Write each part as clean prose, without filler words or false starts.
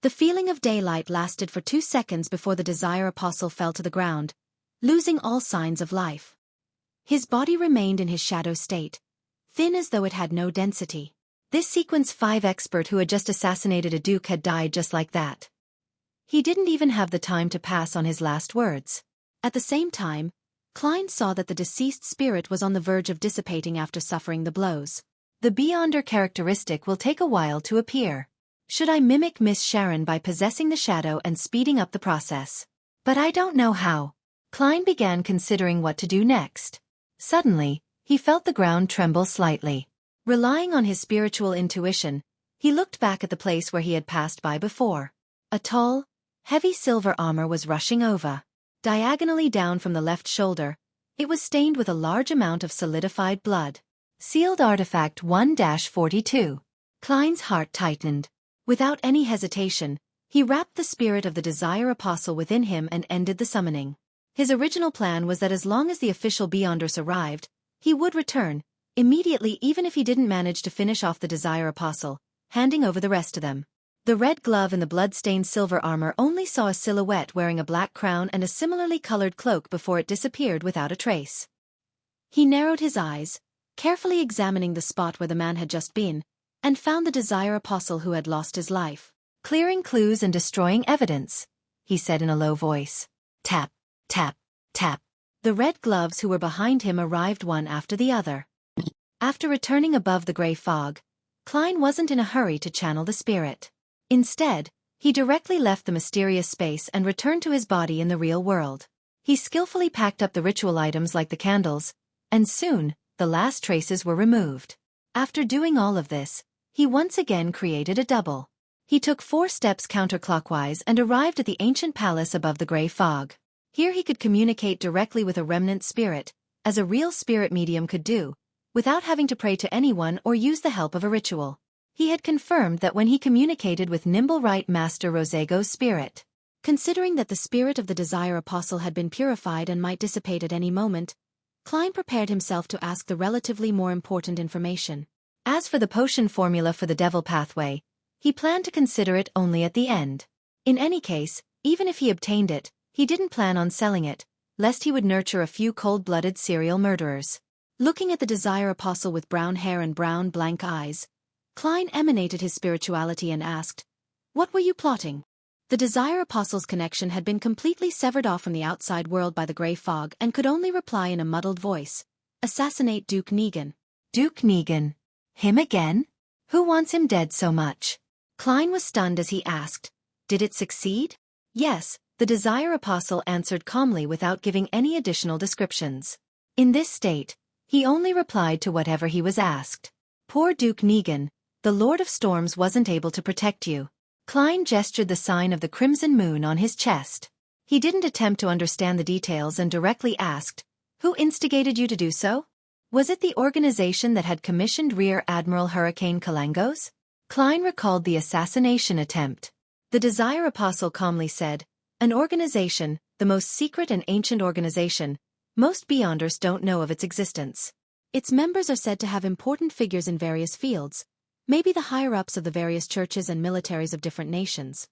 The feeling of daylight lasted for 2 seconds before the Desire Apostle fell to the ground, losing all signs of life. His body remained in his shadow state, thin as though it had no density. This Sequence 5 expert who had just assassinated a duke had died just like that. He didn't even have the time to pass on his last words. At the same time, Klein saw that the deceased spirit was on the verge of dissipating after suffering the blows. The Beyonder characteristic will take a while to appear. Should I mimic Miss Sharon by possessing the shadow and speeding up the process? But I don't know how. Klein began considering what to do next. Suddenly, he felt the ground tremble slightly. Relying on his spiritual intuition, he looked back at the place where he had passed by before. A tall, heavy silver armor was rushing over. Diagonally down from the left shoulder, it was stained with a large amount of solidified blood. Sealed Artifact 1-42. Klein's heart tightened. Without any hesitation, he wrapped the spirit of the Desire Apostle within him and ended the summoning. His original plan was that as long as the official Beyonders arrived, he would return, immediately even if he didn't manage to finish off the Desire Apostle, handing over the rest to them. The red glove and the blood-stained silver armor only saw a silhouette wearing a black crown and a similarly colored cloak before it disappeared without a trace. He narrowed his eyes, carefully examining the spot where the man had just been, and found the Desire Apostle who had lost his life. Clearing clues and destroying evidence, he said in a low voice. Tap, tap, tap. The red gloves who were behind him arrived one after the other. After returning above the gray fog, Klein wasn't in a hurry to channel the spirit. Instead, he directly left the mysterious space and returned to his body in the real world. He skillfully packed up the ritual items like the candles, and soon, the last traces were removed. After doing all of this, he once again created a double. He took 4 steps counterclockwise and arrived at the ancient palace above the gray fog. Here he could communicate directly with a remnant spirit, as a real spirit medium could do, without having to pray to anyone or use the help of a ritual. He had confirmed that when he communicated with Nimble Right Master Rosego's spirit. Considering that the spirit of the Desire Apostle had been purified and might dissipate at any moment, Klein prepared himself to ask the relatively more important information. As for the potion formula for the Devil Pathway, he planned to consider it only at the end. In any case, even if he obtained it, he didn't plan on selling it, lest he would nurture a few cold-blooded serial murderers. Looking at the Desire Apostle with brown hair and brown blank eyes, Klein emanated his spirituality and asked, "What were you plotting?" The Desire Apostle's connection had been completely severed off from the outside world by the gray fog and could only reply in a muddled voice, "Assassinate Duke Negan." Duke Negan? Him again? Who wants him dead so much? Klein was stunned as he asked, "Did it succeed?" "Yes," the Desire Apostle answered calmly without giving any additional descriptions. In this state, he only replied to whatever he was asked. "Poor Duke Negan, the Lord of Storms wasn't able to protect you." Klein gestured the sign of the crimson moon on his chest. He didn't attempt to understand the details and directly asked, "Who instigated you to do so? Was it the organization that had commissioned Rear Admiral Hurricane Kalangos?" Klein recalled the assassination attempt. The Desire Apostle calmly said, "An organization, the most secret and ancient organization. Most Beyonders don't know of its existence. Its members are said to have important figures in various fields, maybe the higher-ups of the various churches and militaries of different nations."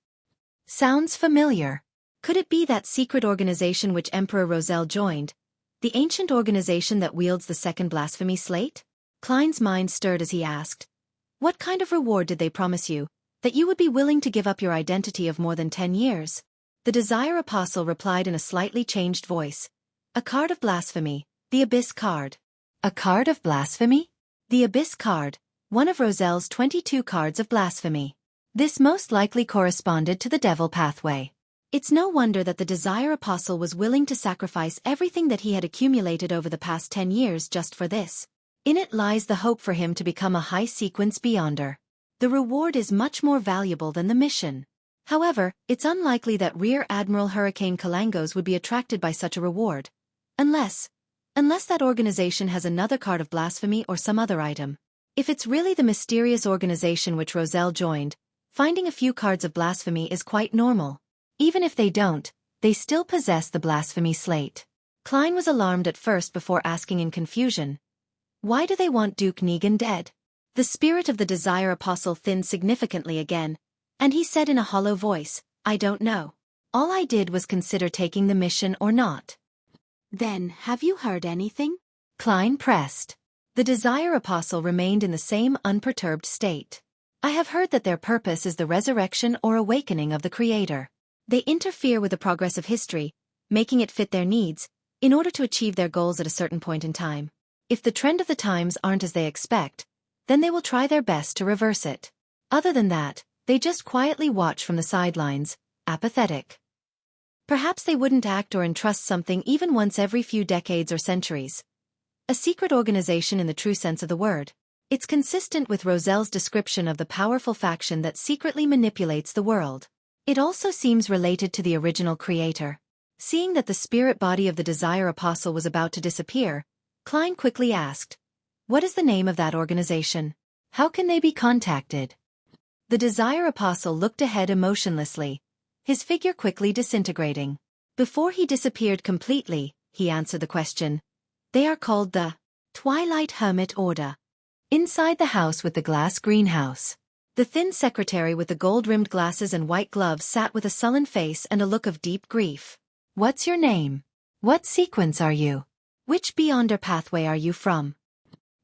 Sounds familiar. Could it be that secret organization which Emperor Roselle joined? The ancient organization that wields the second blasphemy slate? Klein's mind stirred as he asked, "What kind of reward did they promise you, that you would be willing to give up your identity of more than 10 years? The Desire Apostle replied in a slightly changed voice, "A card of blasphemy, the Abyss card." A card of blasphemy? The Abyss card, one of Roselle's 22 cards of blasphemy. This most likely corresponded to the Devil Pathway. It's no wonder that the Desire Apostle was willing to sacrifice everything that he had accumulated over the past 10 years just for this. In it lies the hope for him to become a high-sequence Beyonder. The reward is much more valuable than the mission. However, it's unlikely that Rear Admiral Hurricane Kalangos would be attracted by such a reward. Unless that organization has another card of blasphemy or some other item. If it's really the mysterious organization which Roselle joined, finding a few cards of blasphemy is quite normal. Even if they don't, they still possess the blasphemy slate. Klein was alarmed at first before asking in confusion, "Why do they want Duke Negan dead?" The spirit of the Desire Apostle thinned significantly again, And he said in a hollow voice, I don't know. All I did was consider taking the mission or not. Then, have you heard anything? Klein pressed. The Desire Apostle remained in the same unperturbed state. I have heard that their purpose is the resurrection or awakening of the Creator. They interfere with the progress of history, making it fit their needs, in order to achieve their goals at a certain point in time. If the trend of the times aren't as they expect, then they will try their best to reverse it. Other than that, they just quietly watch from the sidelines, apathetic. Perhaps they wouldn't act or entrust something even once every few decades or centuries. A secret organization in the true sense of the word. It's consistent with Roselle's description of the powerful faction that secretly manipulates the world. It also seems related to the original creator. Seeing that the spirit body of the Desire Apostle was about to disappear, Klein quickly asked, what is the name of that organization? How can they be contacted? The Desire Apostle looked ahead emotionlessly, his figure quickly disintegrating. Before he disappeared completely, he answered the question. They are called the Twilight Hermit Order. Inside the house with the glass greenhouse, the thin secretary with the gold-rimmed glasses and white gloves sat with a sullen face and a look of deep grief. What's your name? What sequence are you? Which Beyonder pathway are you from?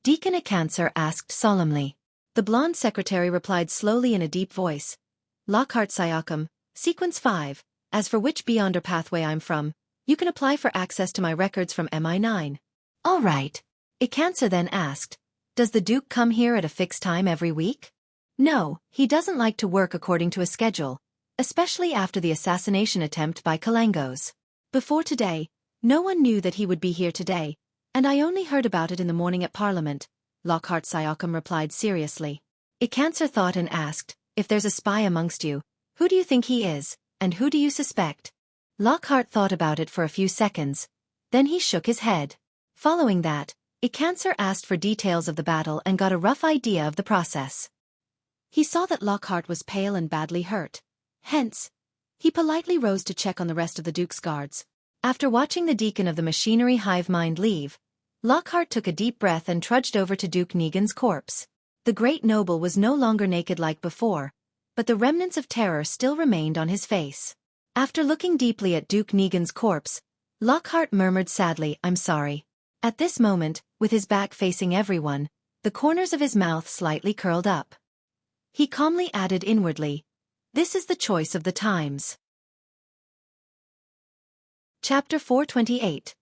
Deacon Acancer asked solemnly. The blonde secretary replied slowly in a deep voice. Lockhart Siakam, Sequence 5, as for which Beyonder pathway I'm from, you can apply for access to my records from MI9. All right. Acancer then asked, does the Duke come here at a fixed time every week? No, he doesn't like to work according to a schedule, especially after the assassination attempt by Kalangos. Before today, no one knew that he would be here today, and I only heard about it in the morning at Parliament, Lockhart Siakam replied seriously. Acancer thought and asked, if there's a spy amongst you, who do you think he is, and who do you suspect? Lockhart thought about it for a few seconds, then he shook his head. Following that, Acancer asked for details of the battle and got a rough idea of the process. He saw that Lockhart was pale and badly hurt. Hence, he politely rose to check on the rest of the Duke's guards. After watching the deacon of the machinery hive mind leave, Lockhart took a deep breath and trudged over to Duke Negan's corpse. The great noble was no longer naked like before, but the remnants of terror still remained on his face. After looking deeply at Duke Negan's corpse, Lockhart murmured sadly, I'm sorry. At this moment, with his back facing everyone, the corners of his mouth slightly curled up. He calmly added inwardly, this is the choice of the times. Chapter 428.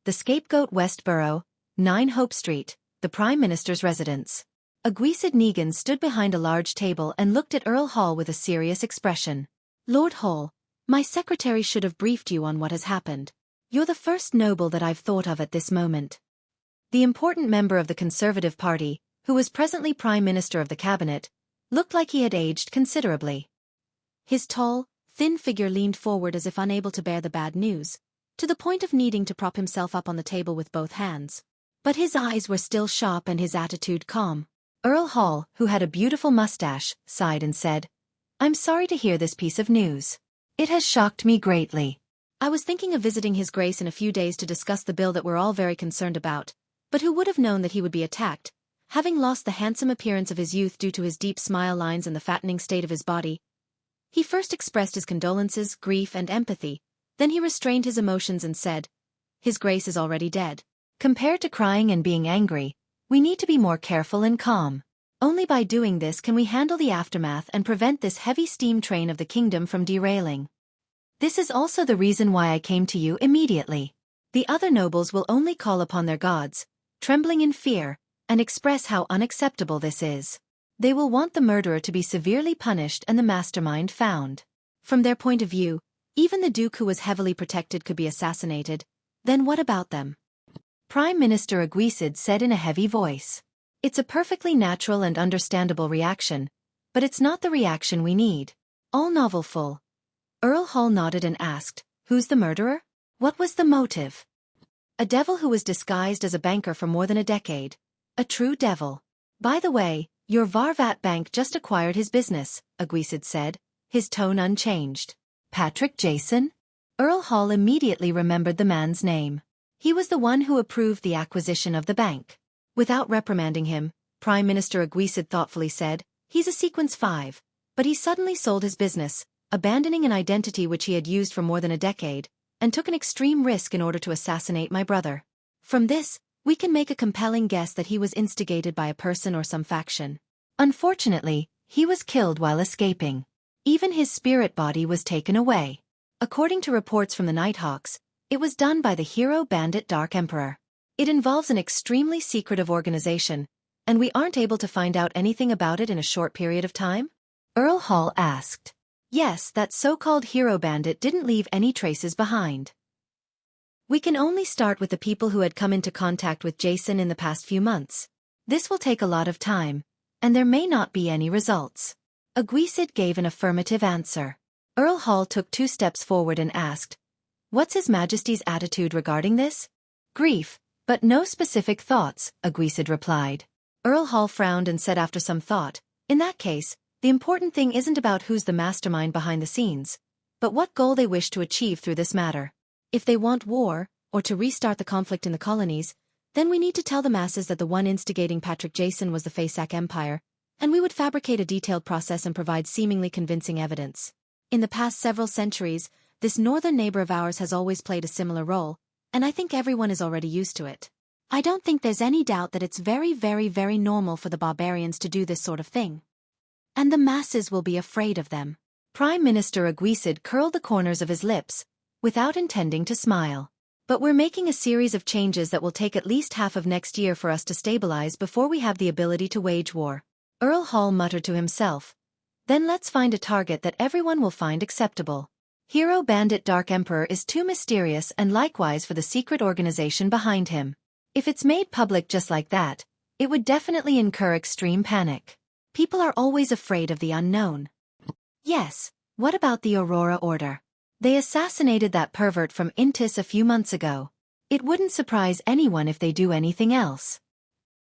The Scapegoat Westboro, 9 Hope Street, the Prime Minister's residence. Aguisid Negan stood behind a large table and looked at Earl Hall with a serious expression. Lord Hall, my secretary should have briefed you on what has happened. You're the first noble that I've thought of at this moment. The important member of the Conservative Party, who was presently Prime Minister of the Cabinet, looked like he had aged considerably. His tall, thin figure leaned forward as if unable to bear the bad news, to the point of needing to prop himself up on the table with both hands. But his eyes were still sharp and his attitude calm. Earl Hall, who had a beautiful mustache, sighed and said, I'm sorry to hear this piece of news. It has shocked me greatly. I was thinking of visiting His Grace in a few days to discuss the bill that we're all very concerned about, but who would have known that he would be attacked, having lost the handsome appearance of his youth due to his deep smile lines and the fattening state of his body. He first expressed his condolences, grief, and empathy, then he restrained his emotions and said, His Grace is already dead. Compared to crying and being angry, we need to be more careful and calm. Only by doing this can we handle the aftermath and prevent this heavy steam train of the kingdom from derailing. This is also the reason why I came to you immediately. The other nobles will only call upon their gods, trembling in fear, and express how unacceptable this is. They will want the murderer to be severely punished and the mastermind found. From their point of view, even the Duke who was heavily protected could be assassinated. Then what about them? Prime Minister Aguisid said in a heavy voice. It's a perfectly natural and understandable reaction, but it's not the reaction we need. All novelful. Earl Hall nodded and asked, who's the murderer? What was the motive? A devil who was disguised as a banker for more than a decade. A true devil. By the way, your Varvat Bank just acquired his business, Aguisid said, his tone unchanged. Patrick Jason? Earl Hall immediately remembered the man's name. He was the one who approved the acquisition of the bank. Without reprimanding him, Prime Minister Aguisid thoughtfully said, he's a Sequence 5, But he suddenly sold his business, abandoning an identity which he had used for more than a decade, and took an extreme risk in order to assassinate my brother. From this, we can make a compelling guess that he was instigated by a person or some faction. Unfortunately, he was killed while escaping. Even his spirit body was taken away. According to reports from the Nighthawks, it was done by the hero bandit Dark Emperor. It involves an extremely secretive organization, and we aren't able to find out anything about it in a short period of time? Earl Hall asked. Yes, that so-called hero bandit didn't leave any traces behind. We can only start with the people who had come into contact with Jason in the past few months. This will take a lot of time, and there may not be any results. Aguisid gave an affirmative answer. Earl Hall took 2 steps forward and asked, "What's His Majesty's attitude regarding this?" "Grief, but no specific thoughts," Aguisid replied. Earl Hall frowned and said after some thought, "In that case, the important thing isn't about who's the mastermind behind the scenes, but what goal they wish to achieve through this matter. If they want war, or to restart the conflict in the colonies, then we need to tell the masses that the one instigating Patrick Jason was the Faceac Empire, and we would fabricate a detailed process and provide seemingly convincing evidence. In the past several centuries, this northern neighbor of ours has always played a similar role, and I think everyone is already used to it. I don't think there's any doubt that it's very, very, very normal for the barbarians to do this sort of thing. And the masses will be afraid of them." Prime Minister Aguisid curled the corners of his lips, without intending to smile. "But we're making a series of changes that will take at least half of next year for us to stabilize before we have the ability to wage war." Earl Hall muttered to himself. "Then let's find a target that everyone will find acceptable. Hero bandit Dark Emperor is too mysterious, and likewise for the secret organization behind him. If it's made public just like that, it would definitely incur extreme panic. People are always afraid of the unknown." "Yes, what about the Aurora Order? They assassinated that pervert from Intis a few months ago. It wouldn't surprise anyone if they do anything else.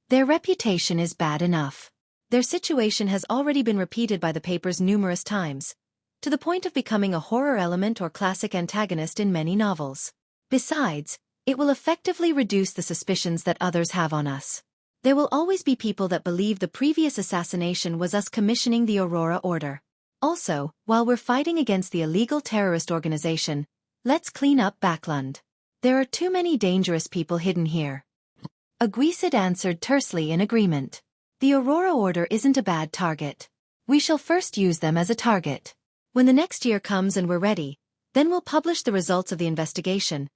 Their reputation is bad enough. Their situation has already been repeated by the papers numerous times, to the point of becoming a horror element or classic antagonist in many novels. Besides, it will effectively reduce the suspicions that others have on us. There will always be people that believe the previous assassination was us commissioning the Aurora Order. Also, while we're fighting against the illegal terrorist organization, let's clean up Backlund. There are too many dangerous people hidden here." Aguisid answered tersely in agreement. "The Aurora Order isn't a bad target. We shall first use them as a target. When the next year comes and we're ready, then we'll publish the results of the investigation,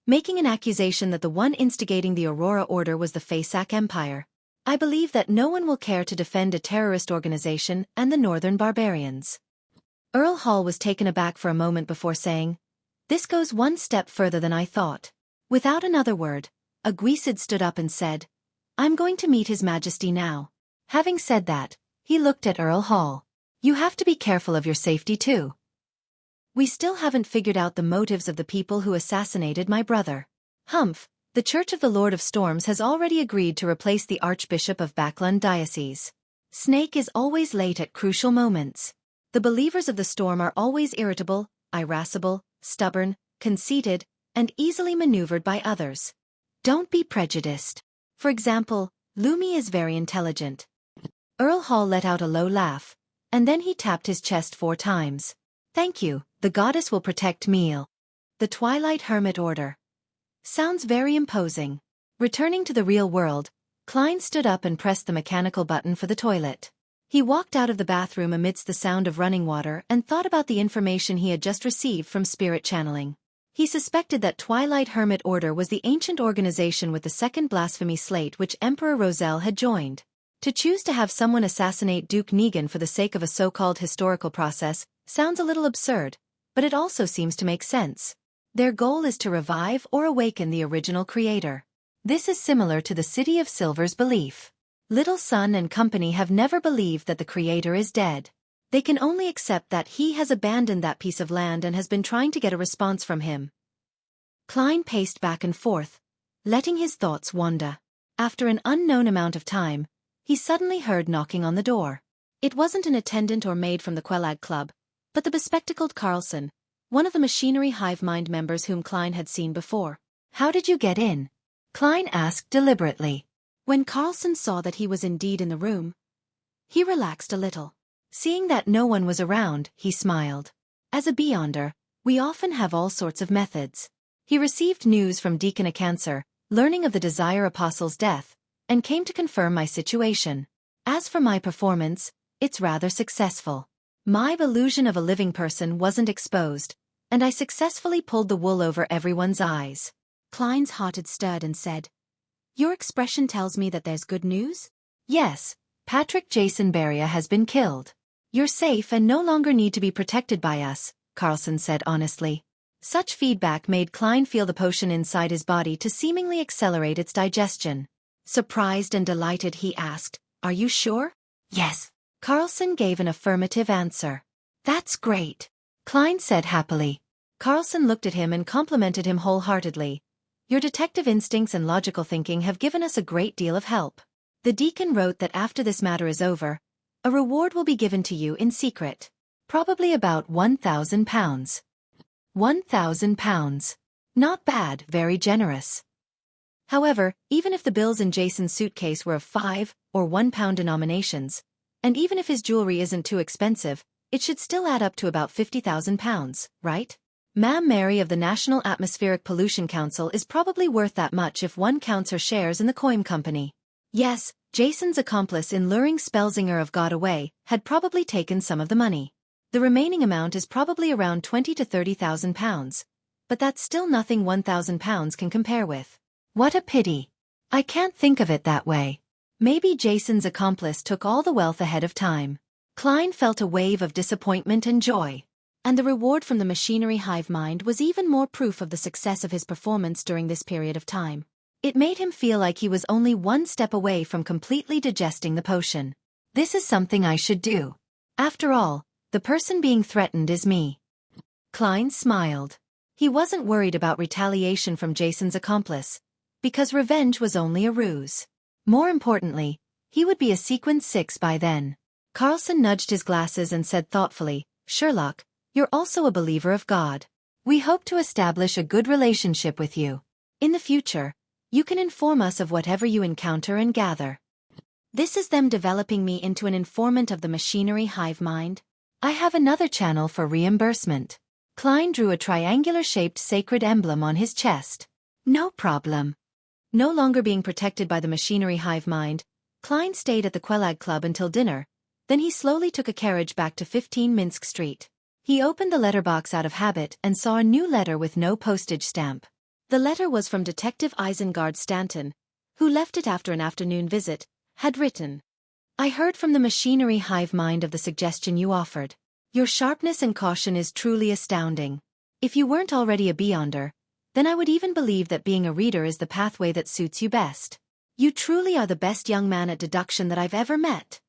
making an accusation that the one instigating the Aurora Order was the Faceac Empire. I believe that no one will care to defend a terrorist organization and the northern barbarians." Earl Hall was taken aback for a moment before saying, "This goes one step further than I thought." Without another word, Aguisid stood up and said, "I'm going to meet His Majesty now." Having said that, he looked at Earl Hall. "You have to be careful of your safety too. We still haven't figured out the motives of the people who assassinated my brother." "Humph. The Church of the Lord of Storms has already agreed to replace the Archbishop of Backlund Diocese. Snake is always late at crucial moments. The believers of the Storm are always irritable, irascible, stubborn, conceited, and easily maneuvered by others. Don't be prejudiced. For example, Lumi is very intelligent." Earl Hall let out a low laugh, and then he tapped his chest 4 times. "Thank you, the goddess will protect Meal. The Twilight Hermit Order. Sounds very imposing." Returning to the real world, Klein stood up and pressed the mechanical button for the toilet. He walked out of the bathroom amidst the sound of running water and thought about the information he had just received from spirit channeling. He suspected that Twilight Hermit Order was the ancient organization with the second blasphemy slate which Emperor Roselle had joined. To choose to have someone assassinate Duke Negan for the sake of a so-called historical process sounds a little absurd, but it also seems to make sense. Their goal is to revive or awaken the original creator. This is similar to the City of Silver's belief. Little Sun and company have never believed that the creator is dead. They can only accept that he has abandoned that piece of land and has been trying to get a response from him. Klein paced back and forth, letting his thoughts wander. After an unknown amount of time, he suddenly heard knocking on the door. It wasn't an attendant or maid from the Quelag Club, but the bespectacled Carlson, one of the machinery hive mind members whom Klein had seen before. "How did you get in?" Klein asked deliberately. When Carlson saw that he was indeed in the room, he relaxed a little. Seeing that no one was around, he smiled. As a Beyonder, we often have all sorts of methods. He received news from Deacon Cancer, learning of the Desire Apostle's death, and came to confirm my situation. As for my performance, it's rather successful. My illusion of a living person wasn't exposed, and I successfully pulled the wool over everyone's eyes. Klein's heart had stirred and said, "Your expression tells me that there's good news?" "Yes, Patrick Jason Beria has been killed. You're safe and no longer need to be protected by us," Carlson said honestly. Such feedback made Klein feel the potion inside his body to seemingly accelerate its digestion. Surprised and delighted, he asked, "Are you sure?" "Yes." Carlson gave an affirmative answer. "That's great," Klein said happily. Carlson looked at him and complimented him wholeheartedly. "Your detective instincts and logical thinking have given us a great deal of help. The deacon wrote that after this matter is over, a reward will be given to you in secret. Probably about £1,000. £1,000. Not bad, very generous. However, even if the bills in Jason's suitcase were of £5 or £1 denominations, and even if his jewelry isn't too expensive, it should still add up to about £50,000, right? Ma'am Mary of the National Atmospheric Pollution Council is probably worth that much if one counts her shares in the coin company." Yes, Jason's accomplice in luring Spelzinger of God away had probably taken some of the money. The remaining amount is probably around £20,000 to £30,000, but that's still nothing £1,000 can compare with. What a pity. I can't think of it that way. Maybe Jason's accomplice took all the wealth ahead of time. Klein felt a wave of disappointment and joy. And the reward from the machinery hive mind was even more proof of the success of his performance during this period of time. It made him feel like he was only one step away from completely digesting the potion. This is something I should do. After all, the person being threatened is me. Klein smiled. He wasn't worried about retaliation from Jason's accomplice, because revenge was only a ruse. More importantly, he would be a Sequence 6 by then. Carlson nudged his glasses and said thoughtfully, "Sherlock, you're also a believer of God. We hope to establish a good relationship with you. In the future, you can inform us of whatever you encounter and gather." This is them developing me into an informant of the machinery hive mind. I have another channel for reimbursement. Klein drew a triangular-shaped sacred emblem on his chest. No problem. No longer being protected by the machinery hive mind, Klein stayed at the Quelag Club until dinner, then he slowly took a carriage back to 15 Minsk Street. He opened the letterbox out of habit and saw a new letter with no postage stamp. The letter was from Detective Isengard Stanton, who left it after an afternoon visit, had written, "I heard from the machinery hive mind of the suggestion you offered. Your sharpness and caution is truly astounding. If you weren't already a Beyonder, then I would even believe that being a reader is the pathway that suits you best. You truly are the best young man at deduction that I've ever met."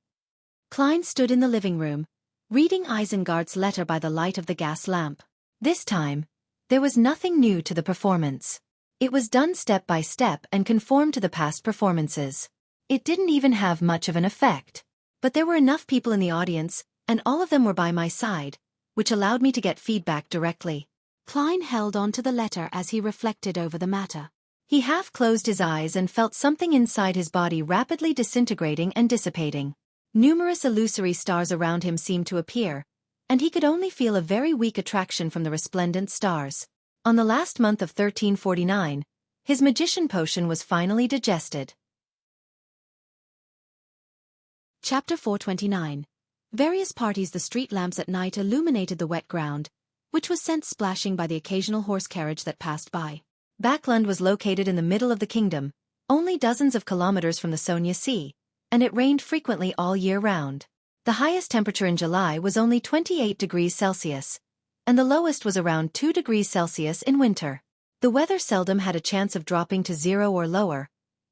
Klein stood in the living room, reading Isengard's letter by the light of the gas lamp. This time, there was nothing new to the performance. It was done step by step and conformed to the past performances. It didn't even have much of an effect. But there were enough people in the audience, and all of them were by my side, which allowed me to get feedback directly. Klein held on to the letter as he reflected over the matter. He half closed his eyes and felt something inside his body rapidly disintegrating and dissipating. Numerous illusory stars around him seemed to appear, and he could only feel a very weak attraction from the resplendent stars. On the last month of 1349, his magician potion was finally digested. Chapter 429. Various parties. The street lamps at night illuminated the wet ground, which was sent splashing by the occasional horse carriage that passed by. Backland was located in the middle of the kingdom, only dozens of kilometers from the Sonia Sea, and it rained frequently all year round. The highest temperature in July was only 28 degrees Celsius, and the lowest was around 2 degrees Celsius in winter. The weather seldom had a chance of dropping to 0 or lower,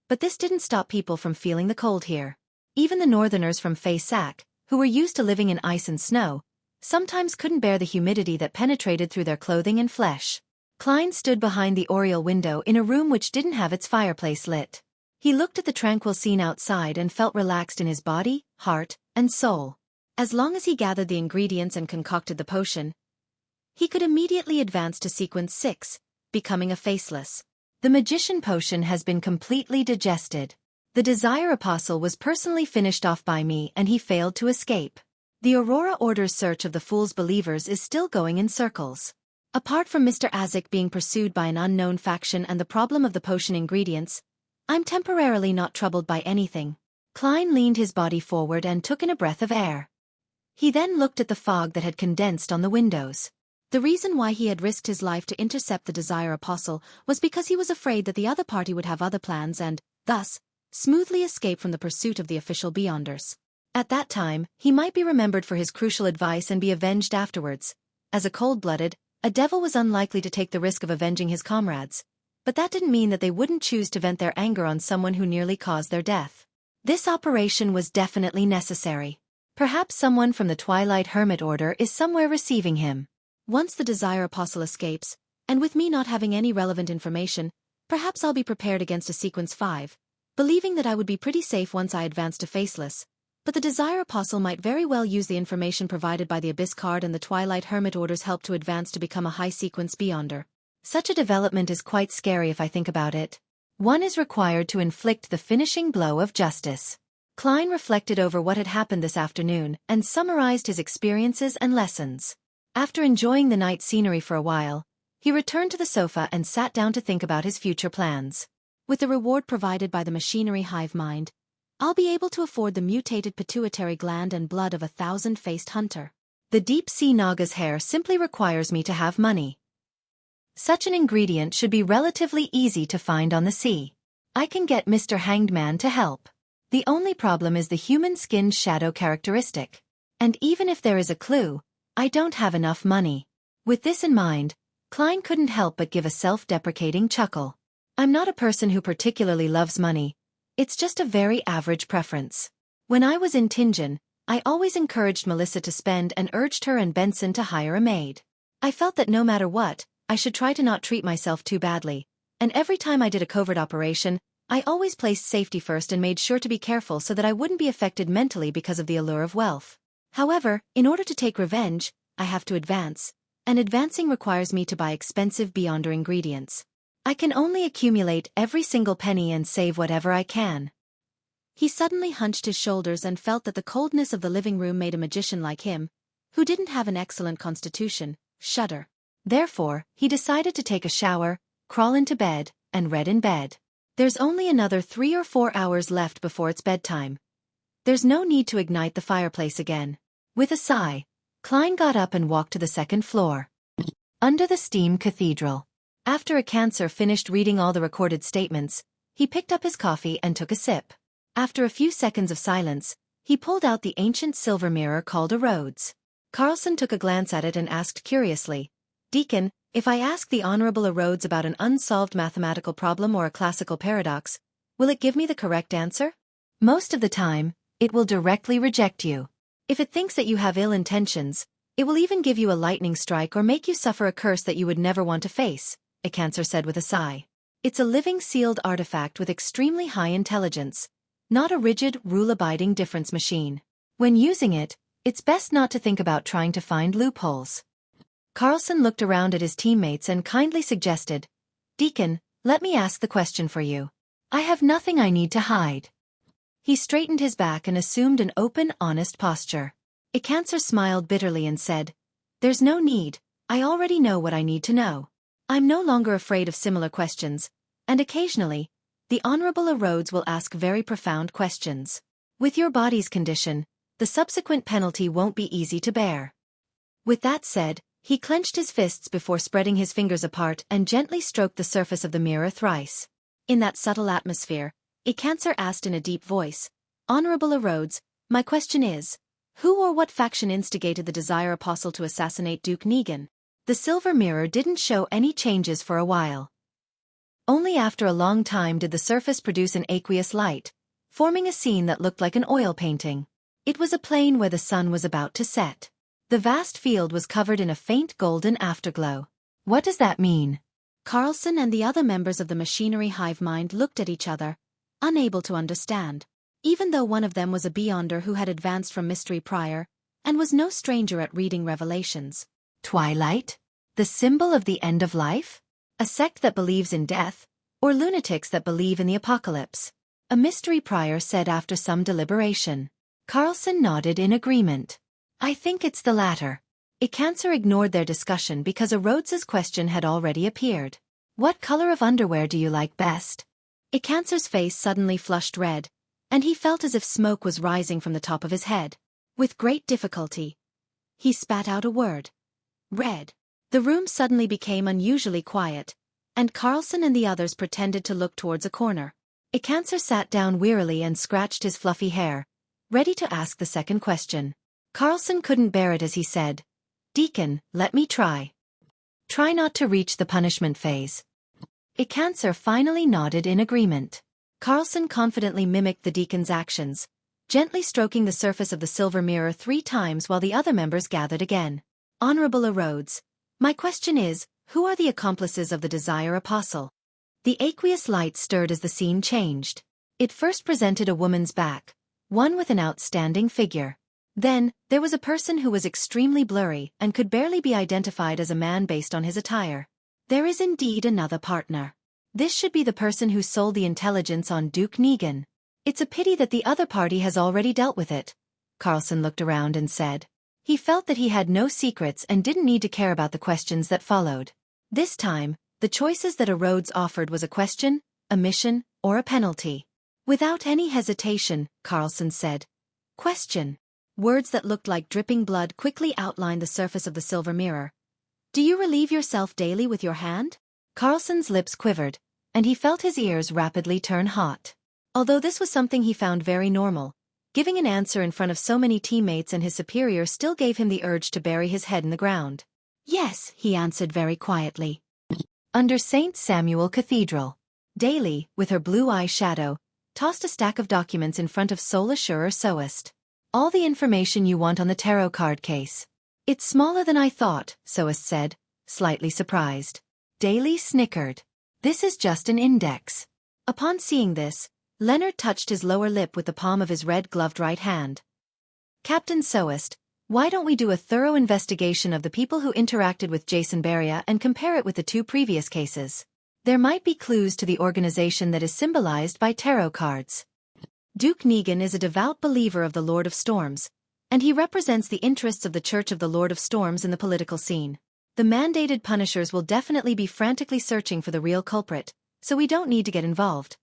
but this didn't stop people from feeling the cold here. Even the northerners from Fay Sac, who were used to living in ice and snow, sometimes couldn't bear the humidity that penetrated through their clothing and flesh. Klein stood behind the oriel window in a room which didn't have its fireplace lit. He looked at the tranquil scene outside and felt relaxed in his body, heart, and soul. As long as he gathered the ingredients and concocted the potion, he could immediately advance to Sequence 6, becoming a faceless. The magician potion has been completely digested. The Desire Apostle was personally finished off by me and he failed to escape. The Aurora Order's search of the Fool's Believers is still going in circles. Apart from Mr. Azik being pursued by an unknown faction and the problem of the potion ingredients, I'm temporarily not troubled by anything. Klein leaned his body forward and took in a breath of air. He then looked at the fog that had condensed on the windows. The reason why he had risked his life to intercept the Desire Apostle was because he was afraid that the other party would have other plans and, thus, smoothly escape from the pursuit of the official Beyonders. At that time, he might be remembered for his crucial advice and be avenged afterwards. As a cold-blooded, a devil was unlikely to take the risk of avenging his comrades, but that didn't mean that they wouldn't choose to vent their anger on someone who nearly caused their death. This operation was definitely necessary. Perhaps someone from the Twilight Hermit Order is somewhere receiving him. Once the Desire Apostle escapes, and with me not having any relevant information, perhaps I'll be prepared against a Sequence 5, believing that I would be pretty safe once I advance to Faceless. But the Desire Apostle might very well use the information provided by the Abyss card and the Twilight Hermit Order's help to advance to become a high-sequence Beyonder. Such a development is quite scary if I think about it. One is required to inflict the finishing blow of justice. Klein reflected over what had happened this afternoon and summarized his experiences and lessons. After enjoying the night scenery for a while, he returned to the sofa and sat down to think about his future plans. With the reward provided by the machinery hive mind, I'll be able to afford the mutated pituitary gland and blood of a 1,000-faced hunter. The deep-sea Naga's hair simply requires me to have money. Such an ingredient should be relatively easy to find on the sea. I can get Mr. Hanged Man to help. The only problem is the human-skinned shadow characteristic. And even if there is a clue, I don't have enough money. With this in mind, Klein couldn't help but give a self-deprecating chuckle. I'm not a person who particularly loves money. It's just a very average preference. When I was in Tingen, I always encouraged Melissa to spend and urged her and Benson to hire a maid. I felt that no matter what, I should try to not treat myself too badly, and every time I did a covert operation, I always placed safety first and made sure to be careful so that I wouldn't be affected mentally because of the allure of wealth. However, in order to take revenge, I have to advance, and advancing requires me to buy expensive Beyonder ingredients. I can only accumulate every single penny and save whatever I can. He suddenly hunched his shoulders and felt that the coldness of the living room made a magician like him, who didn't have an excellent constitution, shudder. Therefore, he decided to take a shower, crawl into bed, and read in bed. There's only another 3 or 4 hours left before it's bedtime. There's no need to ignite the fireplace again. With a sigh, Klein got up and walked to the second floor. Under the Steam Cathedral. After a cancer finished reading all the recorded statements, he picked up his coffee and took a sip. After a few seconds of silence, he pulled out the ancient silver mirror called a Rhodes. Carlson took a glance at it and asked curiously, "Deacon, if I ask the Honorable a Rhodes about an unsolved mathematical problem or a classical paradox, will it give me the correct answer?" "Most of the time, it will directly reject you. If it thinks that you have ill intentions, it will even give you a lightning strike or make you suffer a curse that you would never want to face," a cancer said with a sigh. "It's a living sealed artifact with extremely high intelligence, not a rigid, rule-abiding difference machine. When using it, it's best not to think about trying to find loopholes." Carlson looked around at his teammates and kindly suggested, "Deacon, let me ask the question for you. I have nothing I need to hide." He straightened his back and assumed an open, honest posture. A cancer smiled bitterly and said, "There's no need, I already know what I need to know. I'm no longer afraid of similar questions, and occasionally, the Honorable a Rhodes will ask very profound questions. With your body's condition, the subsequent penalty won't be easy to bear." With that said, he clenched his fists before spreading his fingers apart and gently stroked the surface of the mirror thrice. In that subtle atmosphere, a cancer asked in a deep voice, "Honorable a Rhodes, my question is, who or what faction instigated the Desire Apostle to assassinate Duke Negan?" The silver mirror didn't show any changes for a while. Only after a long time did the surface produce an aqueous light, forming a scene that looked like an oil painting. It was a plain where the sun was about to set. The vast field was covered in a faint golden afterglow. "What does that mean?" Carlson and the other members of the machinery hive mind looked at each other, unable to understand. Even though one of them was a Beyonder who had advanced from mystery prior, and was no stranger at reading revelations. Twilight? The symbol of the end of life? A sect that believes in death, or lunatics that believe in the apocalypse? A mystery prior said after some deliberation. Carlson nodded in agreement. I think it's the latter. Icancer ignored their discussion because a Rhodes's question had already appeared. What color of underwear do you like best? Icancer's face suddenly flushed red, and he felt as if smoke was rising from the top of his head. With great difficulty, he spat out a word. Red. The room suddenly became unusually quiet, and Carlson and the others pretended to look towards a corner. Icancer sat down wearily and scratched his fluffy hair, ready to ask the second question. Carlson couldn't bear it as he said, Deacon, let me try. Try not to reach the punishment phase. Icancer finally nodded in agreement. Carlson confidently mimicked the deacon's actions, gently stroking the surface of the silver mirror 3 times while the other members gathered again. Honorable Rhodes, my question is, who are the accomplices of the Desire Apostle? The aqueous light stirred as the scene changed. It first presented a woman's back, one with an outstanding figure. Then, there was a person who was extremely blurry and could barely be identified as a man based on his attire. There is indeed another partner. This should be the person who sold the intelligence on Duke Negan. It's a pity that the other party has already dealt with it. Carlson looked around and said. He felt that he had no secrets and didn't need to care about the questions that followed. This time, the choices that a Rhodes offered was a question, a mission, or a penalty. Without any hesitation, Carlson said. Question. Words that looked like dripping blood quickly outlined the surface of the silver mirror. Do you relieve yourself daily with your hand? Carlson's lips quivered, and he felt his ears rapidly turn hot. Although this was something he found very normal, giving an answer in front of so many teammates and his superior still gave him the urge to bury his head in the ground. Yes, he answered very quietly. Under St. Samuel Cathedral. Daly, with her blue eye shadow, tossed a stack of documents in front of Soul Assurer Soest. All the information you want on the tarot card case. It's smaller than I thought, Soest said, slightly surprised. Daly snickered. This is just an index. Upon seeing this, Leonard touched his lower lip with the palm of his red-gloved right hand. Captain Soest, why don't we do a thorough investigation of the people who interacted with Jason Beria and compare it with the 2 previous cases? There might be clues to the organization that is symbolized by tarot cards. Duke Negan is a devout believer of the Lord of Storms, and he represents the interests of the Church of the Lord of Storms in the political scene. The mandated punishers will definitely be frantically searching for the real culprit, so we don't need to get involved.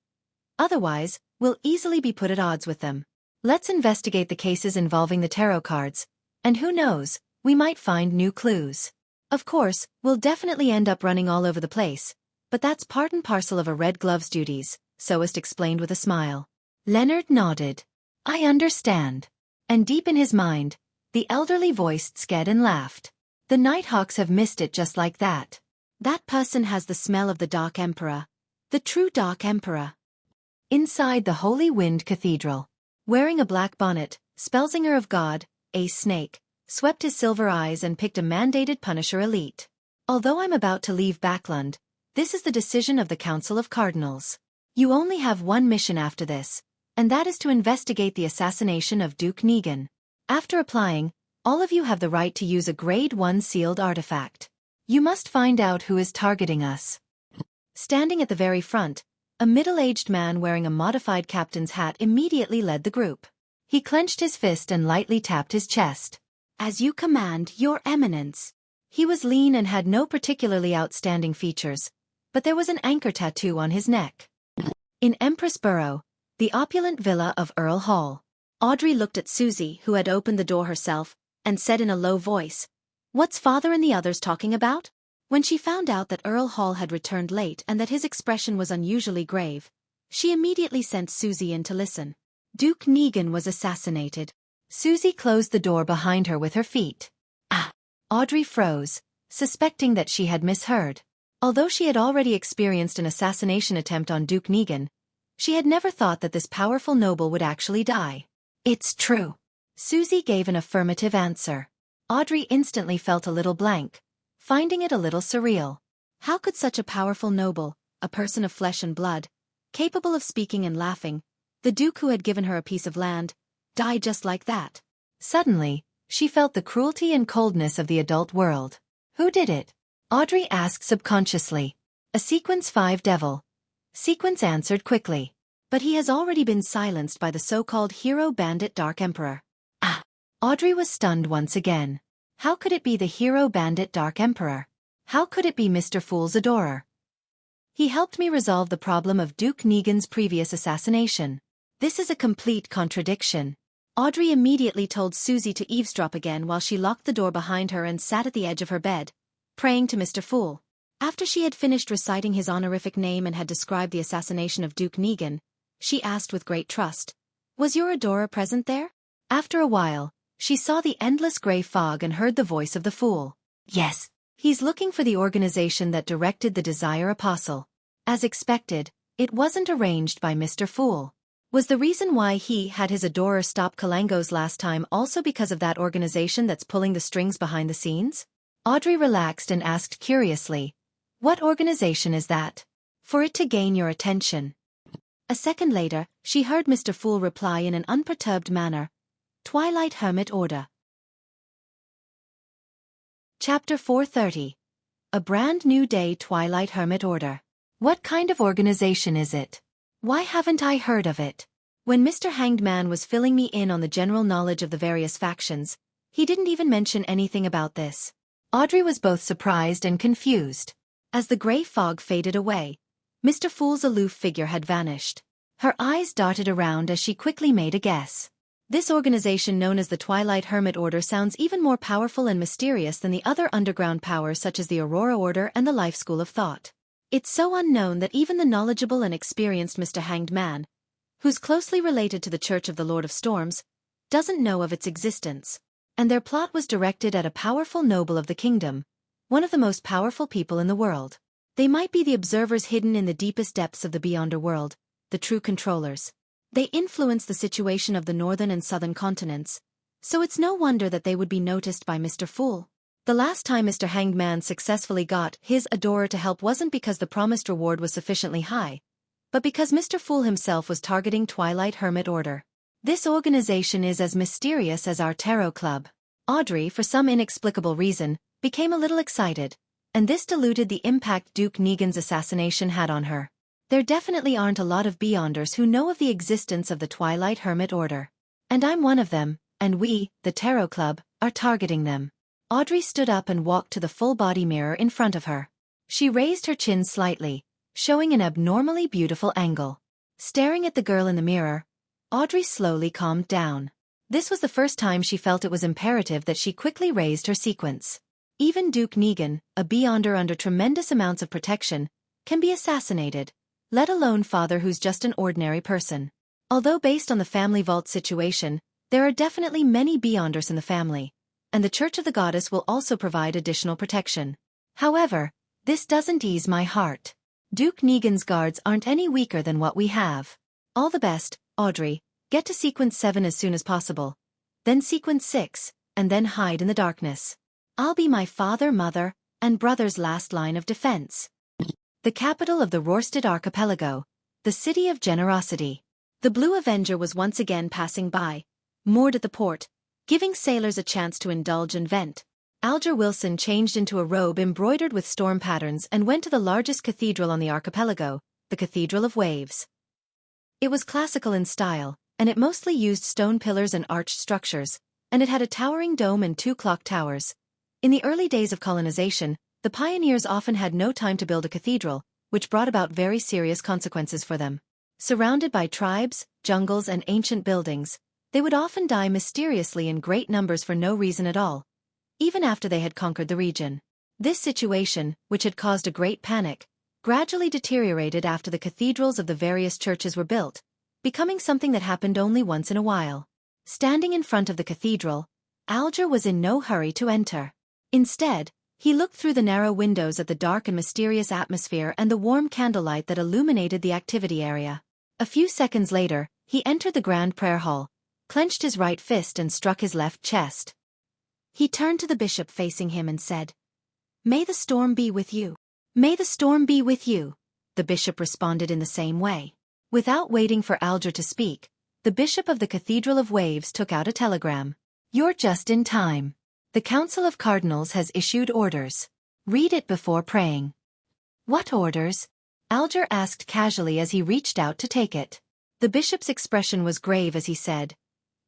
Otherwise, we'll easily be put at odds with them. Let's investigate the cases involving the tarot cards, and who knows, we might find new clues. Of course, we'll definitely end up running all over the place, but that's part and parcel of a Red Glove's duties, Soest explained with a smile. Leonard nodded. I understand. And deep in his mind, the elderly voiced Sked laughed. The Nighthawks have missed it just like that. That person has the smell of the Dark Emperor. The true Dark Emperor. Inside the Holy Wind Cathedral. Wearing a black bonnet, Spellsinger of God, Ace Snake, swept his silver eyes and picked a mandated Punisher elite. Although I'm about to leave Backlund, this is the decision of the Council of Cardinals. You only have one mission after this, and that is to investigate the assassination of Duke Negan. After applying, all of you have the right to use a Grade 1 sealed artifact. You must find out who is targeting us. Standing at the very front, a middle-aged man wearing a modified captain's hat immediately led the group. He clenched his fist and lightly tapped his chest. As you command, Your Eminence. He was lean and had no particularly outstanding features, but there was an anchor tattoo on his neck. In Empress Borough, the opulent villa of Earl Hall. Audrey looked at Susie, who had opened the door herself, and said in a low voice, What's father and the others talking about? When she found out that Earl Hall had returned late and that his expression was unusually grave, she immediately sent Susie in to listen. Duke Negan was assassinated. Susie closed the door behind her with her feet. Ah! Audrey froze, suspecting that she had misheard. Although she had already experienced an assassination attempt on Duke Negan, she had never thought that this powerful noble would actually die. It's true. Susie gave an affirmative answer. Audrey instantly felt a little blank, finding it a little surreal. How could such a powerful noble, a person of flesh and blood, capable of speaking and laughing, the Duke who had given her a piece of land, die just like that? Suddenly, she felt the cruelty and coldness of the adult world. Who did it? Audrey asked subconsciously. A Sequence 5 devil. Sequence answered quickly. But he has already been silenced by the so-called hero bandit Dark Emperor. Ah! Audrey was stunned once again. How could it be the hero bandit Dark Emperor? How could it be Mr. Fool's adorer? He helped me resolve the problem of Duke Negan's previous assassination. This is a complete contradiction. Audrey immediately told Susie to eavesdrop again while she locked the door behind her and sat at the edge of her bed, praying to Mr. Fool. After she had finished reciting his honorific name and had described the assassination of Duke Negan, she asked with great trust, "Was your adorer present there?" After a while, she saw the endless gray fog and heard the voice of the Fool. "Yes. He's looking for the organization that directed the Desire Apostle." As expected, it wasn't arranged by Mr. Fool. Was the reason why he had his adorer stop Kalangos last time also because of that organization that's pulling the strings behind the scenes? Audrey relaxed and asked curiously, "What organization is that?" "For it to gain your attention." A second later, she heard Mr. Fool reply in an unperturbed manner, "Twilight Hermit Order." Chapter 430. A Brand New Day. Twilight Hermit Order. What kind of organization is it? Why haven't I heard of it? When Mr. Hanged Man was filling me in on the general knowledge of the various factions, he didn't even mention anything about this. Audrey was both surprised and confused. As the gray fog faded away, Mr. Fool's aloof figure had vanished. Her eyes darted around as she quickly made a guess. This organization known as the Twilight Hermit Order sounds even more powerful and mysterious than the other underground powers such as the Aurora Order and the Life School of Thought. It's so unknown that even the knowledgeable and experienced Mr. Hanged Man, who's closely related to the Church of the Lord of Storms, doesn't know of its existence. And their plot was directed at a powerful noble of the kingdom, one of the most powerful people in the world. They might be the observers hidden in the deepest depths of the Beyonder world, the true controllers. They influence the situation of the northern and southern continents, so it's no wonder that they would be noticed by Mr. Fool. The last time Mr. Hanged Man successfully got his adorer to help wasn't because the promised reward was sufficiently high, but because Mr. Fool himself was targeting Twilight Hermit Order. This organization is as mysterious as our tarot club. Audrey, for some inexplicable reason, became a little excited, and this diluted the impact Duke Negan's assassination had on her. There definitely aren't a lot of Beyonders who know of the existence of the Twilight Hermit Order. And I'm one of them, and we, the Tarot Club, are targeting them. Audrey stood up and walked to the full-body mirror in front of her. She raised her chin slightly, showing an abnormally beautiful angle. Staring at the girl in the mirror, Audrey slowly calmed down. This was the first time she felt it was imperative that she quickly raised her sequence. Even Duke Negan, a Beyonder under tremendous amounts of protection, can be assassinated, let alone Father who's just an ordinary person. Although based on the family vault situation, there are definitely many Beyonders in the family, and the Church of the Goddess will also provide additional protection. However, this doesn't ease my heart. Duke Negan's guards aren't any weaker than what we have. All the best, Audrey. Get to sequence 7 as soon as possible. Then sequence 6, and then hide in the darkness. I'll be my father, mother, and brother's last line of defense. The capital of the Rorstad Archipelago, the City of Generosity. The Blue Avenger was once again passing by, moored at the port, giving sailors a chance to indulge and vent. Alger Wilson changed into a robe embroidered with storm patterns and went to the largest cathedral on the archipelago, the Cathedral of Waves. It was classical in style, and it mostly used stone pillars and arched structures, and it had a towering dome and 2 clock towers. In the early days of colonization, the pioneers often had no time to build a cathedral, which brought about very serious consequences for them. Surrounded by tribes, jungles, and ancient buildings, they would often die mysteriously in great numbers for no reason at all, even after they had conquered the region. This situation, which had caused a great panic, gradually deteriorated after the cathedrals of the various churches were built, becoming something that happened only once in a while. Standing in front of the cathedral, Alger was in no hurry to enter. Instead, he looked through the narrow windows at the dark and mysterious atmosphere and the warm candlelight that illuminated the activity area. A few seconds later, he entered the grand prayer hall, clenched his right fist and struck his left chest. He turned to the bishop facing him and said, "May the storm be with you." "May the storm be with you," the bishop responded in the same way. Without waiting for Alger to speak, the bishop of the Cathedral of Waves took out a telegram. "You're just in time. The Council of Cardinals has issued orders. Read it before praying." "What orders?" Alger asked casually as he reached out to take it. The bishop's expression was grave as he said,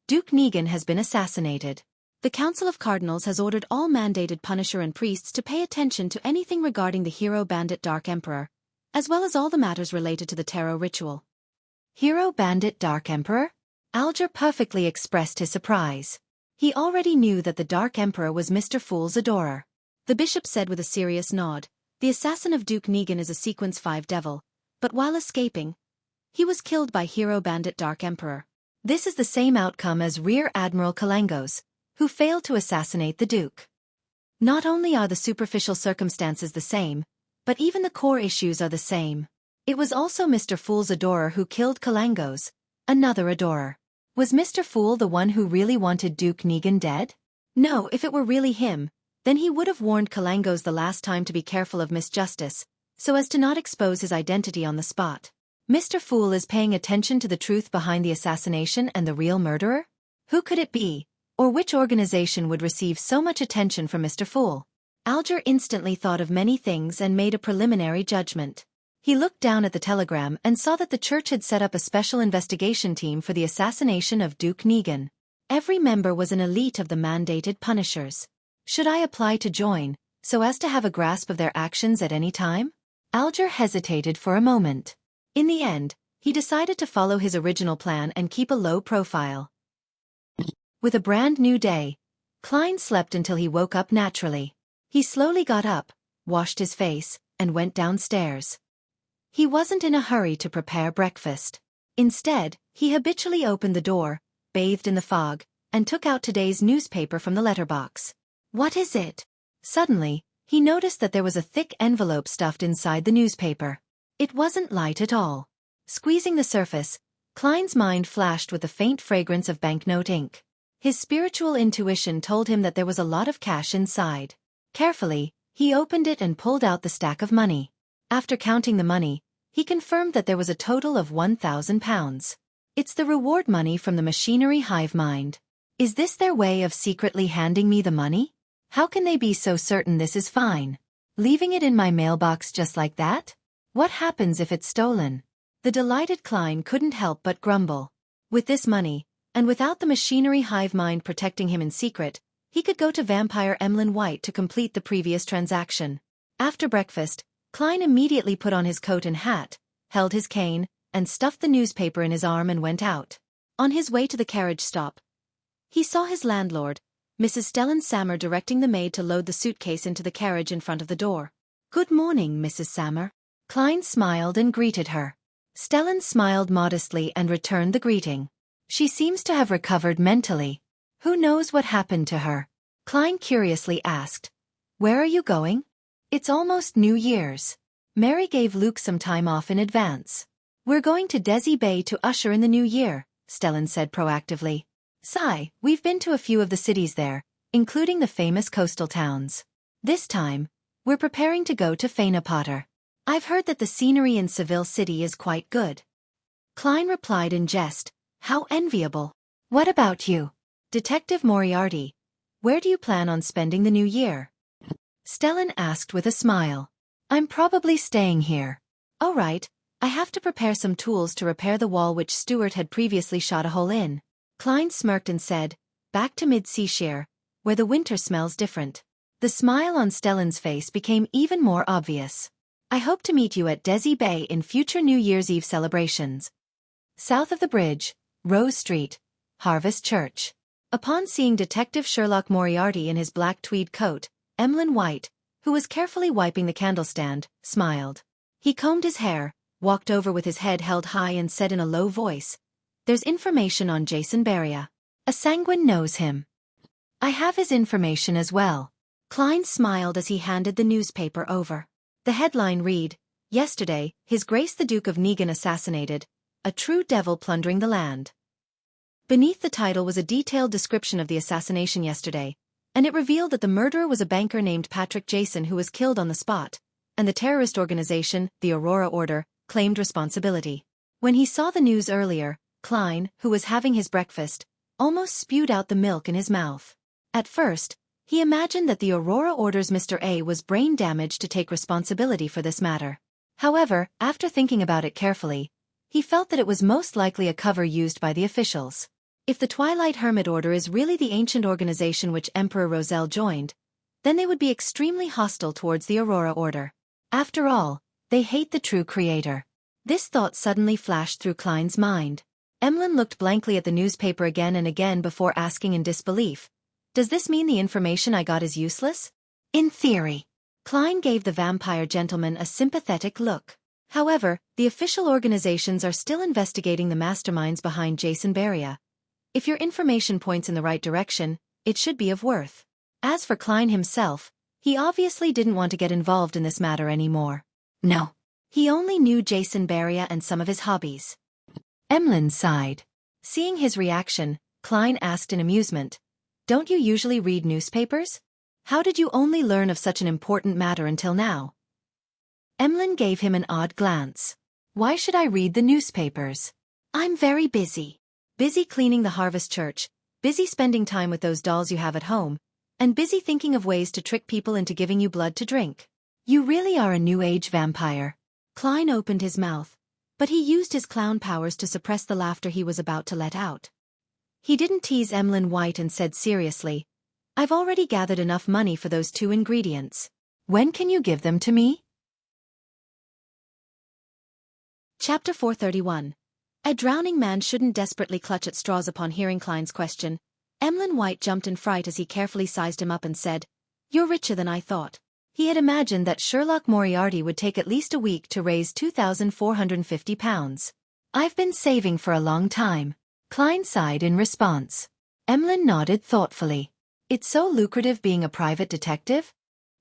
"Duke Negan has been assassinated. The Council of Cardinals has ordered all mandated Punisher and priests to pay attention to anything regarding the hero bandit Dark Emperor, as well as all the matters related to the tarot ritual. Hero bandit Dark Emperor? Alger perfectly expressed his surprise. He already knew that the Dark Emperor was Mr. Fool's adorer. The bishop said with a serious nod, "The assassin of Duke Negan is a Sequence 5 devil, but while escaping, he was killed by hero bandit Dark Emperor. This is the same outcome as Rear Admiral Kalangos, who failed to assassinate the Duke. Not only are the superficial circumstances the same, but even the core issues are the same. It was also Mr. Fool's adorer who killed Kalangos, another adorer. Was Mr. Fool the one who really wanted Duke Negan dead? No, if it were really him, then he would have warned Kalangos the last time to be careful of Miss Justice, so as to not expose his identity on the spot. Mr. Fool is paying attention to the truth behind the assassination and the real murderer? Who could it be? Or which organization would receive so much attention from Mr. Fool? Alger instantly thought of many things and made a preliminary judgment. He looked down at the telegram and saw that the church had set up a special investigation team for the assassination of Duke Negan. Every member was an elite of the mandated Punishers. Should I apply to join, so as to have a grasp of their actions at any time? Alger hesitated for a moment. In the end, he decided to follow his original plan and keep a low profile. With a brand new day, Klein slept until he woke up naturally. He slowly got up, washed his face, and went downstairs. He wasn't in a hurry to prepare breakfast. Instead, he habitually opened the door, bathed in the fog, and took out today's newspaper from the letterbox. What is it? Suddenly, he noticed that there was a thick envelope stuffed inside the newspaper. It wasn't light at all. Squeezing the surface, Klein's mind flashed with the faint fragrance of banknote ink. His spiritual intuition told him that there was a lot of cash inside. Carefully, he opened it and pulled out the stack of money. After counting the money, he confirmed that there was a total of £1,000. It's the reward money from the machinery hive mind. Is this their way of secretly handing me the money? How can they be so certain this is fine? Leaving it in my mailbox just like that? What happens if it's stolen? The delighted Klein couldn't help but grumble. With this money, and without the machinery hive mind protecting him in secret, he could go to vampire Emlyn White to complete the previous transaction. After breakfast, Klein immediately put on his coat and hat, held his cane, and stuffed the newspaper in his arm and went out. On his way to the carriage stop, he saw his landlord, Mrs. Stellan Sammer, directing the maid to load the suitcase into the carriage in front of the door. "Good morning, Mrs. Sammer." Klein smiled and greeted her. Stellan smiled modestly and returned the greeting. She seems to have recovered mentally. Who knows what happened to her? Klein curiously asked. "Where are you going?" "It's almost New Year's. Mary gave Luke some time off in advance." "We're going to Desi Bay to usher in the new year," Stellan said proactively. "Sigh, we've been to a few of the cities there, including the famous coastal towns. This time, we're preparing to go to Fainapotter. I've heard that the scenery in Seville City is quite good." Klein replied in jest, "How enviable. What about you? Detective Moriarty, where do you plan on spending the new year?" Stellan asked with a smile. "I'm probably staying here." "Oh right, I have to prepare some tools to repair the wall which Stewart had previously shot a hole in." Klein smirked and said, "Back to Mid-Seashire, where the winter smells different." The smile on Stellan's face became even more obvious. "I hope to meet you at Desi Bay in future New Year's Eve celebrations." South of the bridge, Rose Street, Harvest Church. Upon seeing Detective Sherlock Moriarty in his black tweed coat, Emlyn White, who was carefully wiping the candlestand, smiled. He combed his hair, walked over with his head held high and said in a low voice, "There's information on Jason Beria. A sanguine knows him." "I have his information as well." Klein smiled as he handed the newspaper over. The headline read, "Yesterday, His Grace the Duke of Negan assassinated, a true devil plundering the land." Beneath the title was a detailed description of the assassination yesterday, and it revealed that the murderer was a banker named Patrick Jason who was killed on the spot, and the terrorist organization, the Aurora Order, claimed responsibility. When he saw the news earlier, Klein, who was having his breakfast, almost spewed out the milk in his mouth. At first, he imagined that the Aurora Order's Mr. A was brain damaged to take responsibility for this matter. However, after thinking about it carefully, he felt that it was most likely a cover used by the officials. If the Twilight Hermit Order is really the ancient organization which Emperor Roselle joined, then they would be extremely hostile towards the Aurora Order. After all, they hate the true creator. This thought suddenly flashed through Klein's mind. Emlyn looked blankly at the newspaper again and again before asking in disbelief, "Does this mean the information I got is useless?" "In theory." Klein gave the vampire gentleman a sympathetic look. "However, the official organizations are still investigating the masterminds behind Jason Beria. If your information points in the right direction, it should be of worth." As for Klein himself, he obviously didn't want to get involved in this matter anymore. No. He only knew Jason Beria and some of his hobbies. Emlyn sighed. Seeing his reaction, Klein asked in amusement, "Don't you usually read newspapers? How did you only learn of such an important matter until now?" Emlyn gave him an odd glance. "Why should I read the newspapers? I'm very busy. Busy cleaning the Harvest Church, busy spending time with those dolls you have at home, and busy thinking of ways to trick people into giving you blood to drink. You really are a New Age vampire." Klein opened his mouth, but he used his clown powers to suppress the laughter he was about to let out. He didn't tease Emlyn White and said seriously, "I've already gathered enough money for those 2 ingredients. When can you give them to me?" Chapter 431. A drowning man shouldn't desperately clutch at straws. Upon hearing Klein's question, Emlyn White jumped in fright as he carefully sized him up and said, "You're richer than I thought." He had imagined that Sherlock Moriarty would take at least a week to raise £2,450. "I've been saving for a long time." Klein sighed in response. Emlyn nodded thoughtfully. "It's so lucrative being a private detective?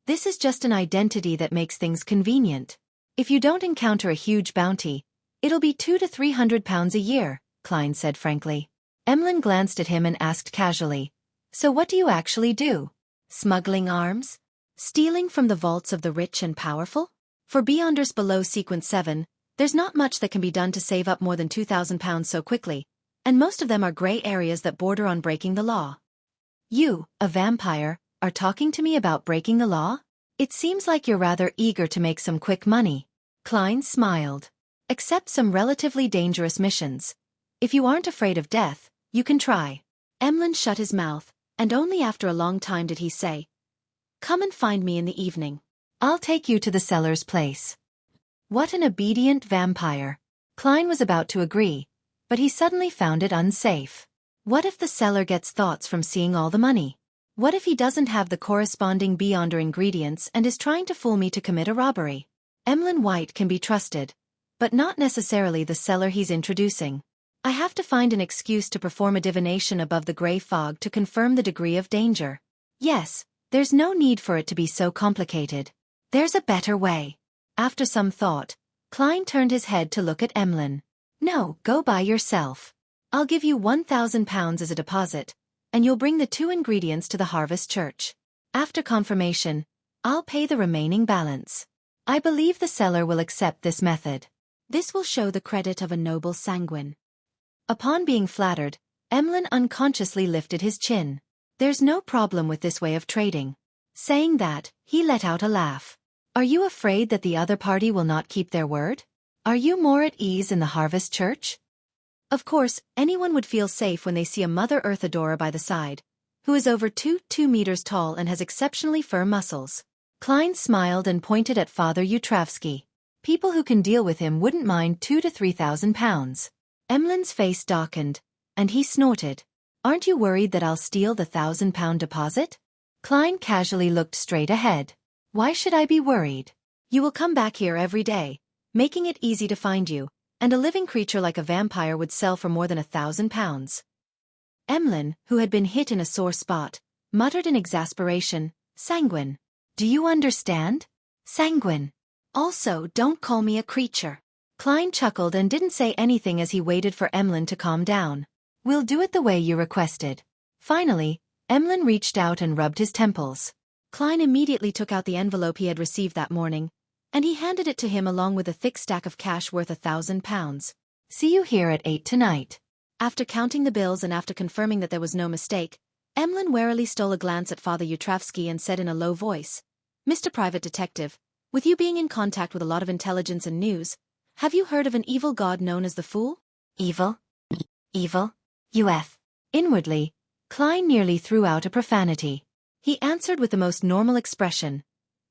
This is just an identity that makes things convenient. If you don't encounter a huge bounty, it'll be £200 to £300 a year," Klein said frankly. Emlyn glanced at him and asked casually, "So what do you actually do? Smuggling arms? Stealing from the vaults of the rich and powerful? For Beyonders below Sequence 7, there's not much that can be done to save up more than £2,000 so quickly, and most of them are grey areas that border on breaking the law." "You, a vampire, are talking to me about breaking the law? It seems like you're rather eager to make some quick money." Klein smiled. "Except some relatively dangerous missions. If you aren't afraid of death, you can try." Emlyn shut his mouth, and only after a long time did he say, "Come and find me in the evening. I'll take you to the seller's place." What an obedient vampire. Klein was about to agree, but he suddenly found it unsafe. What if the seller gets thoughts from seeing all the money? What if he doesn't have the corresponding Beyonder ingredients and is trying to fool me to commit a robbery? Emlyn White can be trusted, but not necessarily the seller he's introducing. I have to find an excuse to perform a divination above the grey fog to confirm the degree of danger. Yes, there's no need for it to be so complicated. There's a better way. After some thought, Klein turned his head to look at Emlyn. "No, go by yourself. I'll give you £1,000 as a deposit, and you'll bring the 2 ingredients to the Harvest Church. After confirmation, I'll pay the remaining balance. I believe the seller will accept this method. This will show the credit of a noble sanguine." Upon being flattered, Emlyn unconsciously lifted his chin. "There's no problem with this way of trading." Saying that, he let out a laugh. "Are you afraid that the other party will not keep their word? Are you more at ease in the Harvest Church?" Of course, anyone would feel safe when they see a Mother Earth adorer by the side, who is over 2 meters tall and has exceptionally firm muscles. Klein smiled and pointed at Father Utravsky. People who can deal with him wouldn't mind £2,000 to £3,000. Emlyn's face darkened, and he snorted. "Aren't you worried that I'll steal the £1,000 deposit?" Klein casually looked straight ahead. "Why should I be worried? You will come back here every day, making it easy to find you, and a living creature like a vampire would sell for more than £1,000. Emlyn, who had been hit in a sore spot, muttered in exasperation, "Sanguine. Do you understand? Sanguine. Also, don't call me a creature." Klein chuckled and didn't say anything as he waited for Emlyn to calm down. "We'll do it the way you requested." Finally, Emlyn reached out and rubbed his temples. Klein immediately took out the envelope he had received that morning, and he handed it to him along with a thick stack of cash worth £1,000. "See you here at 8 tonight." After counting the bills and after confirming that there was no mistake, Emlyn warily stole a glance at Father Utravsky and said in a low voice, "Mr. Private Detective, with you being in contact with a lot of intelligence and news, have you heard of an evil god known as the Fool?" "Evil? Evil? UF. Inwardly, Klein nearly threw out a profanity. He answered with the most normal expression.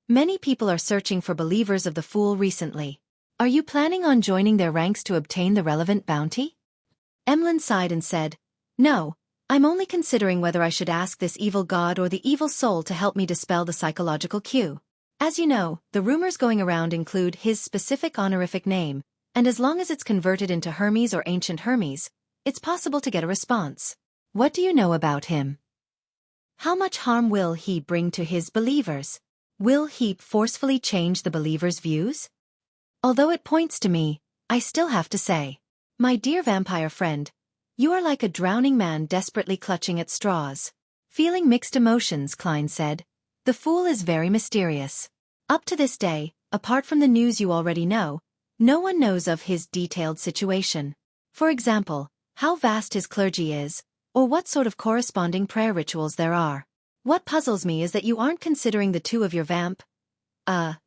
Many people are searching for believers of the fool recently. Are you planning on joining their ranks to obtain the relevant bounty? Emlyn sighed and said, No, I'm only considering whether I should ask this evil god or the evil soul to help me dispel the psychological cue. As you know, the rumors going around include his specific honorific name, and as long as it's converted into Hermes or Ancient Hermes, it's possible to get a response. What do you know about him? How much harm will he bring to his believers? Will he forcefully change the believers' views? Although it points to me, I still have to say, my dear vampire friend, you are like a drowning man desperately clutching at straws. Feeling mixed emotions, Klein said. The fool is very mysterious. Up to this day, apart from the news you already know, no one knows of his detailed situation. For example, how vast his clergy is, or what sort of corresponding prayer rituals there are. What puzzles me is that you aren't considering the two of your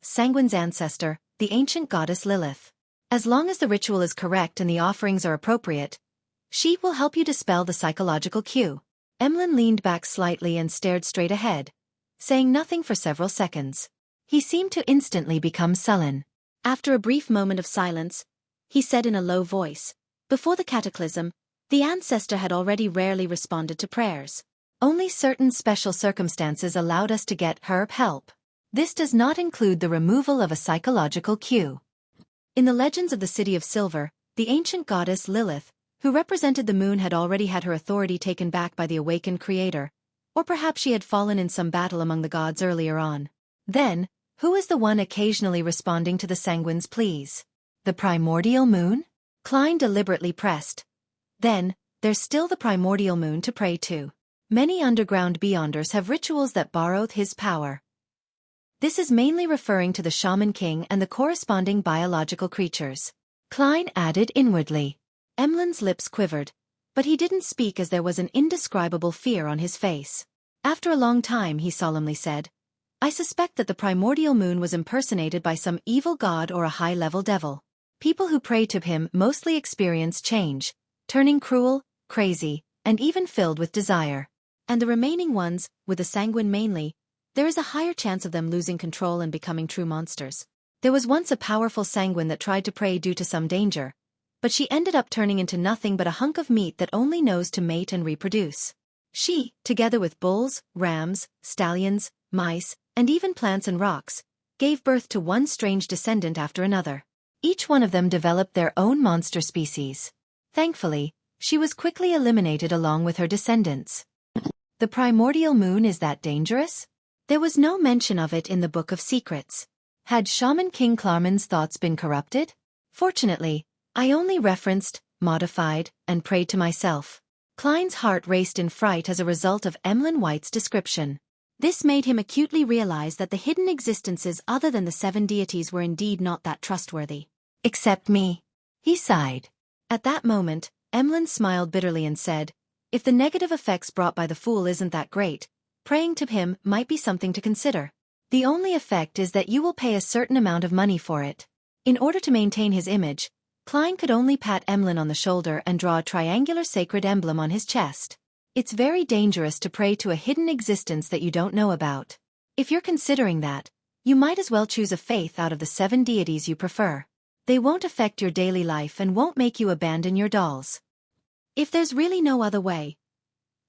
sanguine's ancestor, the ancient goddess Lilith. As long as the ritual is correct and the offerings are appropriate, she will help you dispel the psychological cue. Emlyn leaned back slightly and stared straight ahead, saying nothing for several seconds. He seemed to instantly become sullen. After a brief moment of silence, he said in a low voice, Before the cataclysm, the ancestor had already rarely responded to prayers. Only certain special circumstances allowed us to get her help. This does not include the removal of a psychological cue. In the legends of the City of Silver, the ancient goddess Lilith, who represented the moon, had already had her authority taken back by the awakened creator, or perhaps she had fallen in some battle among the gods earlier on. Then, who is the one occasionally responding to the sanguine's pleas? The primordial moon? Klein deliberately pressed. Then, there's still the primordial moon to pray to. Many underground beyonders have rituals that borrow his power. This is mainly referring to the shaman king and the corresponding biological creatures. Klein added inwardly. Emlyn's lips quivered, but he didn't speak as there was an indescribable fear on his face. After a long time he solemnly said, I suspect that the primordial moon was impersonated by some evil god or a high-level devil. People who pray to him mostly experience change, turning cruel, crazy, and even filled with desire. And the remaining ones, with the sanguine mainly, there is a higher chance of them losing control and becoming true monsters. There was once a powerful sanguine that tried to pray due to some danger, but she ended up turning into nothing but a hunk of meat that only knows to mate and reproduce. She, together with bulls, rams, stallions, mice, and even plants and rocks, gave birth to one strange descendant after another. Each one of them developed their own monster species. Thankfully, she was quickly eliminated along with her descendants. The primordial moon is that dangerous? There was no mention of it in the Book of Secrets. Had Shaman King Klarman's thoughts been corrupted? Fortunately, I only referenced, modified, and prayed to myself. Klein's heart raced in fright as a result of Emlyn White's description. This made him acutely realize that the hidden existences other than the seven deities were indeed not that trustworthy. Except me. He sighed. At that moment, Emlyn smiled bitterly and said, If the negative effects brought by the fool isn't that great, praying to him might be something to consider. The only effect is that you will pay a certain amount of money for it. In order to maintain his image, Klein could only pat Emlyn on the shoulder and draw a triangular sacred emblem on his chest. It's very dangerous to pray to a hidden existence that you don't know about. If you're considering that, you might as well choose a faith out of the seven deities you prefer. They won't affect your daily life and won't make you abandon your dolls. If there's really no other way.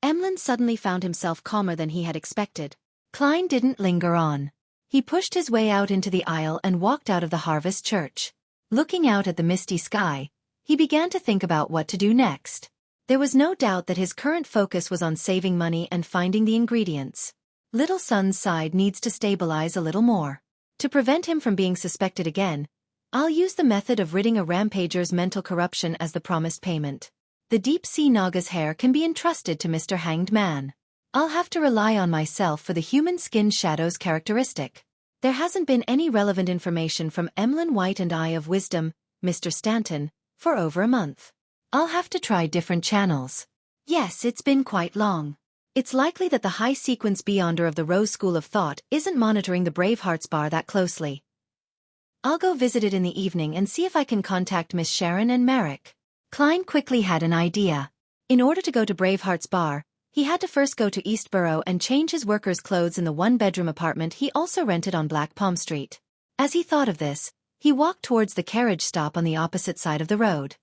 Emlyn suddenly found himself calmer than he had expected. Klein didn't linger on. He pushed his way out into the aisle and walked out of the Harvest Church. Looking out at the misty sky, he began to think about what to do next. There was no doubt that his current focus was on saving money and finding the ingredients. Little Son's side needs to stabilize a little more. To prevent him from being suspected again, I'll use the method of ridding a rampager's mental corruption as the promised payment. The deep-sea Naga's hair can be entrusted to Mr. Hanged Man. I'll have to rely on myself for the human skin shadow's characteristic. There hasn't been any relevant information from Emlyn White and Eye of Wisdom, Mr. Stanton, for over a month. I'll have to try different channels. Yes, it's been quite long. It's likely that the high-sequence beyonder of the Rose School of Thought isn't monitoring the Bravehearts bar that closely. I'll go visit it in the evening and see if I can contact Miss Sharon and Merrick. Klein quickly had an idea. In order to go to Braveheart's bar, he had to first go to Eastborough and change his workers' clothes in the one-bedroom apartment he also rented on Black Palm Street. As he thought of this, he walked towards the carriage stop on the opposite side of the road.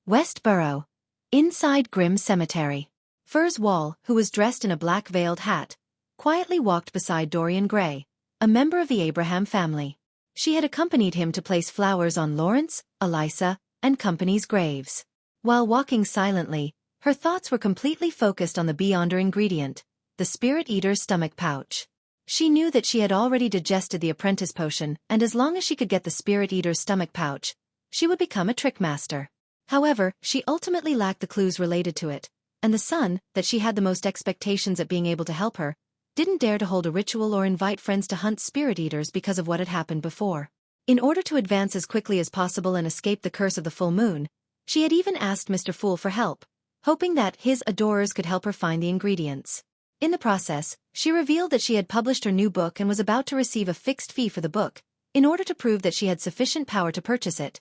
Westborough. Inside Grim Cemetery. Furs Wall, who was dressed in a black veiled hat, quietly walked beside Dorian Gray, a member of the Abraham family. She had accompanied him to place flowers on Lawrence, Eliza, and Company's graves. While walking silently, her thoughts were completely focused on the Beyonder ingredient, the Spirit Eater's stomach pouch. She knew that she had already digested the apprentice potion, and as long as she could get the Spirit Eater's stomach pouch, she would become a trickmaster. However, she ultimately lacked the clues related to it, and the son, that she had the most expectations at being able to help her, didn't dare to hold a ritual or invite friends to hunt Spirit Eaters because of what had happened before. In order to advance as quickly as possible and escape the curse of the full moon, she had even asked Mr. Fool for help, hoping that his adorers could help her find the ingredients. In the process, she revealed that she had published her new book and was about to receive a fixed fee for the book, in order to prove that she had sufficient power to purchase it.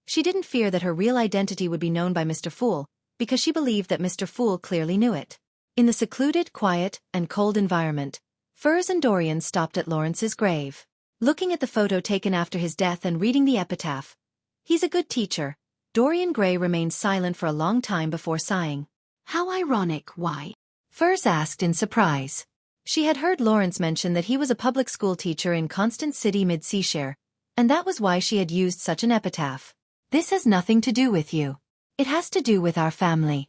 She didn't fear that her real identity would be known by Mr. Fool, because she believed that Mr. Fool clearly knew it. In the secluded, quiet, and cold environment, Furs and Dorian stopped at Lawrence's grave. Looking at the photo taken after his death and reading the epitaph, "He's a good teacher," Dorian Gray remained silent for a long time before sighing. "How ironic, why?" Furs asked in surprise. She had heard Lawrence mention that he was a public school teacher in Constant City, Mid-Seashire, and that was why she had used such an epitaph. "This has nothing to do with you. It has to do with our family."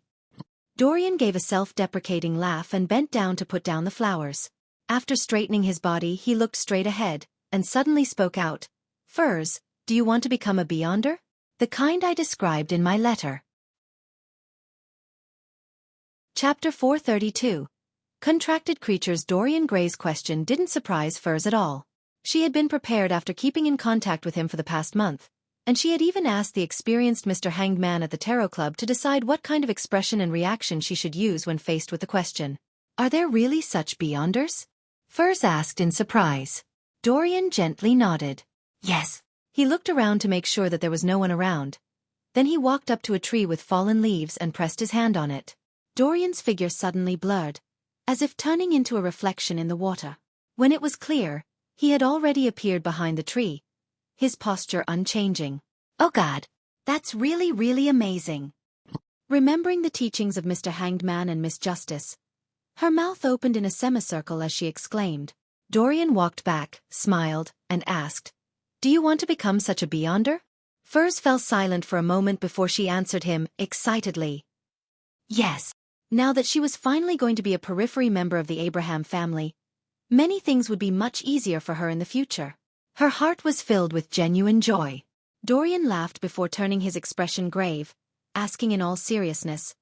Dorian gave a self-deprecating laugh and bent down to put down the flowers. After straightening his body, he looked straight ahead, and suddenly spoke out. "Furs, do you want to become a Beyonder? The kind I described in my letter." Chapter 432. Contracted Creatures. Dorian Gray's question didn't surprise Furs at all. She had been prepared after keeping in contact with him for the past month, and she had even asked the experienced Mr. Hanged Man at the Tarot Club to decide what kind of expression and reaction she should use when faced with the question. "Are there really such Beyonders?" Furs asked in surprise. Dorian gently nodded. "Yes." He looked around to make sure that there was no one around. Then he walked up to a tree with fallen leaves and pressed his hand on it. Dorian's figure suddenly blurred, as if turning into a reflection in the water. When it was clear, he had already appeared behind the tree, his posture unchanging. "Oh God, that's really amazing." Remembering the teachings of Mr. Hanged Man and Miss Justice, her mouth opened in a semicircle as she exclaimed. Dorian walked back, smiled, and asked, "Do you want to become such a Beyonder?" Furs fell silent for a moment before she answered him, excitedly. "Yes." Now that she was finally going to be a periphery member of the Abraham family, many things would be much easier for her in the future. Her heart was filled with genuine joy. Dorian laughed before turning his expression grave, asking in all seriousness,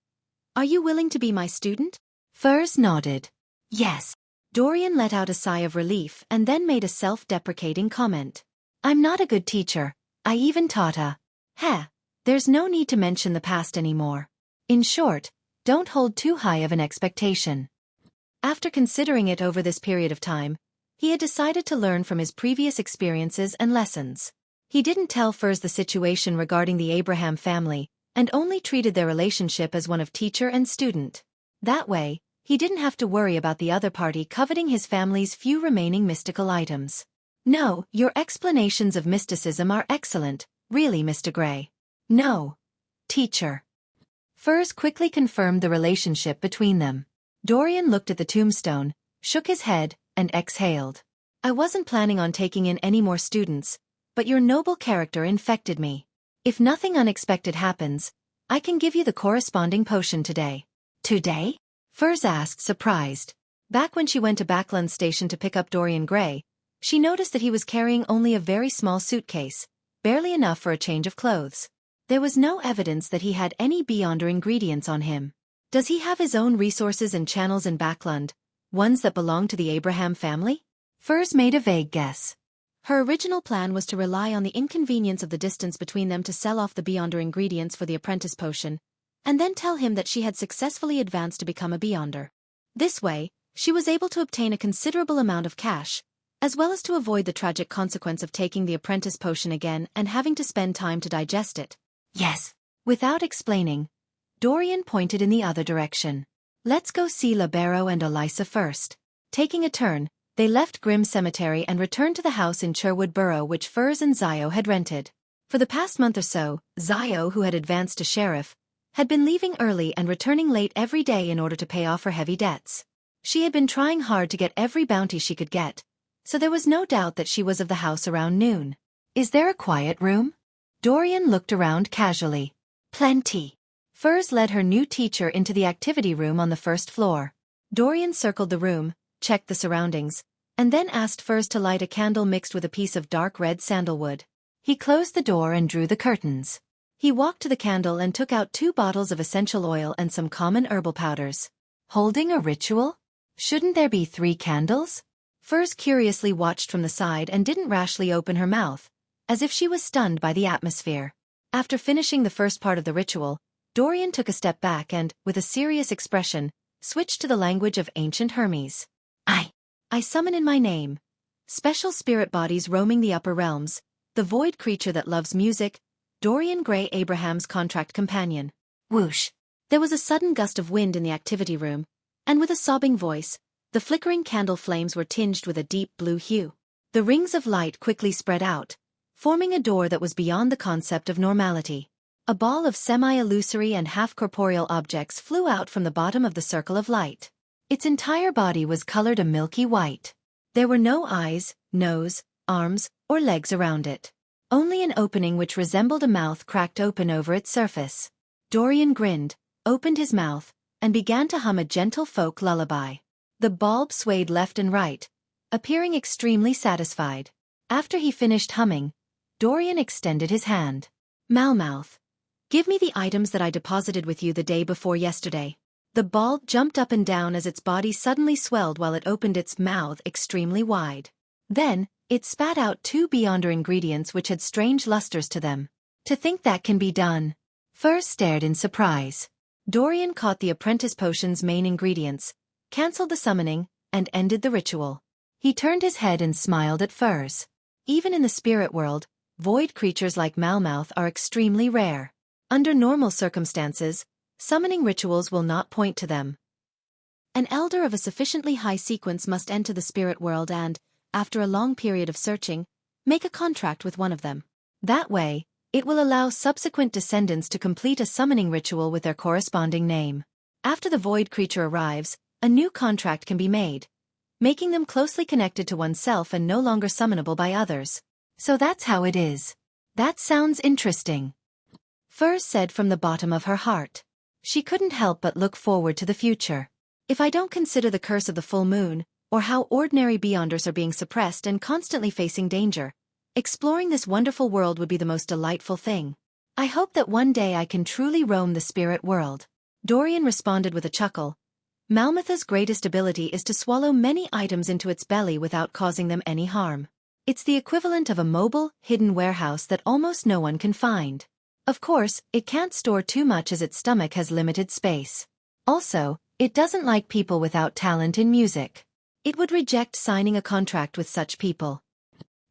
"Are you willing to be my student?" Furs nodded. "Yes." Dorian let out a sigh of relief and then made a self-deprecating comment. "I'm not a good teacher. I even taught a... There's no need to mention the past anymore. In short, don't hold too high of an expectation." After considering it over this period of time, he had decided to learn from his previous experiences and lessons. He didn't tell Furs the situation regarding the Abraham family, and only treated their relationship as one of teacher and student. That way, he didn't have to worry about the other party coveting his family's few remaining mystical items. "No, your explanations of mysticism are excellent, really, Mr. Gray." "No, teacher." Furs quickly confirmed the relationship between them. Dorian looked at the tombstone, shook his head, and exhaled. "I wasn't planning on taking in any more students, but your noble character infected me. If nothing unexpected happens, I can give you the corresponding potion today." "Today?" Furs asked, surprised. Back when she went to Backland Station to pick up Dorian Gray, she noticed that he was carrying only a very small suitcase, barely enough for a change of clothes. There was no evidence that he had any Beyonder ingredients on him. Does he have his own resources and channels in Backland, ones that belong to the Abraham family? Furs made a vague guess. Her original plan was to rely on the inconvenience of the distance between them to sell off the Beyonder ingredients for the apprentice potion, and then tell him that she had successfully advanced to become a Beyonder. This way, she was able to obtain a considerable amount of cash, as well as to avoid the tragic consequence of taking the apprentice potion again and having to spend time to digest it. "Yes." Without explaining, Dorian pointed in the other direction. Let's go see Libero and Elisa first. Taking a turn, they left Grim Cemetery and returned to the house in Sherwood Borough which Furs and Zio had rented. For the past month or so, Zio, who had advanced to sheriff, had been leaving early and returning late every day in order to pay off her heavy debts. She had been trying hard to get every bounty she could get, so there was no doubt that she was of the house around noon. Is there a quiet room? Dorian looked around casually. Plenty. Furs led her new teacher into the activity room on the first floor. Dorian circled the room, checked the surroundings, and then asked Furs to light a candle mixed with a piece of dark red sandalwood. He closed the door and drew the curtains. He walked to the candle and took out 2 bottles of essential oil and some common herbal powders. Holding a ritual? Shouldn't there be 3 candles? Furs curiously watched from the side and didn't rashly open her mouth, as if she was stunned by the atmosphere. After finishing the first part of the ritual, Dorian took a step back and, with a serious expression, switched to the language of ancient Hermes. I summon in my name. Special spirit bodies roaming the upper realms, the void creature that loves music, Dorian Gray Abraham's contract companion. Whoosh! There was a sudden gust of wind in the activity room, and with a sobbing voice, the flickering candle flames were tinged with a deep blue hue. The rings of light quickly spread out, forming a door that was beyond the concept of normality. A ball of semi-illusory and half-corporeal objects flew out from the bottom of the circle of light. Its entire body was colored a milky white. There were no eyes, nose, arms, or legs around it. Only an opening which resembled a mouth cracked open over its surface. Dorian grinned, opened his mouth, and began to hum a gentle folk lullaby. The bulb swayed left and right, appearing extremely satisfied. After he finished humming, Dorian extended his hand. Malmouth. Give me the items that I deposited with you the day before yesterday. The bulb jumped up and down as its body suddenly swelled while it opened its mouth extremely wide. Then, it spat out 2 Beyonder ingredients which had strange lusters to them. To think that can be done. Furs stared in surprise. Dorian caught the apprentice potion's main ingredients, cancelled the summoning, and ended the ritual. He turned his head and smiled at Furs. Even in the spirit world, void creatures like Malmouth are extremely rare. Under normal circumstances, summoning rituals will not point to them. An elder of a sufficiently high sequence must enter the spirit world and, after a long period of searching, make a contract with one of them. That way, it will allow subsequent descendants to complete a summoning ritual with their corresponding name. After the void creature arrives, a new contract can be made, making them closely connected to oneself and no longer summonable by others. So that's how it is. That sounds interesting. Furs said from the bottom of her heart. She couldn't help but look forward to the future. If I don't consider the curse of the full moon, or how ordinary Beyonders are being suppressed and constantly facing danger, exploring this wonderful world would be the most delightful thing. I hope that one day I can truly roam the spirit world. Dorian responded with a chuckle. Malmouth's greatest ability is to swallow many items into its belly without causing them any harm. It's the equivalent of a mobile, hidden warehouse that almost no one can find. Of course, it can't store too much as its stomach has limited space. Also, it doesn't like people without talent in music. It would reject signing a contract with such people.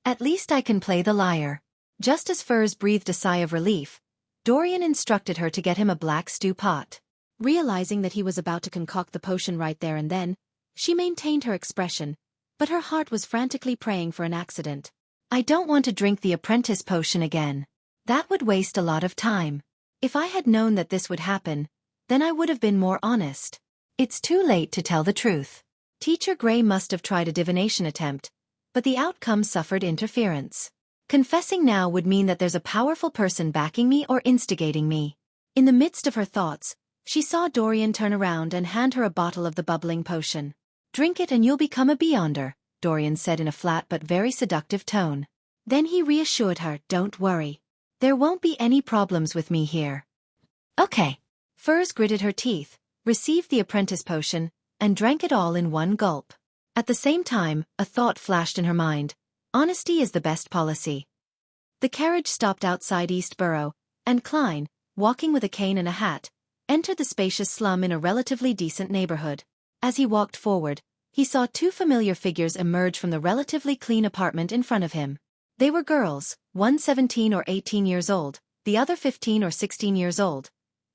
At least I can play the lyre. Just as Furs breathed a sigh of relief, Dorian instructed her to get him a black stew pot. Realizing that he was about to concoct the potion right there and then, she maintained her expression, but her heart was frantically praying for an accident. I don't want to drink the apprentice potion again. That would waste a lot of time. If I had known that this would happen, then I would have been more honest. It's too late to tell the truth. Teacher Gray must have tried a divination attempt, but the outcome suffered interference. Confessing now would mean that there's a powerful person backing me or instigating me. In the midst of her thoughts, she saw Dorian turn around and hand her a bottle of the bubbling potion. Drink it and you'll become a Beyonder, Dorian said in a flat but very seductive tone. Then he reassured her, don't worry. There won't be any problems with me here. Okay. Furs gritted her teeth, received the apprentice potion, and drank it all in one gulp. At the same time, a thought flashed in her mind. Honesty is the best policy. The carriage stopped outside East Borough, and Klein, walking with a cane and a hat, entered the spacious slum in a relatively decent neighborhood. As he walked forward, he saw 2 familiar figures emerge from the relatively clean apartment in front of him. They were girls, one 17 or 18 years old, the other 15 or 16 years old.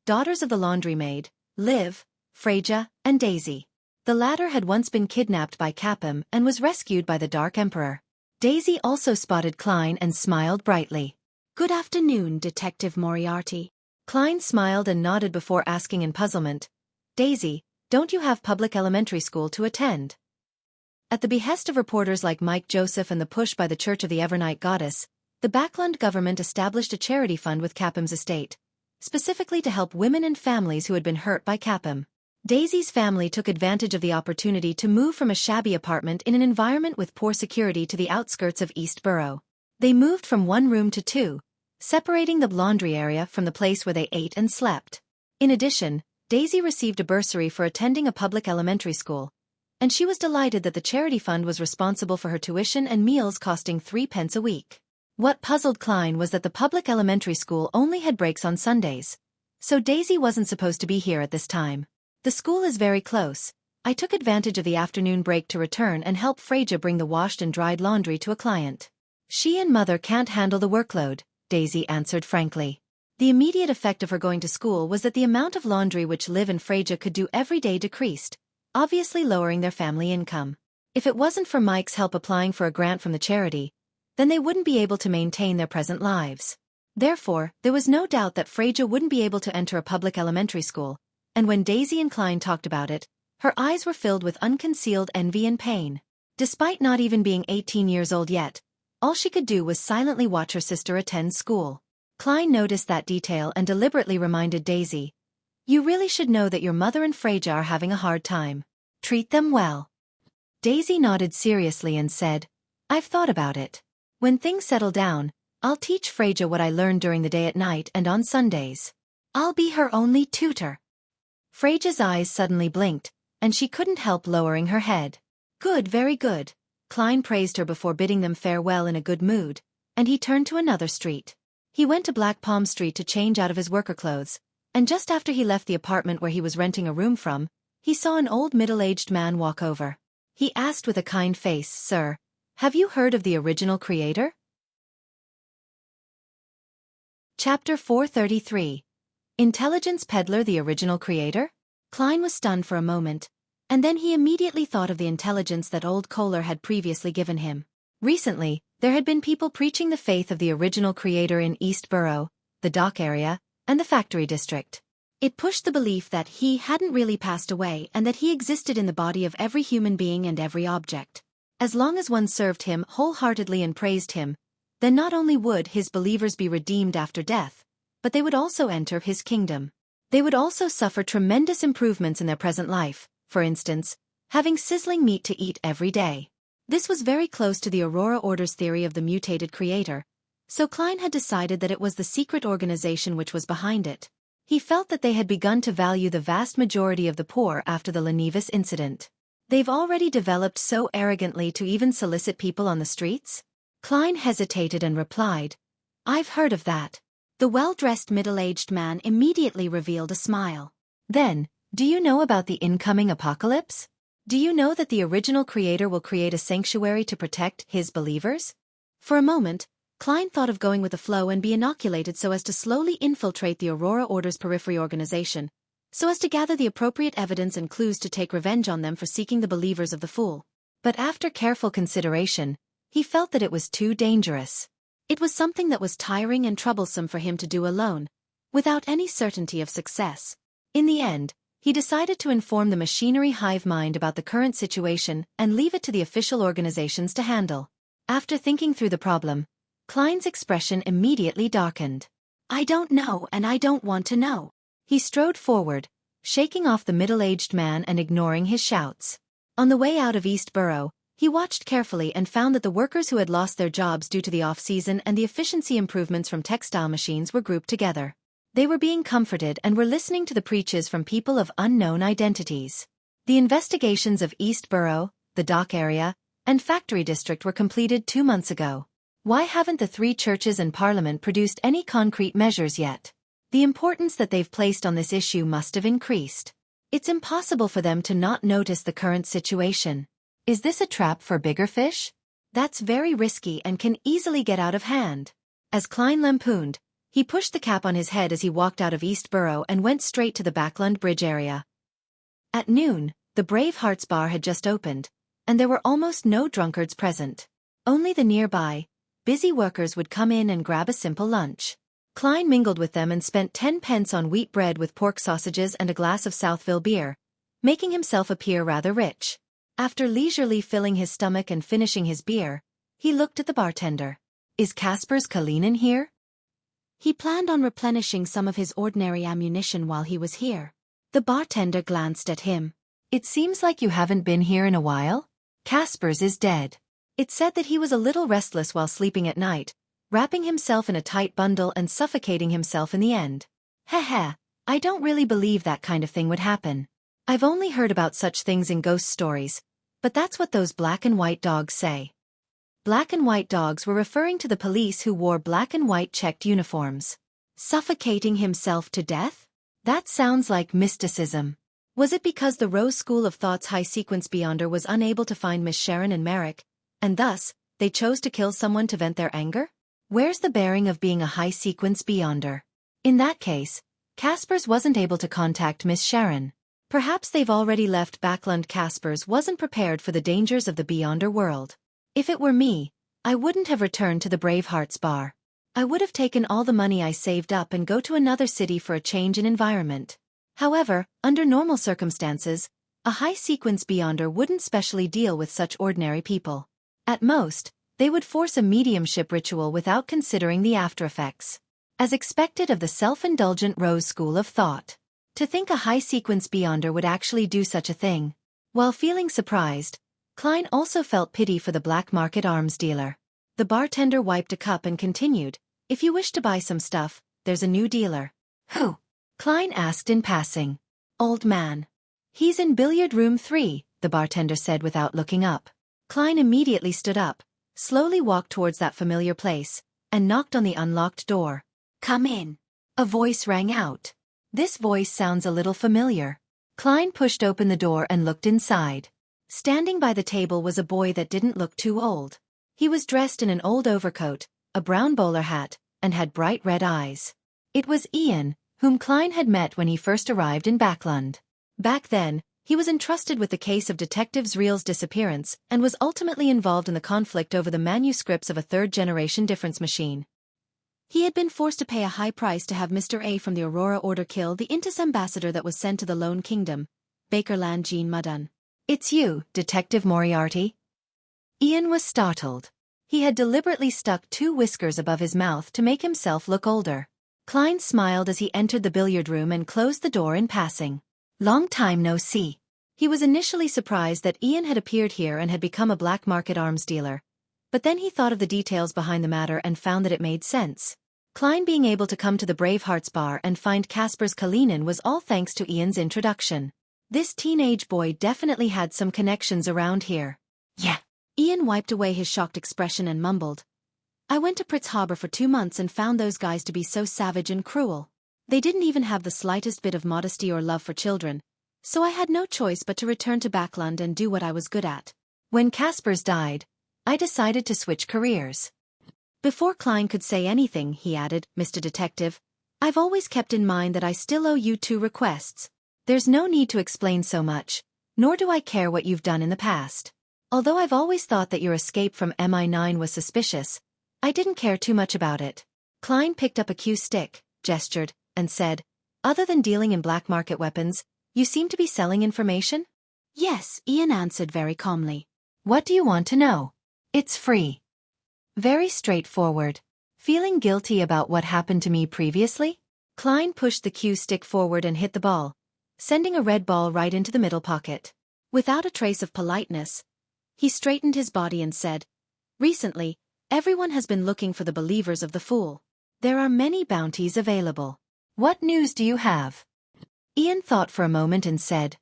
daughters of the laundrymaid, Liv, Freja, and Daisy. The latter had once been kidnapped by Capim and was rescued by the Dark Emperor. Daisy also spotted Klein and smiled brightly. "Good afternoon, Detective Moriarty." Klein smiled and nodded before asking in puzzlement, "Daisy, don't you have public elementary school to attend?" At the behest of reporters like Mike Joseph and the push by the Church of the Evernight Goddess, the Backland government established a charity fund with Capim's estate, specifically to help women and families who had been hurt by Capim. Daisy's family took advantage of the opportunity to move from a shabby apartment in an environment with poor security to the outskirts of East Borough. They moved from one room to two, separating the laundry area from the place where they ate and slept. In addition, Daisy received a bursary for attending a public elementary school, and she was delighted that the charity fund was responsible for her tuition and meals costing 3 pence a week. What puzzled Klein was that the public elementary school only had breaks on Sundays, so Daisy wasn't supposed to be here at this time. "The school is very close. I took advantage of the afternoon break to return and help Freja bring the washed and dried laundry to a client. She and Mother can't handle the workload," Daisy answered frankly. The immediate effect of her going to school was that the amount of laundry which Liv and Freja could do every day decreased, obviously lowering their family income. If it wasn't for Mike's help applying for a grant from the charity, then they wouldn't be able to maintain their present lives. Therefore, there was no doubt that Freja wouldn't be able to enter a public elementary school, and when Daisy and Klein talked about it, her eyes were filled with unconcealed envy and pain. Despite not even being 18 years old yet, all she could do was silently watch her sister attend school. Klein noticed that detail and deliberately reminded Daisy, "You really should know that your mother and Freja are having a hard time. Treat them well." Daisy nodded seriously and said, "I've thought about it. When things settle down, I'll teach Freja what I learned during the day at night and on Sundays. I'll be her only tutor." Freja's eyes suddenly blinked, and she couldn't help lowering her head. "Good, very good." Klein praised her before bidding them farewell in a good mood, and he turned to another street. He went to Black Palm Street to change out of his worker clothes, and just after he left the apartment where he was renting a room from, he saw an old middle-aged man walk over. He asked with a kind face, "Sir, have you heard of the original creator?" Chapter 433. Intelligence Peddler the original creator? Klein was stunned for a moment, and then he immediately thought of the intelligence that old Kohler had previously given him. Recently, there had been people preaching the faith of the original creator in East Borough, the dock area, and the factory district. It pushed the belief that he hadn't really passed away and that he existed in the body of every human being and every object. As long as one served him wholeheartedly and praised him, then not only would his believers be redeemed after death, but they would also enter his kingdom. They would also suffer tremendous improvements in their present life, for instance, having sizzling meat to eat every day. This was very close to the Aurora Order's theory of the mutated creator, so Klein had decided that it was the secret organization which was behind it. He felt that they had begun to value the vast majority of the poor after the Lenivus incident. "They've already developed so arrogantly to even solicit people on the streets?" Klein hesitated and replied, "I've heard of that." The well-dressed middle-aged man immediately revealed a smile. "Then, do you know about the incoming apocalypse? Do you know that the original creator will create a sanctuary to protect his believers?" For a moment, Klein thought of going with the flow and be inoculated so as to slowly infiltrate the Aurora Order's periphery organization, so as to gather the appropriate evidence and clues to take revenge on them for seeking the believers of the fool. But after careful consideration, he felt that it was too dangerous. It was something that was tiring and troublesome for him to do alone, without any certainty of success. In the end, he decided to inform the machinery hive mind about the current situation and leave it to the official organizations to handle. After thinking through the problem, Klein's expression immediately darkened. "I don't know and I don't want to know." He strode forward, shaking off the middle-aged man and ignoring his shouts. On the way out of East Borough, he watched carefully and found that the workers who had lost their jobs due to the off-season and the efficiency improvements from textile machines were grouped together. They were being comforted and were listening to the preaches from people of unknown identities. The investigations of East Borough, the dock area, and factory district were completed 2 months ago. Why haven't the 3 churches and Parliament produced any concrete measures yet? The importance that they've placed on this issue must have increased. It's impossible for them to not notice the current situation. Is this a trap for bigger fish? That's very risky and can easily get out of hand. As Klein lampooned, He pushed the cap on his head as he walked out of East Borough and went straight to the Backland Bridge area. At noon, the Brave Hearts Bar had just opened, and there were almost no drunkards present. Only the nearby, busy workers would come in and grab a simple lunch. Klein mingled with them and spent 10 pence on wheat bread with pork sausages and a glass of Southville beer, making himself appear rather rich. After leisurely filling his stomach and finishing his beer, he looked at the bartender. "Is Casper's Kalinin here?" He planned on replenishing some of his ordinary ammunition while he was here. The bartender glanced at him. "It seems like you haven't been here in a while. Casper's is dead." It said that he was a little restless while sleeping at night, wrapping himself in a tight bundle and suffocating himself in the end. Heh, I don't really believe that kind of thing would happen. I've only heard about such things in ghost stories, but that's what those black and white dogs say. Black and white dogs were referring to the police who wore black and white checked uniforms. Suffocating himself to death? That sounds like mysticism. Was it because the Rose School of Thought's high-sequence Beyonder was unable to find Miss Sharon and Merrick, and thus, they chose to kill someone to vent their anger? Where's the bearing of being a high-sequence Beyonder? In that case, Casper's wasn't able to contact Miss Sharon. Perhaps they've already left Backland. Casper's wasn't prepared for the dangers of the Beyonder world. If it were me, I wouldn't have returned to the Brave Hearts Bar. I would have taken all the money I saved up and go to another city for a change in environment. However, under normal circumstances, a high-sequence Beyonder wouldn't specially deal with such ordinary people. At most, they would force a mediumship ritual without considering the aftereffects. As expected of the self-indulgent Rose School of Thought. To think a high-sequence Beyonder would actually do such a thing. While feeling surprised, Klein also felt pity for the black market arms dealer. The bartender wiped a cup and continued, "If you wish to buy some stuff, there's a new dealer." "Who?" Klein asked in passing. "Old man. He's in billiard room 3, the bartender said without looking up. Klein immediately stood up, slowly walked towards that familiar place, and knocked on the unlocked door. "Come in." A voice rang out. This voice sounds a little familiar. Klein pushed open the door and looked inside. Standing by the table was a boy that didn't look too old. He was dressed in an old overcoat, a brown bowler hat, and had bright red eyes. It was Ian, whom Klein had met when he first arrived in Backland. Back then, he was entrusted with the case of Detective Zreel's disappearance and was ultimately involved in the conflict over the manuscripts of a third-generation difference machine. He had been forced to pay a high price to have Mr. A from the Aurora Order kill the Intis ambassador that was sent to the Lone Kingdom, Bakerland Jean Mudden. "It's you, Detective Moriarty?" Ian was startled. He had deliberately stuck 2 whiskers above his mouth to make himself look older. Klein smiled as he entered the billiard room and closed the door in passing. "Long time no see." He was initially surprised that Ian had appeared here and had become a black market arms dealer. But then he thought of the details behind the matter and found that it made sense. Klein being able to come to the Brave Hearts Bar and find Casper's Kalinin was all thanks to Ian's introduction. This teenage boy definitely had some connections around here. "Yeah." Ian wiped away his shocked expression and mumbled. "I went to Pritz Harbor for 2 months and found those guys to be so savage and cruel. They didn't even have the slightest bit of modesty or love for children, so I had no choice but to return to Backland and do what I was good at. When Casper's died, I decided to switch careers." Before Klein could say anything, he added, "Mr. Detective, I've always kept in mind that I still owe you 2 requests. There's no need to explain so much, nor do I care what you've done in the past. Although I've always thought that your escape from MI9 was suspicious, I didn't care too much about it." Klein picked up a cue stick, gestured, and said, "Other than dealing in black market weapons, you seem to be selling information?" "Yes," Ian answered very calmly. "What do you want to know?" "It's free." Very straightforward. "Feeling guilty about what happened to me previously?" Klein pushed the cue stick forward and hit the ball, sending a red ball right into the middle pocket. Without a trace of politeness, he straightened his body and said, "Recently, everyone has been looking for the believers of the Fool. There are many bounties available. What news do you have?" Ian thought for a moment and said,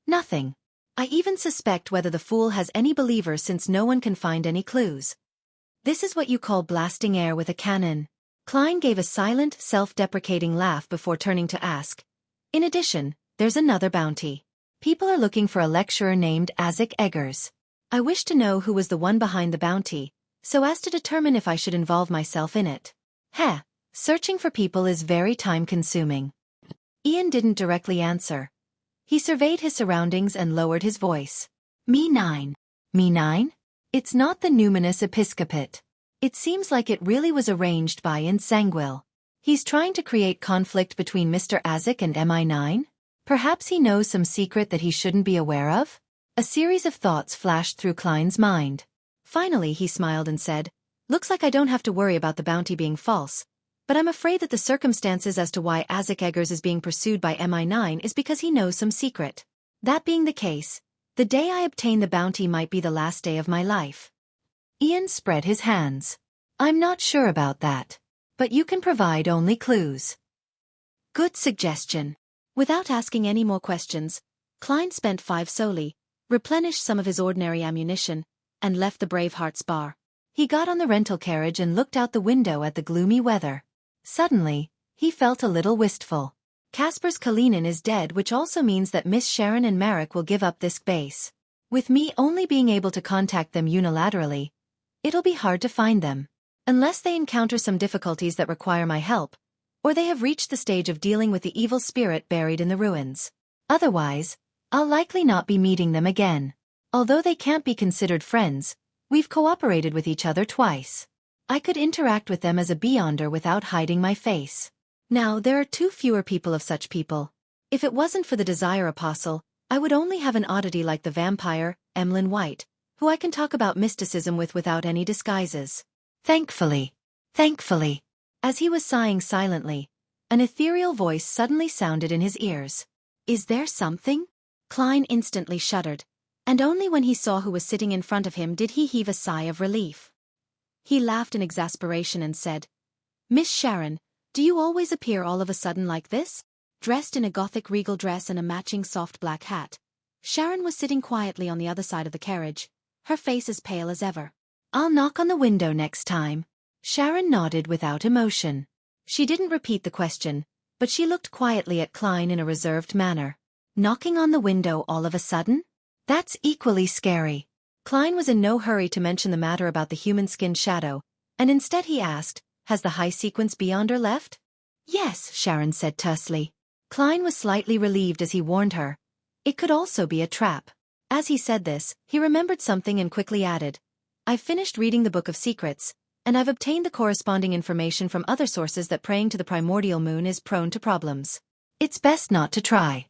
"Nothing. I even suspect whether the Fool has any believers since no one can find any clues. This is what you call blasting air with a cannon." Klein gave a silent, self-deprecating laugh before turning to ask, "In addition, there's another bounty. People are looking for a lecturer named Isaac Eggers. I wish to know who was the one behind the bounty, so as to determine if I should involve myself in it." "Heh, Searching for people is very time-consuming. Ian didn't directly answer. He surveyed his surroundings and lowered his voice. Me 9. Me 9? It's not the numinous episcopate. It seems like it really was arranged by Insanguil. He's trying to create conflict between Mr. Azek and MI9? Perhaps he knows some secret that he shouldn't be aware of? A series of thoughts flashed through Klein's mind. Finally he smiled and said, "Looks like I don't have to worry about the bounty being false, but I'm afraid that the circumstances as to why Azek Eggers is being pursued by MI9 is because he knows some secret. That being the case, the day I obtain the bounty might be the last day of my life." Ian spread his hands. "I'm not sure about that. But you can provide only clues." Good suggestion. Without asking any more questions, Klein spent 5 solely, replenished some of his ordinary ammunition, and left the Bravehearts bar. He got on the rental carriage and looked out the window at the gloomy weather. Suddenly, he felt a little wistful. Casper's Kalinin is dead, which also means that Miss Sharon and Marek will give up this base. With me only being able to contact them unilaterally, it'll be hard to find them. Unless they encounter some difficulties that require my help, or they have reached the stage of dealing with the evil spirit buried in the ruins. Otherwise, I'll likely not be meeting them again. Although they can't be considered friends, we've cooperated with each other twice. I could interact with them as a Beyonder without hiding my face. Now there are 2 fewer people of such people. If it wasn't for the Desire Apostle, I would only have an oddity like the vampire, Emlyn White, who I can talk about mysticism with without any disguises. Thankfully. As he was sighing silently, an ethereal voice suddenly sounded in his ears. Is there something? Klein instantly shuddered, and only when he saw who was sitting in front of him did he heave a sigh of relief. He laughed in exasperation and said, "Miss Sharon, do you always appear all of a sudden like this?" Dressed in a Gothic regal dress and a matching soft black hat, Sharon was sitting quietly on the other side of the carriage, her face as pale as ever. "I'll knock on the window next time." Sharon nodded without emotion. She didn't repeat the question, but she looked quietly at Klein in a reserved manner. Knocking on the window all of a sudden? That's equally scary. Klein was in no hurry to mention the matter about the human-skinned shadow, and instead he asked, "Has the high-sequence Beyonder left?" "Yes," Sharon said tersely. Klein was slightly relieved as he warned her. It could also be a trap. As he said this, he remembered something and quickly added, "I've finished reading the Book of Secrets, and I've obtained the corresponding information from other sources that praying to the primordial moon is prone to problems. It's best not to try."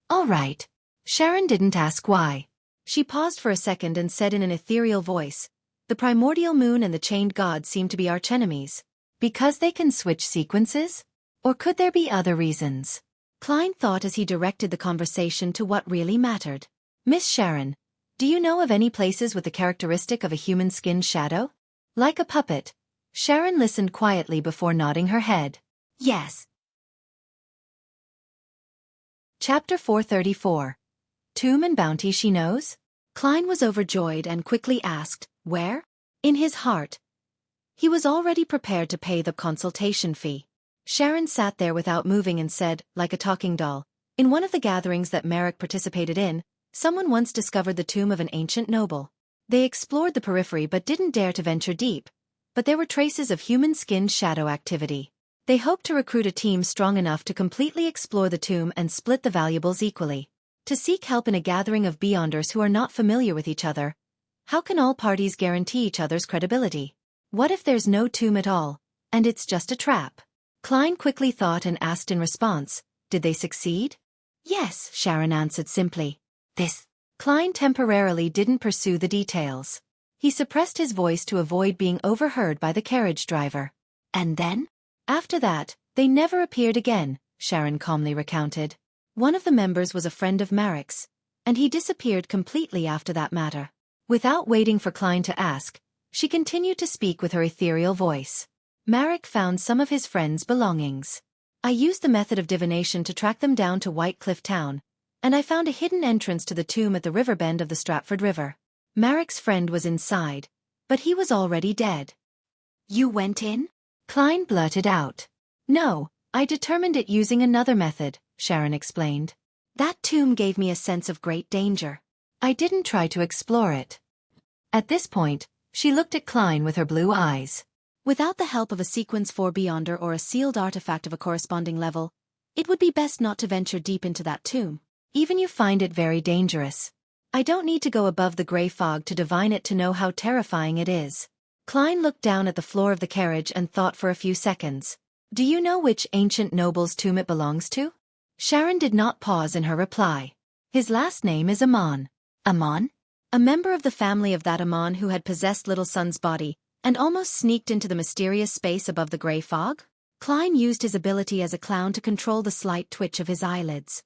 "All right." Sharon didn't ask why. She paused for a second and said in an ethereal voice, "The primordial moon and the chained god seem to be archenemies. Because they can switch sequences? Or could there be other reasons?" Klein thought as he directed the conversation to what really mattered. "Miss Sharon, do you know of any places with the characteristic of a human-skinned shadow?" Like a puppet, Sharon listened quietly before nodding her head. "Yes." Chapter 434. Tomb and Bounty She Knows? Klein was overjoyed and quickly asked, "Where?" In his heart, he was already prepared to pay the consultation fee. Sharon sat there without moving and said, like a talking doll, "In one of the gatherings that Marek participated in, someone once discovered the tomb of an ancient noble. They explored the periphery but didn't dare to venture deep, but there were traces of human-skinned shadow activity. They hoped to recruit a team strong enough to completely explore the tomb and split the valuables equally. To seek help in a gathering of Beyonders who are not familiar with each other, how can all parties guarantee each other's credibility? What if there's no tomb at all, and it's just a trap?" Klein quickly thought and asked in response, "Did they succeed?" "Yes," Sharon answered simply. "This." Klein temporarily didn't pursue the details. He suppressed his voice to avoid being overheard by the carriage driver. "And then?" "After that, they never appeared again," Sharon calmly recounted. "One of the members was a friend of Marek's, and he disappeared completely after that matter." Without waiting for Klein to ask, she continued to speak with her ethereal voice. "Marek found some of his friends' belongings. I used the method of divination to track them down to White Cliff Town, and I found a hidden entrance to the tomb at the river bend of the Stratford River. Marek's friend was inside, but he was already dead." "You went in?" Klein blurted out. "No, I determined it using another method," Sharon explained. "That tomb gave me a sense of great danger. I didn't try to explore it." At this point, she looked at Klein with her blue eyes. Without the help of a Sequence 4 Beyonder or a sealed artifact of a corresponding level, it would be best not to venture deep into that tomb. Even you find it very dangerous. I don't need to go above the gray fog to divine it to know how terrifying it is. Klein looked down at the floor of the carriage and thought for a few seconds. Do you know which ancient noble's tomb it belongs to? Sharon did not pause in her reply. His last name is Amon. Amon? A member of the family of that Amon who had possessed Little Sun's body and almost sneaked into the mysterious space above the gray fog? Klein used his ability as a clown to control the slight twitch of his eyelids.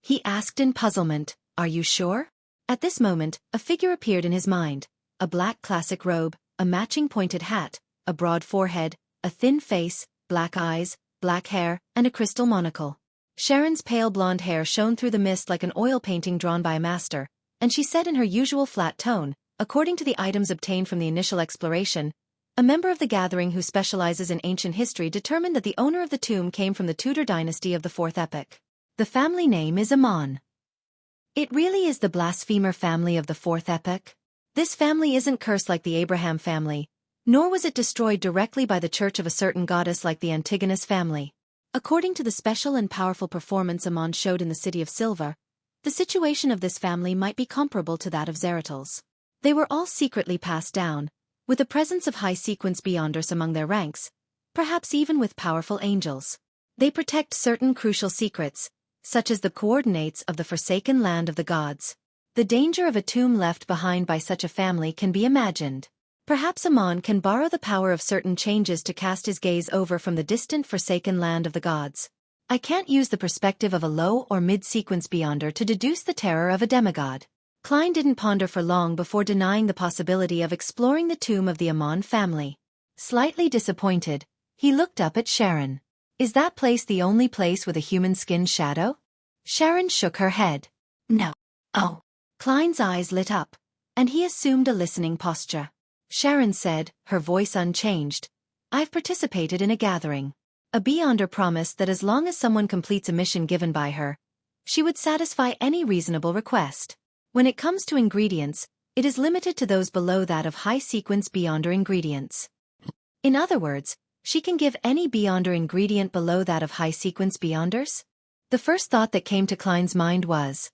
He asked in puzzlement, "Are you sure?" At this moment, a figure appeared in his mind. A black classic robe, a matching pointed hat, a broad forehead, a thin face, black eyes, black hair, and a crystal monocle. Sharon's pale blonde hair shone through the mist like an oil painting drawn by a master, and she said in her usual flat tone, according to the items obtained from the initial exploration, a member of the gathering who specializes in ancient history determined that the owner of the tomb came from the Tudor dynasty of the 4th epoch. The family name is Amon. It really is the blasphemer family of the 4th epoch? This family isn't cursed like the Abraham family, nor was it destroyed directly by the church of a certain goddess like the Antigonus family. According to the special and powerful performance Amon showed in the City of Silver, the situation of this family might be comparable to that of Zeratil's. They were all secretly passed down, with the presence of high Sequence Beyonders among their ranks, perhaps even with powerful angels. They protect certain crucial secrets, such as the coordinates of the forsaken land of the gods. The danger of a tomb left behind by such a family can be imagined. Perhaps Amon can borrow the power of certain changes to cast his gaze over from the distant forsaken land of the gods. I can't use the perspective of a low or mid-sequence Beyonder to deduce the terror of a demigod. Klein didn't ponder for long before denying the possibility of exploring the tomb of the Amon family. Slightly disappointed, he looked up at Sharon. Is that place the only place with a human-skinned shadow? Sharon shook her head. No. Oh. Klein's eyes lit up, and he assumed a listening posture. Sharon said, her voice unchanged, I've participated in a gathering. A Beyonder promised that as long as someone completes a mission given by her, she would satisfy any reasonable request. When it comes to ingredients, it is limited to those below that of high-sequence Beyonder ingredients. In other words, she can give any Beyonder ingredient below that of high-sequence Beyonders? The first thought that came to Klein's mind was,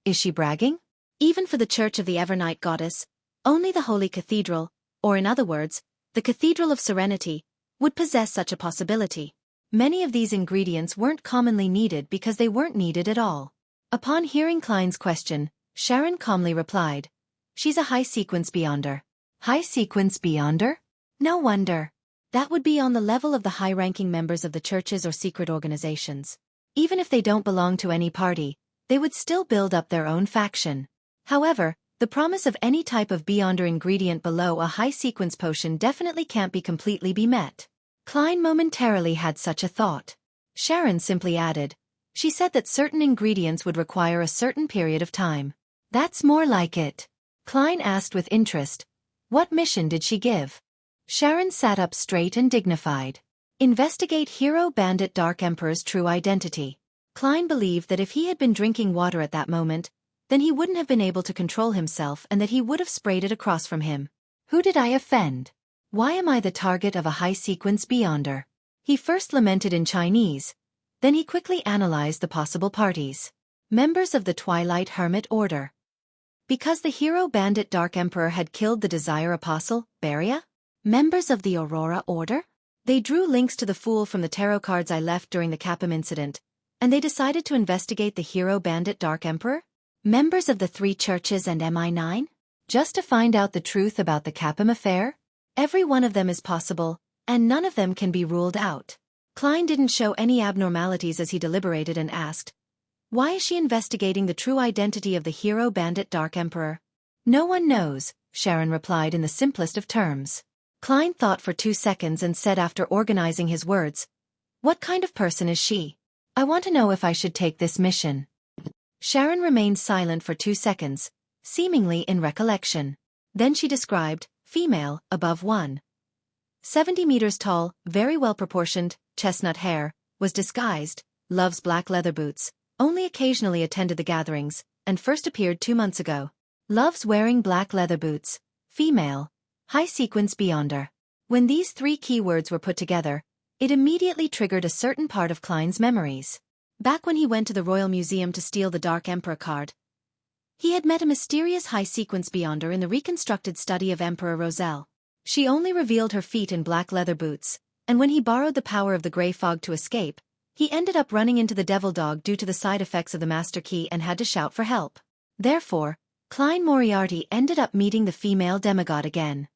is she bragging? Even for the Church of the Evernight Goddess, only the Holy Cathedral, or in other words, the Cathedral of Serenity, would possess such a possibility. Many of these ingredients weren't commonly needed because they weren't needed at all. Upon hearing Klein's question, Sharon calmly replied, she's a high-sequence Beyonder. High-sequence Beyonder? No wonder. That would be on the level of the high-ranking members of the churches or secret organizations. Even if they don't belong to any party, they would still build up their own faction. However, the promise of any type of Beyonder ingredient below a high-sequence potion definitely can't be met. Klein momentarily had such a thought. Sharon simply added, she said that certain ingredients would require a certain period of time. That's more like it. Klein asked with interest, what mission did she give? Sharon sat up straight and dignified. Investigate Hero Bandit Dark Emperor's true identity. Klein believed that if he had been drinking water at that moment, then he wouldn't have been able to control himself and that he would have sprayed it across from him. Who did I offend? Why am I the target of a high-sequence Beyonder? He first lamented in Chinese, then he quickly analyzed the possible parties. Members of the Twilight Hermit Order. Because the Hero Bandit Dark Emperor had killed the Desire Apostle, Beria? Members of the Aurora Order? They drew links to the Fool from the tarot cards I left during the Capim incident, and they decided to investigate the Hero Bandit Dark Emperor? Members of the Three Churches and MI9? Just to find out the truth about the Capim affair? Every one of them is possible, and none of them can be ruled out. Klein didn't show any abnormalities as he deliberated and asked, why is she investigating the true identity of the Hero Bandit Dark Emperor? No one knows, Sharon replied in the simplest of terms. Klein thought for 2 seconds and said after organizing his words, what kind of person is she? I want to know if I should take this mission. Sharon remained silent for 2 seconds, seemingly in recollection. Then she described, female, above 170 meters tall, very well proportioned, chestnut hair, was disguised, loves black leather boots, only occasionally attended the gatherings, and first appeared 2 months ago. Loves wearing black leather boots, female, high sequence Beyonder. When these three keywords were put together, it immediately triggered a certain part of Klein's memories. Back when he went to the Royal Museum to steal the Dark Emperor card, he had met a mysterious high-sequence Beyonder in the reconstructed study of Emperor Roselle. She only revealed her feet in black leather boots, and when he borrowed the power of the grey fog to escape, he ended up running into the Devil Dog due to the side effects of the Master Key and had to shout for help. Therefore, Klein Moriarty ended up meeting the female demigod again.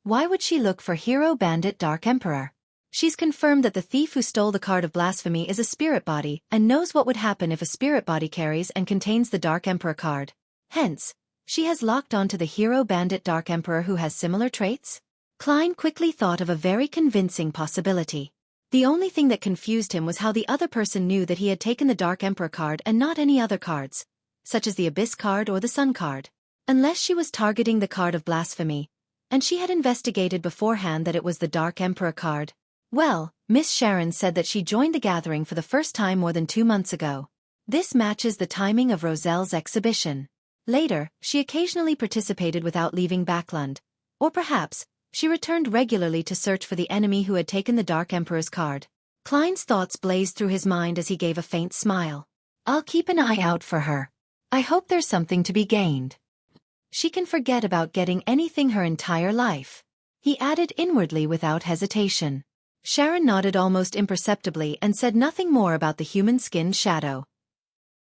Why would she look for Hero Bandit Dark Emperor? She's confirmed that the thief who stole the card of blasphemy is a spirit body and knows what would happen if a spirit body carries and contains the Dark Emperor card. Hence, she has locked onto the Hero Bandit Dark Emperor who has similar traits? Klein quickly thought of a very convincing possibility. The only thing that confused him was how the other person knew that he had taken the Dark Emperor card and not any other cards, such as the Abyss card or the Sun card. Unless she was targeting the card of blasphemy, and she had investigated beforehand that it was the Dark Emperor card. Well, Miss Sharon said that she joined the gathering for the first time more than 2 months ago. This matches the timing of Roselle's exhibition. Later, she occasionally participated without leaving Backlund. Or perhaps, she returned regularly to search for the enemy who had taken the Dark Emperor's card. Klein's thoughts blazed through his mind as he gave a faint smile. I'll keep an eye out for her. I hope there's something to be gained. She can forget about getting anything her entire life. He added inwardly without hesitation. Sharon nodded almost imperceptibly and said nothing more about the human-skinned shadow.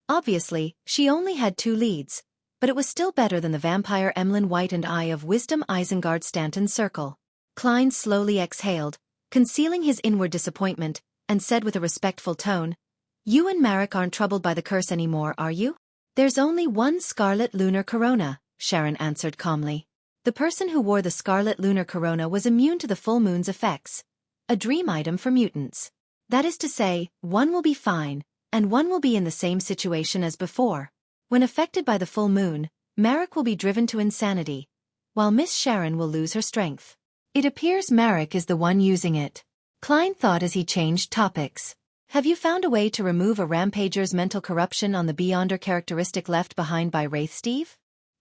Obviously, she only had 2 leads, but it was still better than the vampire Emlyn White and Eye of Wisdom Isengard Stanton's circle. Klein slowly exhaled, concealing his inward disappointment, and said with a respectful tone, You and Marek aren't troubled by the curse anymore, are you? There's only one Scarlet Lunar Corona, Sharon answered calmly. The person who wore the Scarlet Lunar Corona was immune to the full moon's effects. A dream item for mutants. That is to say, one will be fine, and one will be in the same situation as before. When affected by the full moon, Marek will be driven to insanity, while Miss Sharon will lose her strength. It appears Marek is the one using it. Klein thought as he changed topics. Have you found a way to remove a rampager's mental corruption on the Beyonder characteristic left behind by Wraith Steve?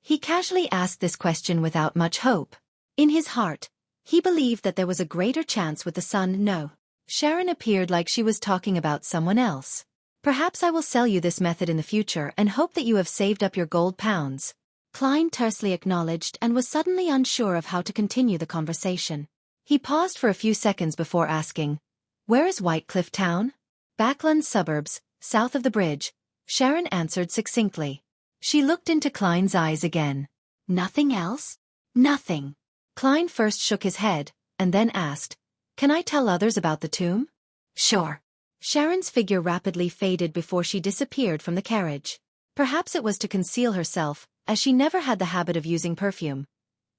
He casually asked this question without much hope. In his heart, he believed that there was a greater chance with the sun. No. Sharon appeared like she was talking about someone else. Perhaps I will sell you this method in the future and hope that you have saved up your gold pounds. Klein tersely acknowledged and was suddenly unsure of how to continue the conversation. He paused for a few seconds before asking, Where is Whitecliff Town? Backlund suburbs, south of the bridge, Sharon answered succinctly. She looked into Klein's eyes again. Nothing else? Nothing. Klein first shook his head, and then asked, Can I tell others about the tomb? Sure. Sharon's figure rapidly faded before she disappeared from the carriage. Perhaps it was to conceal herself, as she never had the habit of using perfume.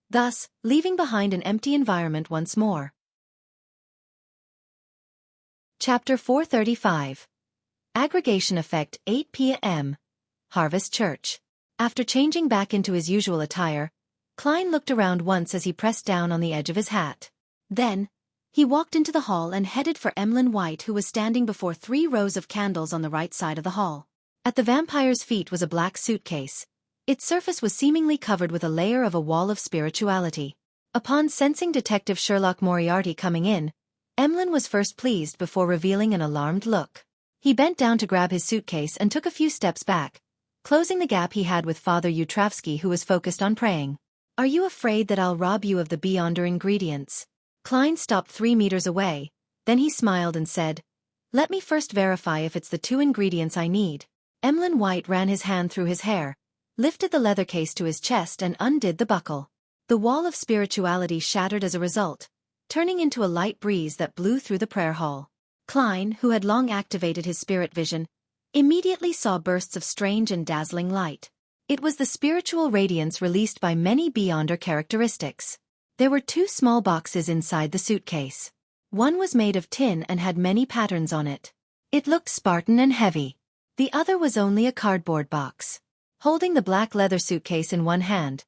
Thus, leaving behind an empty environment once more. Chapter 435. Aggregation Effect 8 p.m. Harvest Church. After changing back into his usual attire, Klein looked around once as he pressed down on the edge of his hat. Then, he walked into the hall and headed for Emlyn White, who was standing before 3 rows of candles on the right side of the hall. At the vampire's feet was a black suitcase. Its surface was seemingly covered with a layer of a wall of spirituality. Upon sensing Detective Sherlock Moriarty coming in, Emlyn was first pleased before revealing an alarmed look. He bent down to grab his suitcase and took a few steps back, closing the gap he had with Father Utravsky, who was focused on praying. Are you afraid that I'll rob you of the Beyonder ingredients? Klein stopped 3 meters away, then he smiled and said, Let me first verify if it's the 2 ingredients I need. Emlyn White ran his hand through his hair, lifted the leather case to his chest and undid the buckle. The wall of spirituality shattered as a result, turning into a light breeze that blew through the prayer hall. Klein, who had long activated his spirit vision, immediately saw bursts of strange and dazzling light. It was the spiritual radiance released by many Beyonder characteristics. There were 2 small boxes inside the suitcase. One was made of tin and had many patterns on it. It looked Spartan and heavy. The other was only a cardboard box. Holding the black leather suitcase in one hand,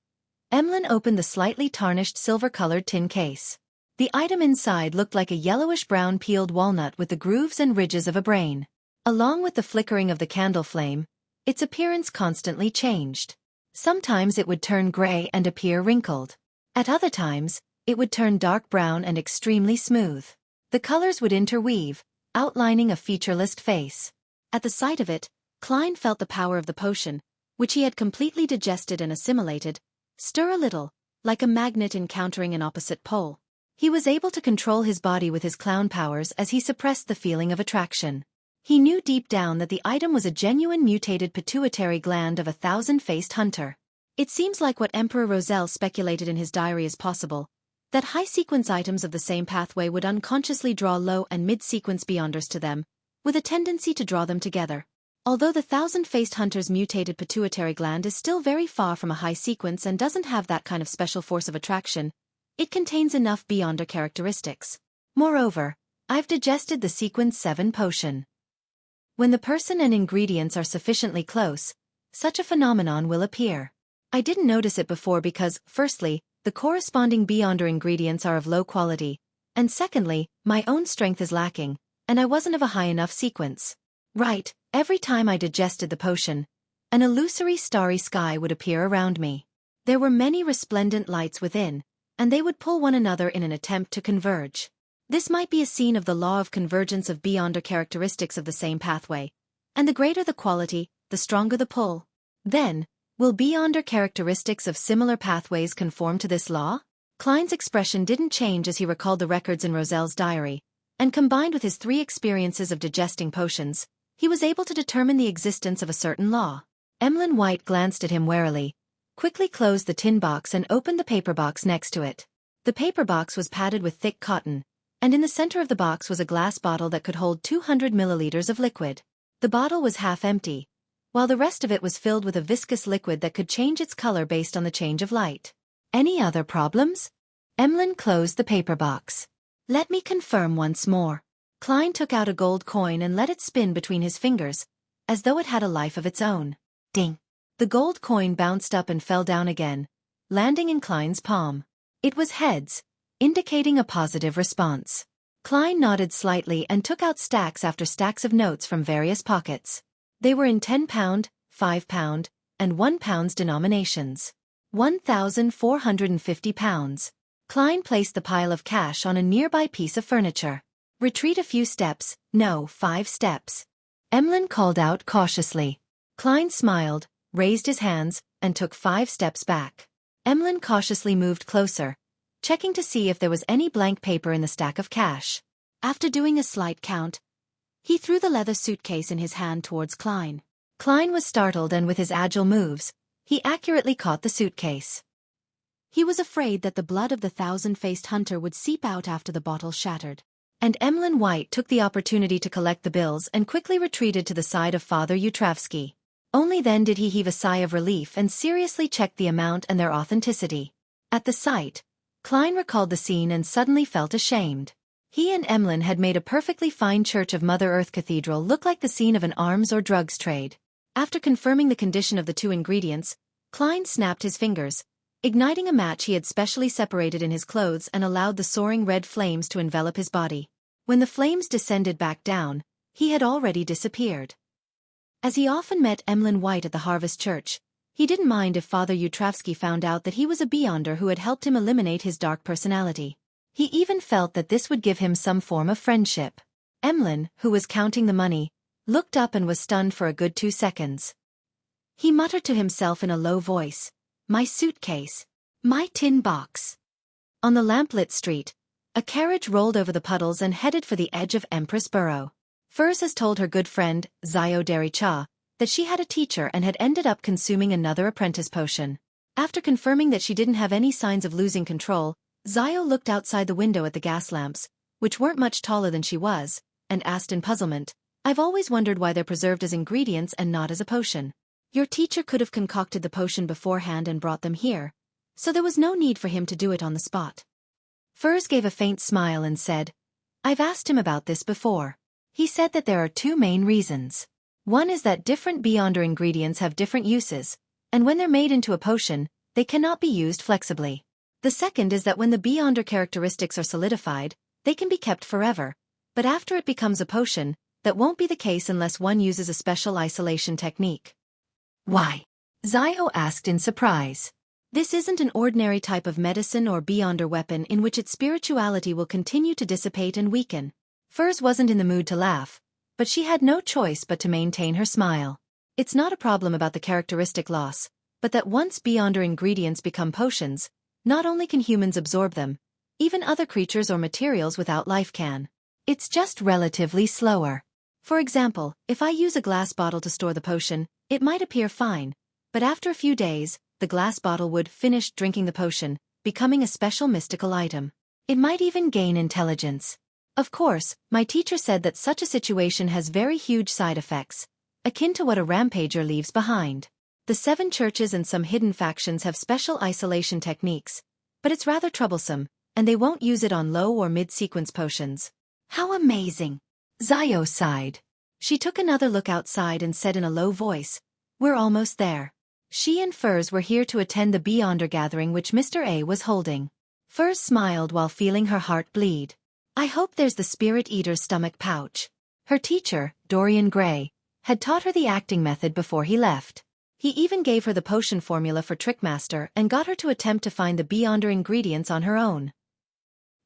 Emlyn opened the slightly tarnished silver-colored tin case. The item inside looked like a yellowish-brown peeled walnut with the grooves and ridges of a brain. Along with the flickering of the candle flame, its appearance constantly changed. Sometimes it would turn gray and appear wrinkled. At other times, it would turn dark brown and extremely smooth. The colors would interweave, outlining a featureless face. At the sight of it, Klein felt the power of the potion, which he had completely digested and assimilated, stir a little, like a magnet encountering an opposite pole. He was able to control his body with his clown powers as he suppressed the feeling of attraction. He knew deep down that the item was a genuine mutated pituitary gland of a thousand-faced hunter. It seems like what Emperor Roselle speculated in his diary is possible, that high-sequence items of the same pathway would unconsciously draw low- and mid-sequence beyonders to them, with a tendency to draw them together. Although the thousand-faced hunter's mutated pituitary gland is still very far from a high sequence and doesn't have that kind of special force of attraction, it contains enough beyonder characteristics. Moreover, I've digested the sequence 7 potion. When the person and ingredients are sufficiently close, such a phenomenon will appear. I didn't notice it before because, firstly, the corresponding beyonder ingredients are of low quality, and secondly, my own strength is lacking, and I wasn't of a high enough sequence. Right, every time I digested the potion, an illusory starry sky would appear around me. There were many resplendent lights within, and they would pull one another in an attempt to converge. This might be a scene of the law of convergence of beyonder characteristics of the same pathway, and the greater the quality, the stronger the pull. Then, will beyonder characteristics of similar pathways conform to this law? Klein's expression didn't change as he recalled the records in Roselle's diary, and combined with his 3 experiences of digesting potions, he was able to determine the existence of a certain law. Emlyn White glanced at him warily, quickly closed the tin box and opened the paper box next to it. The paper box was padded with thick cotton, and in the center of the box was a glass bottle that could hold 200 milliliters of liquid. The bottle was half empty, while the rest of it was filled with a viscous liquid that could change its color based on the change of light. Any other problems? Emlyn closed the paper box. Let me confirm once more. Klein took out a gold coin and let it spin between his fingers, as though it had a life of its own. Ding! The gold coin bounced up and fell down again, landing in Klein's palm. It was heads, indicating a positive response. Klein nodded slightly and took out stacks after stacks of notes from various pockets. They were in £10, £5, and £1 denominations. £1,450. Klein placed the pile of cash on a nearby piece of furniture. Retreat a few steps, no, 5 steps. Emlyn called out cautiously. Klein smiled, raised his hands, and took 5 steps back. Emlyn cautiously moved closer, checking to see if there was any blank paper in the stack of cash. After doing a slight count, he threw the leather suitcase in his hand towards Klein. Klein was startled and with his agile moves, he accurately caught the suitcase. He was afraid that the blood of the thousand-faced hunter would seep out after the bottle shattered. And Emlyn White took the opportunity to collect the bills and quickly retreated to the side of Father Yutravsky. Only then did he heave a sigh of relief and seriously check the amount and their authenticity. At the sight, Klein recalled the scene and suddenly felt ashamed. He and Emlyn had made a perfectly fine Church of Mother Earth Cathedral look like the scene of an arms or drugs trade. After confirming the condition of the 2 ingredients, Klein snapped his fingers, igniting a match he had specially separated in his clothes and allowed the soaring red flames to envelop his body. When the flames descended back down, he had already disappeared. As he often met Emlyn White at the Harvest Church, he didn't mind if Father Yutravsky found out that he was a beyonder who had helped him eliminate his dark personality. He even felt that this would give him some form of friendship. Emlyn, who was counting the money, looked up and was stunned for a good 2 seconds. He muttered to himself in a low voice, "My suitcase. My tin box." On the lamplit street, a carriage rolled over the puddles and headed for the edge of Empress Borough. Furs has told her good friend, Xiao Dericha, that she had a teacher and had ended up consuming another apprentice potion. After confirming that she didn't have any signs of losing control, Xiao looked outside the window at the gas lamps, which weren't much taller than she was, and asked in puzzlement, "I've always wondered why they're preserved as ingredients and not as a potion. Your teacher could have concocted the potion beforehand and brought them here, so there was no need for him to do it on the spot." Furs gave a faint smile and said, "I've asked him about this before. He said that there are 2 main reasons. One is that different beyonder ingredients have different uses, and when they're made into a potion, they cannot be used flexibly. The second is that when the beyonder characteristics are solidified, they can be kept forever, but after it becomes a potion, that won't be the case unless one uses a special isolation technique." "Why?" Xiao asked in surprise. This isn't an ordinary type of medicine or beyonder weapon in which its spirituality will continue to dissipate and weaken. Furs wasn't in the mood to laugh, but she had no choice but to maintain her smile. It's not a problem about the characteristic loss, but that once beyonder ingredients become potions, not only can humans absorb them, even other creatures or materials without life can. It's just relatively slower. For example, if I use a glass bottle to store the potion, it might appear fine, but after a few days, the glass bottle would finish drinking the potion, becoming a special mystical item. It might even gain intelligence. Of course, my teacher said that such a situation has very huge side effects, akin to what a rampager leaves behind. The 7 churches and some hidden factions have special isolation techniques, but it's rather troublesome, and they won't use it on low or mid-sequence potions. How amazing! Zio sighed. She took another look outside and said in a low voice, "We're almost there." She and Furs were here to attend the Beyonder gathering which Mr. A was holding. Furs smiled while feeling her heart bleed. I hope there's the Spirit Eater's stomach pouch. Her teacher, Dorian Gray, had taught her the acting method before he left. He even gave her the potion formula for Trickmaster and got her to attempt to find the Beyonder ingredients on her own.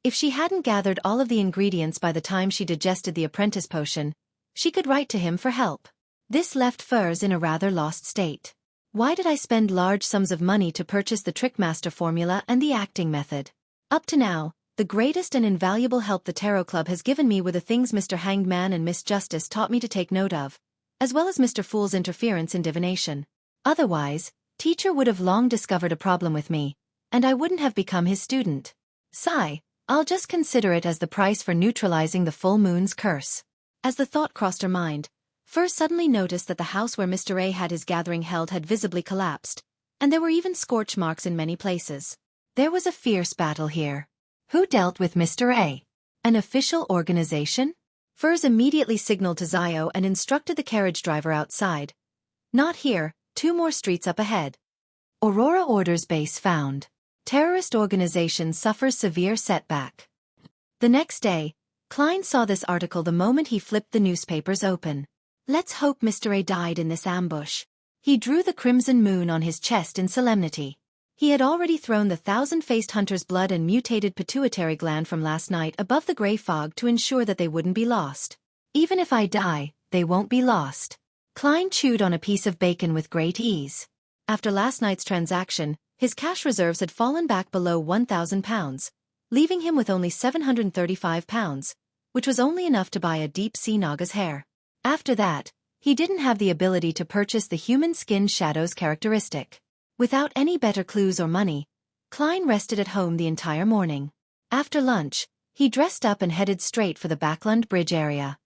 If she hadn't gathered all of the ingredients by the time she digested the apprentice potion, she could write to him for help. This left Furs in a rather lost state. Why did I spend large sums of money to purchase the Trickmaster formula and the acting method? Up to now, the greatest and invaluable help the Tarot Club has given me were the things Mr. Hanged Man and Miss Justice taught me to take note of, as well as Mr. Fool's interference in divination. Otherwise, teacher would have long discovered a problem with me, and I wouldn't have become his student. Sigh. I'll just consider it as the price for neutralizing the full moon's curse. As the thought crossed her mind, Furs suddenly noticed that the house where Mr. A had his gathering held had visibly collapsed, and there were even scorch marks in many places. There was a fierce battle here. Who dealt with Mr. A? An official organization? Furs immediately signaled to Zio and instructed the carriage driver outside. Not here, 2 more streets up ahead. Aurora Orders base found. Terrorist organization suffers severe setback. The next day, Klein saw this article the moment he flipped the newspapers open. Let's hope Mr. A died in this ambush. He drew the crimson moon on his chest in solemnity. He had already thrown the 1,000-faced hunter's blood and mutated pituitary gland from last night above the gray fog to ensure that they wouldn't be lost. Even if I die, they won't be lost. Klein chewed on a piece of bacon with great ease. After last night's transaction, his cash reserves had fallen back below £1,000, leaving him with only £735, which was only enough to buy a deep-sea Naga's hair. After that, he didn't have the ability to purchase the human skin shadows characteristic. Without any better clues or money, Klein rested at home the entire morning. After lunch, he dressed up and headed straight for the Backlund Bridge area.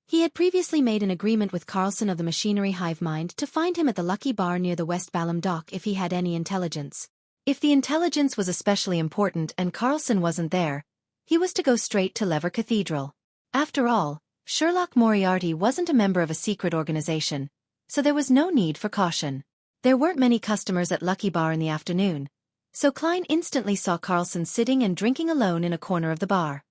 He had previously made an agreement with Carlson of the Machinery Hive Mind to find him at the Lucky Bar near the West Balham Dock if he had any intelligence. If the intelligence was especially important and Carlson wasn't there, he was to go straight to Lever Cathedral. After all, Sherlock Moriarty wasn't a member of a secret organization, so there was no need for caution. There weren't many customers at Lucky Bar in the afternoon, so Klein instantly saw Carlson sitting and drinking alone in a corner of the bar.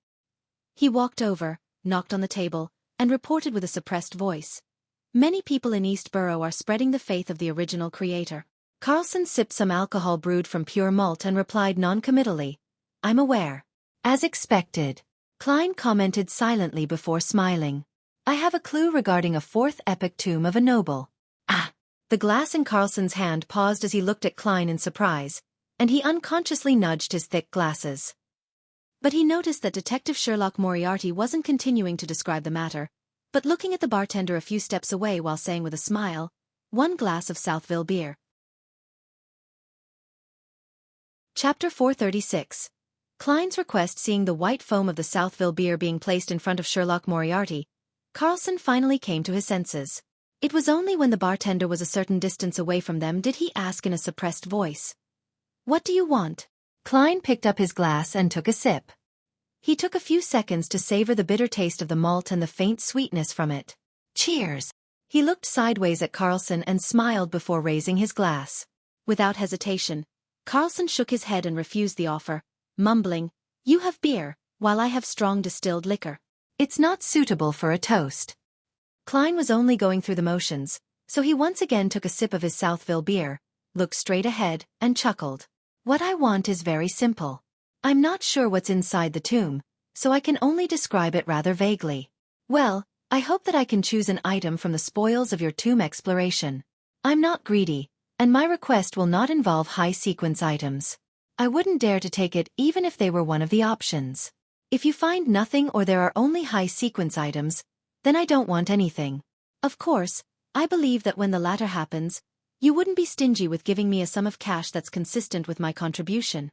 He walked over, knocked on the table, and reported with a suppressed voice. Many people in East Borough are spreading the faith of the original creator. Carlson sipped some alcohol brewed from pure malt and replied non-committally, I'm aware. As expected. Klein commented silently before smiling. I have a clue regarding a 4th epic tomb of a noble. Ah! The glass in Carlson's hand paused as he looked at Klein in surprise, and he unconsciously nudged his thick glasses. But he noticed that Detective Sherlock Moriarty wasn't continuing to describe the matter, but looking at the bartender a few steps away while saying with a smile, 1 glass of Southville beer. Chapter 436. Klein's request seeing the white foam of the Southville beer being placed in front of Sherlock Moriarty, Carlson finally came to his senses. It was only when the bartender was a certain distance away from them did he ask in a suppressed voice. What do you want? Klein picked up his glass and took a sip. He took a few seconds to savor the bitter taste of the malt and the faint sweetness from it. Cheers! He looked sideways at Carlson and smiled before raising his glass. Without hesitation, Carlson shook his head and refused the offer, mumbling, You have beer, while I have strong distilled liquor. It's not suitable for a toast. Klein was only going through the motions, so he once again took a sip of his Southville beer, looked straight ahead, and chuckled. What I want is very simple. I'm not sure what's inside the tomb, so I can only describe it rather vaguely. Well, I hope that I can choose an item from the spoils of your tomb exploration. I'm not greedy, and my request will not involve high-sequence items. I wouldn't dare to take it even if they were one of the options. If you find nothing or there are only high-sequence items, then I don't want anything. Of course, I believe that when the latter happens, you wouldn't be stingy with giving me a sum of cash that's consistent with my contribution.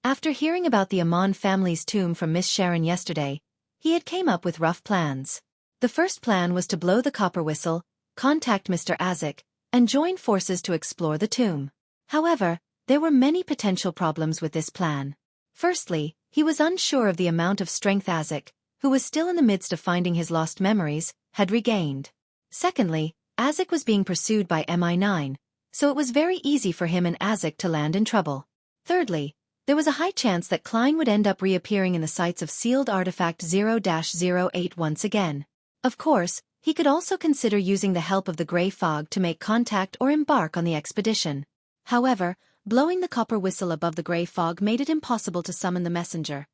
After hearing about the Amon family's tomb from Miss Sharon yesterday, he had came up with rough plans. The first plan was to blow the copper whistle, contact Mr. Isaac, and join forces to explore the tomb. However, there were many potential problems with this plan. Firstly, he was unsure of the amount of strength Isaac, who was still in the midst of finding his lost memories, had regained. Secondly, Isaac was being pursued by MI9, so it was very easy for him and Isaac to land in trouble. Thirdly, there was a high chance that Klein would end up reappearing in the sites of sealed artifact 0-08 once again. Of course, he could also consider using the help of the gray fog to make contact or embark on the expedition. However, blowing the copper whistle above the gray fog made it impossible to summon the messenger,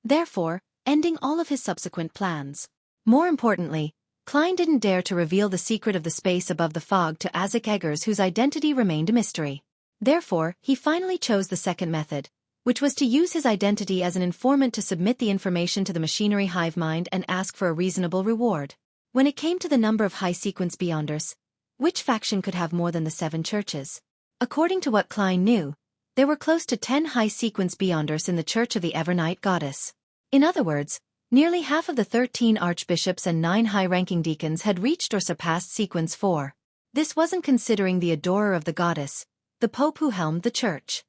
therefore, ending all of his subsequent plans. More importantly, Klein didn't dare to reveal the secret of the space above the fog to Isaac Eggers, whose identity remained a mystery. Therefore, he finally chose the second method, which was to use his identity as an informant to submit the information to the machinery hive mind and ask for a reasonable reward. When it came to the number of high-sequence Beyonders, which faction could have more than the 7 churches? According to what Klein knew, there were close to 10 high-sequence Beyonders in the Church of the Evernight Goddess. In other words, nearly half of the 13 archbishops and 9 high-ranking deacons had reached or surpassed sequence 4. This wasn't considering the adorer of the goddess, the Pope who helmed the church.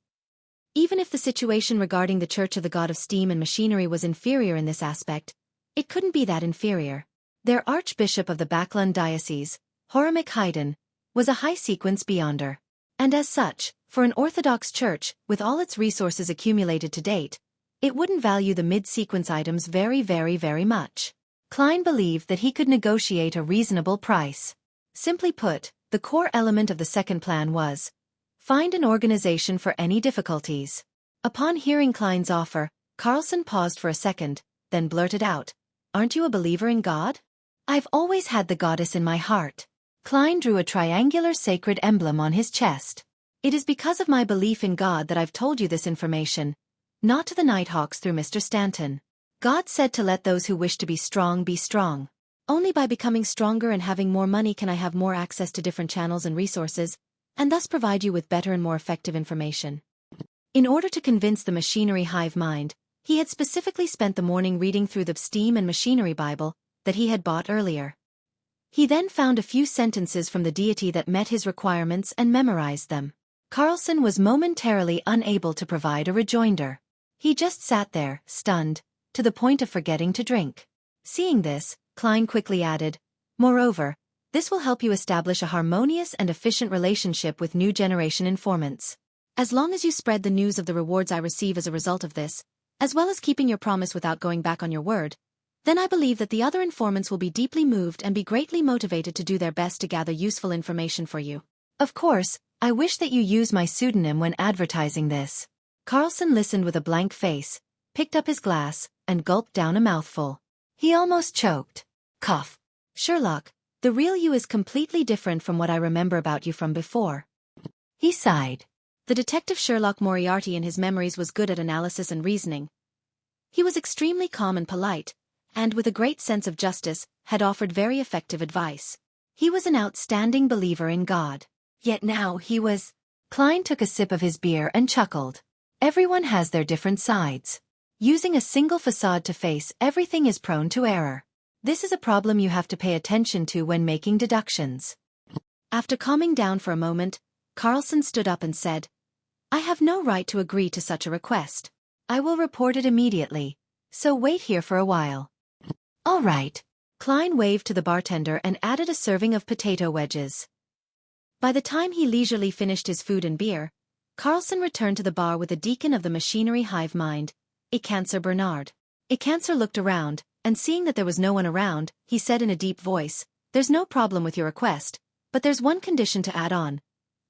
Even if the situation regarding the Church of the God of Steam and Machinery was inferior in this aspect, it couldn't be that inferior. Their Archbishop of the Backlund Diocese, Horamic Haydn, was a high-sequence Beyonder. And as such, for an Orthodox church, with all its resources accumulated to date, it wouldn't value the mid-sequence items very much. Klein believed that he could negotiate a reasonable price. Simply put, the core element of the second plan was, find an organization for any difficulties. Upon hearing Klein's offer, Carlson paused for a second, then blurted out, "Aren't you a believer in God?" "I've always had the goddess in my heart." Klein drew a triangular sacred emblem on his chest. "It is because of my belief in God that I've told you this information, not to the Nighthawks through Mr. Stanton. God said to let those who wish to be strong be strong. Only by becoming stronger and having more money can I have more access to different channels and resources, and thus provide you with better and more effective information." In order to convince the machinery hive mind, he had specifically spent the morning reading through the Steam and Machinery Bible that he had bought earlier. He then found a few sentences from the deity that met his requirements and memorized them. Carlson was momentarily unable to provide a rejoinder. He just sat there, stunned, to the point of forgetting to drink. Seeing this, Klein quickly added, "Moreover, this will help you establish a harmonious and efficient relationship with new generation informants. As long as you spread the news of the rewards I receive as a result of this, as well as keeping your promise without going back on your word, then I believe that the other informants will be deeply moved and be greatly motivated to do their best to gather useful information for you. Of course, I wish that you use my pseudonym when advertising this." Carlson listened with a blank face, picked up his glass, and gulped down a mouthful. He almost choked. Cough. "Sherlock, the real you is completely different from what I remember about you from before." He sighed. The detective Sherlock Moriarty in his memories was good at analysis and reasoning. He was extremely calm and polite, and with a great sense of justice, had offered very effective advice. He was an outstanding believer in God. Yet now he was... Klein took a sip of his beer and chuckled. Everyone has their different sides. Using a single facade to face everything is prone to error. This is a problem you have to pay attention to when making deductions. After calming down for a moment, Carlson stood up and said, "I have no right to agree to such a request. I will report it immediately, so wait here for a while." "All right." Klein waved to the bartender and added a serving of potato wedges. By the time he leisurely finished his food and beer, Carlson returned to the bar with the deacon of the machinery hive mind, Ecancer Bernard. Ecancer looked around, and seeing that there was no one around, he said in a deep voice, "There's no problem with your request, but there's one condition to add on.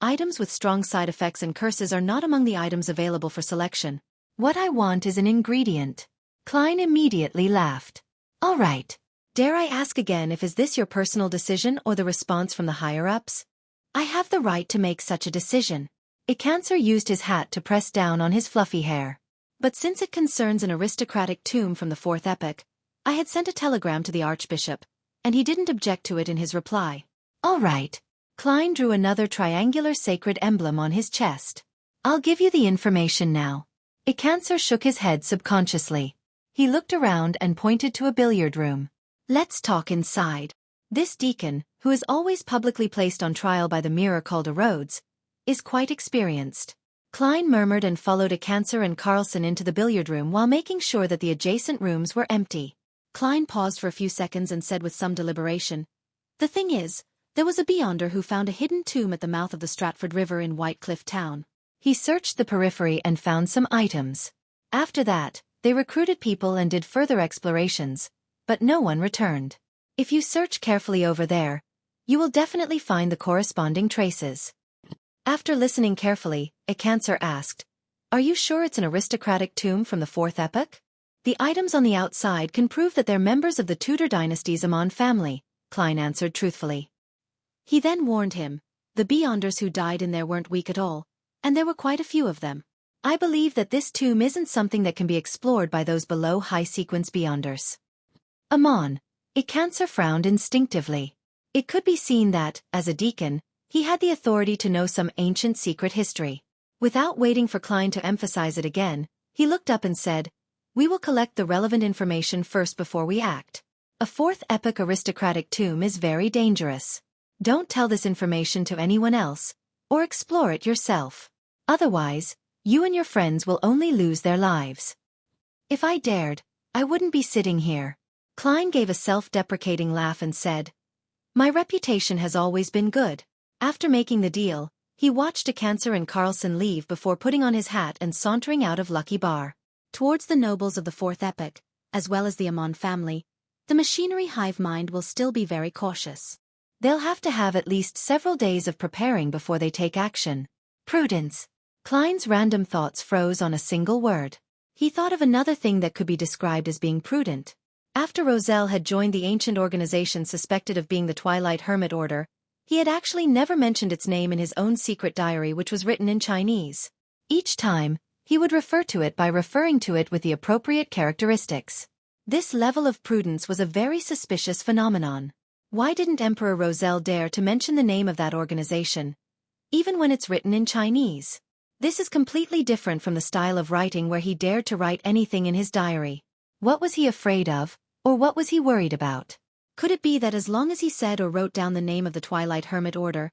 items with strong side effects and curses are not among the items available for selection. What I want is an ingredient. Klein immediately laughed. All right. Dare I ask again if is this your personal decision or the response from the higher-ups? I have the right to make such a decision. Icancer used his hat to press down on his fluffy hair. But since it concerns an aristocratic tomb from the 4th epoch, I had sent a telegram to the Archbishop, and he didn't object to it in his reply. All right. Klein drew another triangular sacred emblem on his chest. I'll give you the information now. Icancer shook his head subconsciously. He looked around and pointed to a billiard room. Let's talk inside. This deacon, who is always publicly placed on trial by the mirror called a Rhodes, is quite experienced. Klein murmured and followed Icancer and Carlson into the billiard room while making sure that the adjacent rooms were empty. Klein paused for a few seconds and said with some deliberation, "The thing is, there was a beyonder who found a hidden tomb at the mouth of the Stratford River in Whitecliff Town. He searched the periphery and found some items. After that, they recruited people and did further explorations, but no one returned. If you search carefully over there, you will definitely find the corresponding traces." After listening carefully, Icancer asked, "Are you sure it's an aristocratic tomb from the 4th epoch?" "The items on the outside can prove that they're members of the Tudor dynasty's Amon family," Klein answered truthfully. He then warned him, "The beyonders who died in there weren't weak at all, and there were quite a few of them. I believe that this tomb isn't something that can be explored by those below high-sequence beyonders." Amon. Icancer frowned instinctively. It could be seen that, as a deacon, he had the authority to know some ancient secret history. Without waiting for Klein to emphasize it again, he looked up and said, "We will collect the relevant information first before we act. A 4th epoch aristocratic tomb is very dangerous. Don't tell this information to anyone else, or explore it yourself. Otherwise, you and your friends will only lose their lives." "If I dared, I wouldn't be sitting here." Klein gave a self-deprecating laugh and said, "My reputation has always been good." After making the deal, he watched Icancer and Carlson leave before putting on his hat and sauntering out of Lucky Bar. Towards the nobles of the 4th epoch, as well as the Amon family, the machinery hive mind will still be very cautious. They'll have to have at least several days of preparing before they take action. Prudence. Klein's random thoughts froze on a single word. He thought of another thing that could be described as being prudent. After Roselle had joined the ancient organization suspected of being the Twilight Hermit Order, he had actually never mentioned its name in his own secret diary, which was written in Chinese. Each time, he would refer to it by referring to it with the appropriate characteristics. This level of prudence was a very suspicious phenomenon. Why didn't Emperor Roselle dare to mention the name of that organization, even when it's written in Chinese? This is completely different from the style of writing where he dared to write anything in his diary. What was he afraid of, or what was he worried about? Could it be that as long as he said or wrote down the name of the Twilight Hermit Order,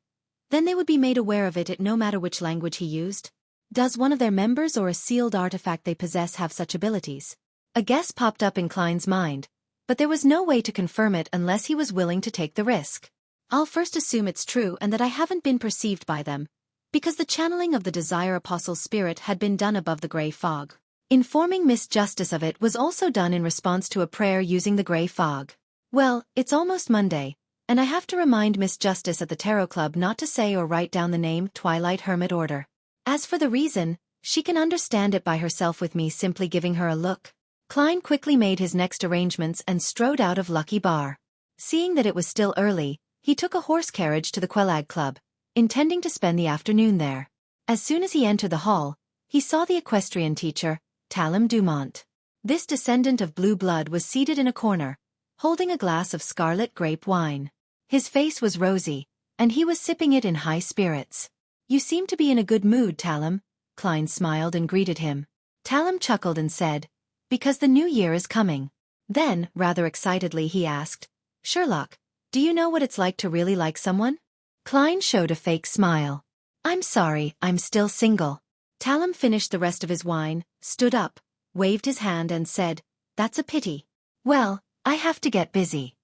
then they would be made aware of it no matter which language he used? Does one of their members or a sealed artifact they possess have such abilities? A guess popped up in Klein's mind, but there was no way to confirm it unless he was willing to take the risk. I'll first assume it's true and that I haven't been perceived by them, because the channeling of the Desire Apostle's spirit had been done above the gray fog. Informing Miss Justice of it was also done in response to a prayer using the gray fog. Well, it's almost Monday, and I have to remind Miss Justice at the Tarot Club not to say or write down the name Twilight Hermit Order. As for the reason, she can understand it by herself with me simply giving her a look. Klein quickly made his next arrangements and strode out of Lucky Bar. Seeing that it was still early, he took a horse carriage to the Quelag Club, intending to spend the afternoon there. As soon as he entered the hall, he saw the equestrian teacher, Talem Dumont. This descendant of blue blood was seated in a corner, holding a glass of scarlet grape wine. His face was rosy, and he was sipping it in high spirits. "You seem to be in a good mood, Talem," Klein smiled and greeted him. Talem chuckled and said, "Because the new year is coming." Then, rather excitedly, he asked, "Sherlock, do you know what it's like to really like someone?" Klein showed a fake smile. "I'm sorry, I'm still single." Talem finished the rest of his wine, stood up, waved his hand and said, "That's a pity. Well, I have to get busy.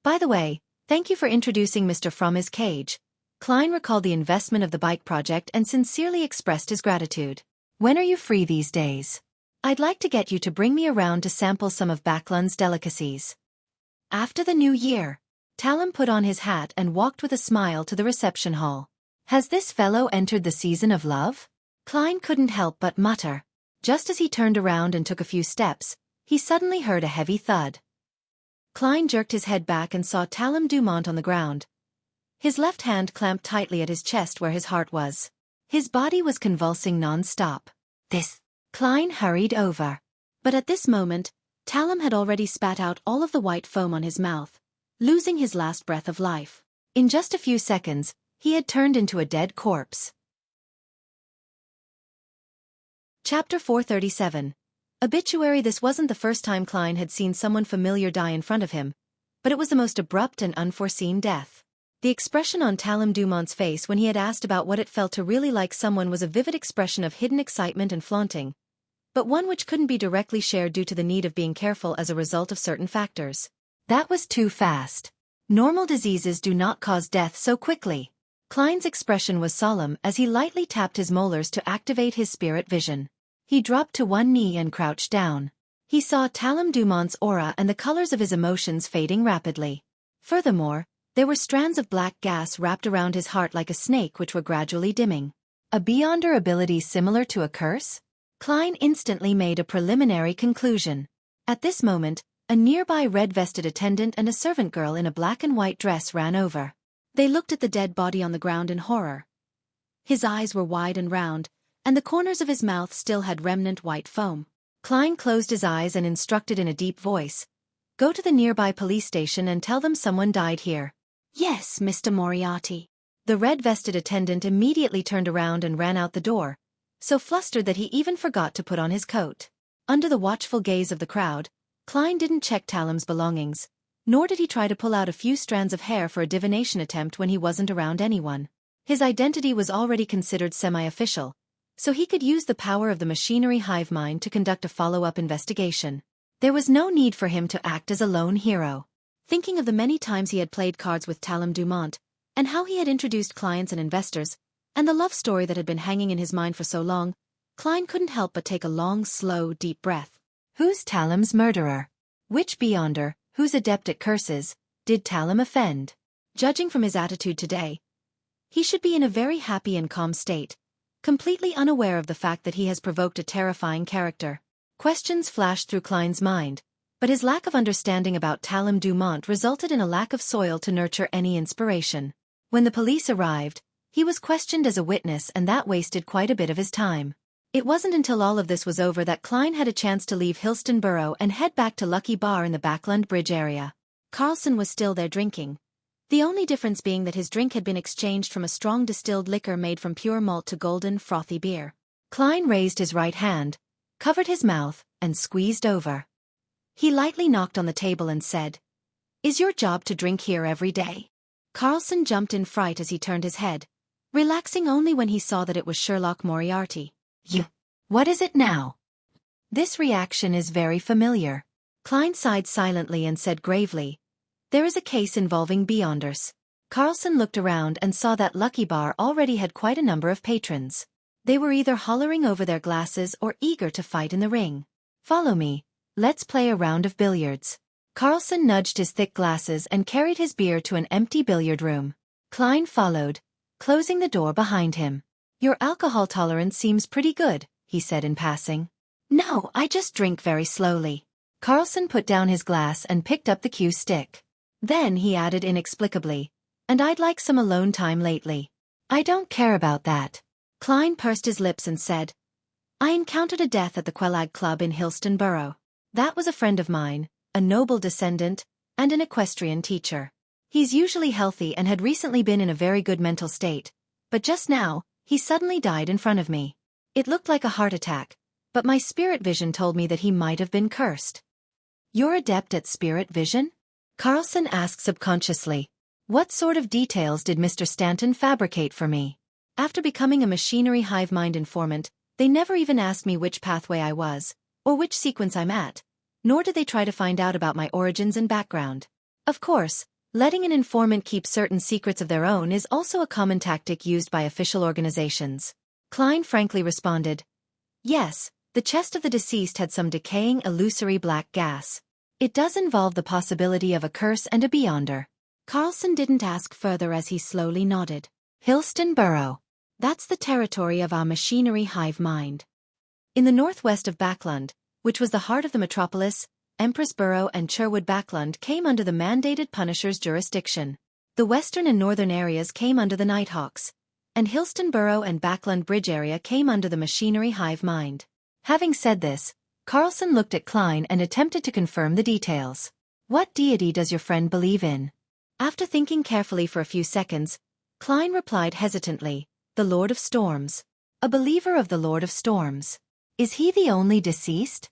By the way, thank you for introducing Mr. From his cage." Klein recalled the investment of the bike project and sincerely expressed his gratitude. "When are you free these days? I'd like to get you to bring me around to sample some of Backlund's delicacies." After the new year, Talem put on his hat and walked with a smile to the reception hall. Has this fellow entered the season of love? Klein couldn't help but mutter. Just as he turned around and took a few steps, he suddenly heard a heavy thud. Klein jerked his head back and saw Talum Dumont on the ground. His left hand clamped tightly at his chest where his heart was. His body was convulsing non-stop. Klein hurried over. But at this moment, Talum had already spat out all of the white foam on his mouth, losing his last breath of life. In just a few seconds, he had turned into a dead corpse. Chapter 437. Obituary. This wasn't the first time Klein had seen someone familiar die in front of him, but it was the most abrupt and unforeseen death. The expression on Talum Dumont's face when he had asked about what it felt to really like someone was a vivid expression of hidden excitement and flaunting, but one which couldn't be directly shared due to the need of being careful as a result of certain factors. That was too fast. Normal diseases do not cause death so quickly. Klein's expression was solemn as he lightly tapped his molars to activate his spirit vision. He dropped to one knee and crouched down. He saw Talum Dumont's aura and the colors of his emotions fading rapidly. Furthermore, there were strands of black gas wrapped around his heart like a snake which were gradually dimming. A beyonder ability similar to a curse? Klein instantly made a preliminary conclusion. At this moment, a nearby red-vested attendant and a servant girl in a black and white dress ran over. They looked at the dead body on the ground in horror. His eyes were wide and round, and the corners of his mouth still had remnant white foam. Klein closed his eyes and instructed in a deep voice, "Go to the nearby police station and tell them someone died here." "Yes, Mr. Moriarty." The red-vested attendant immediately turned around and ran out the door, so flustered that he even forgot to put on his coat. Under the watchful gaze of the crowd, Klein didn't check Talum's belongings, nor did he try to pull out a few strands of hair for a divination attempt when he wasn't around anyone. His identity was already considered semi-official, so he could use the power of the machinery hive mind to conduct a follow-up investigation. There was no need for him to act as a lone hero. Thinking of the many times he had played cards with Talum Dumont, and how he had introduced clients and investors, and the love story that had been hanging in his mind for so long, Klein couldn't help but take a long, slow, deep breath. Who's Talum's murderer? Which beyonder, who's adept at curses, did Talum offend? Judging from his attitude today, he should be in a very happy and calm state, completely unaware of the fact that he has provoked a terrifying character. Questions flashed through Klein's mind, but his lack of understanding about Talum Dumont resulted in a lack of soil to nurture any inspiration. When the police arrived, he was questioned as a witness and that wasted quite a bit of his time. It wasn't until all of this was over that Klein had a chance to leave Hillston Borough and head back to Lucky Bar in the Backland Bridge area. Carlson was still there drinking, the only difference being that his drink had been exchanged from a strong distilled liquor made from pure malt to golden, frothy beer. Klein raised his right hand, covered his mouth, and squeezed over. He lightly knocked on the table and said, "Is your job to drink here every day?" Carlson jumped in fright as he turned his head, relaxing only when he saw that it was Sherlock Moriarty. "You. What is it now?" "This reaction is very familiar." Klein sighed silently and said gravely, "There is a case involving beyonders." Carlson looked around and saw that Lucky Bar already had quite a number of patrons. They were either hollering over their glasses or eager to fight in the ring. "Follow me, let's play a round of billiards." Carlson nudged his thick glasses and carried his beer to an empty billiard room. Klein followed, closing the door behind him. "Your alcohol tolerance seems pretty good," he said in passing. "No, I just drink very slowly." Carlson put down his glass and picked up the cue stick. Then he added inexplicably, "And I'd like some alone time lately." "I don't care about that." Klein pursed his lips and said, "I encountered a death at the Quelag Club in Hillston Borough. That was a friend of mine, a noble descendant, and an equestrian teacher. He's usually healthy and had recently been in a very good mental state, but just now, he suddenly died in front of me. It looked like a heart attack, but my spirit vision told me that he might have been cursed." "You're adept at spirit vision?" Carlson asked subconsciously. "What sort of details did Mr. Stanton fabricate for me? After becoming a machinery hive mind informant, they never even asked me which pathway I was, or which sequence I'm at, nor did they try to find out about my origins and background. Of course, letting an informant keep certain secrets of their own is also a common tactic used by official organizations." Klein frankly responded, "Yes, the chest of the deceased had some decaying illusory black gas. It does involve the possibility of a curse and a beyonder." Carlson didn't ask further as he slowly nodded. Hillston Borough. That's the territory of our machinery hive mind. In the northwest of Backland, which was the heart of the metropolis, Empress Borough and Sherwood Backland came under the mandated Punisher's jurisdiction. The western and northern areas came under the Nighthawks, and Hillston Borough and Backland Bridge area came under the machinery hive mind. Having said this, Carlson looked at Klein and attempted to confirm the details. What deity does your friend believe in? After thinking carefully for a few seconds, Klein replied hesitantly, the Lord of Storms. A believer of the Lord of Storms. Is he the only deceased?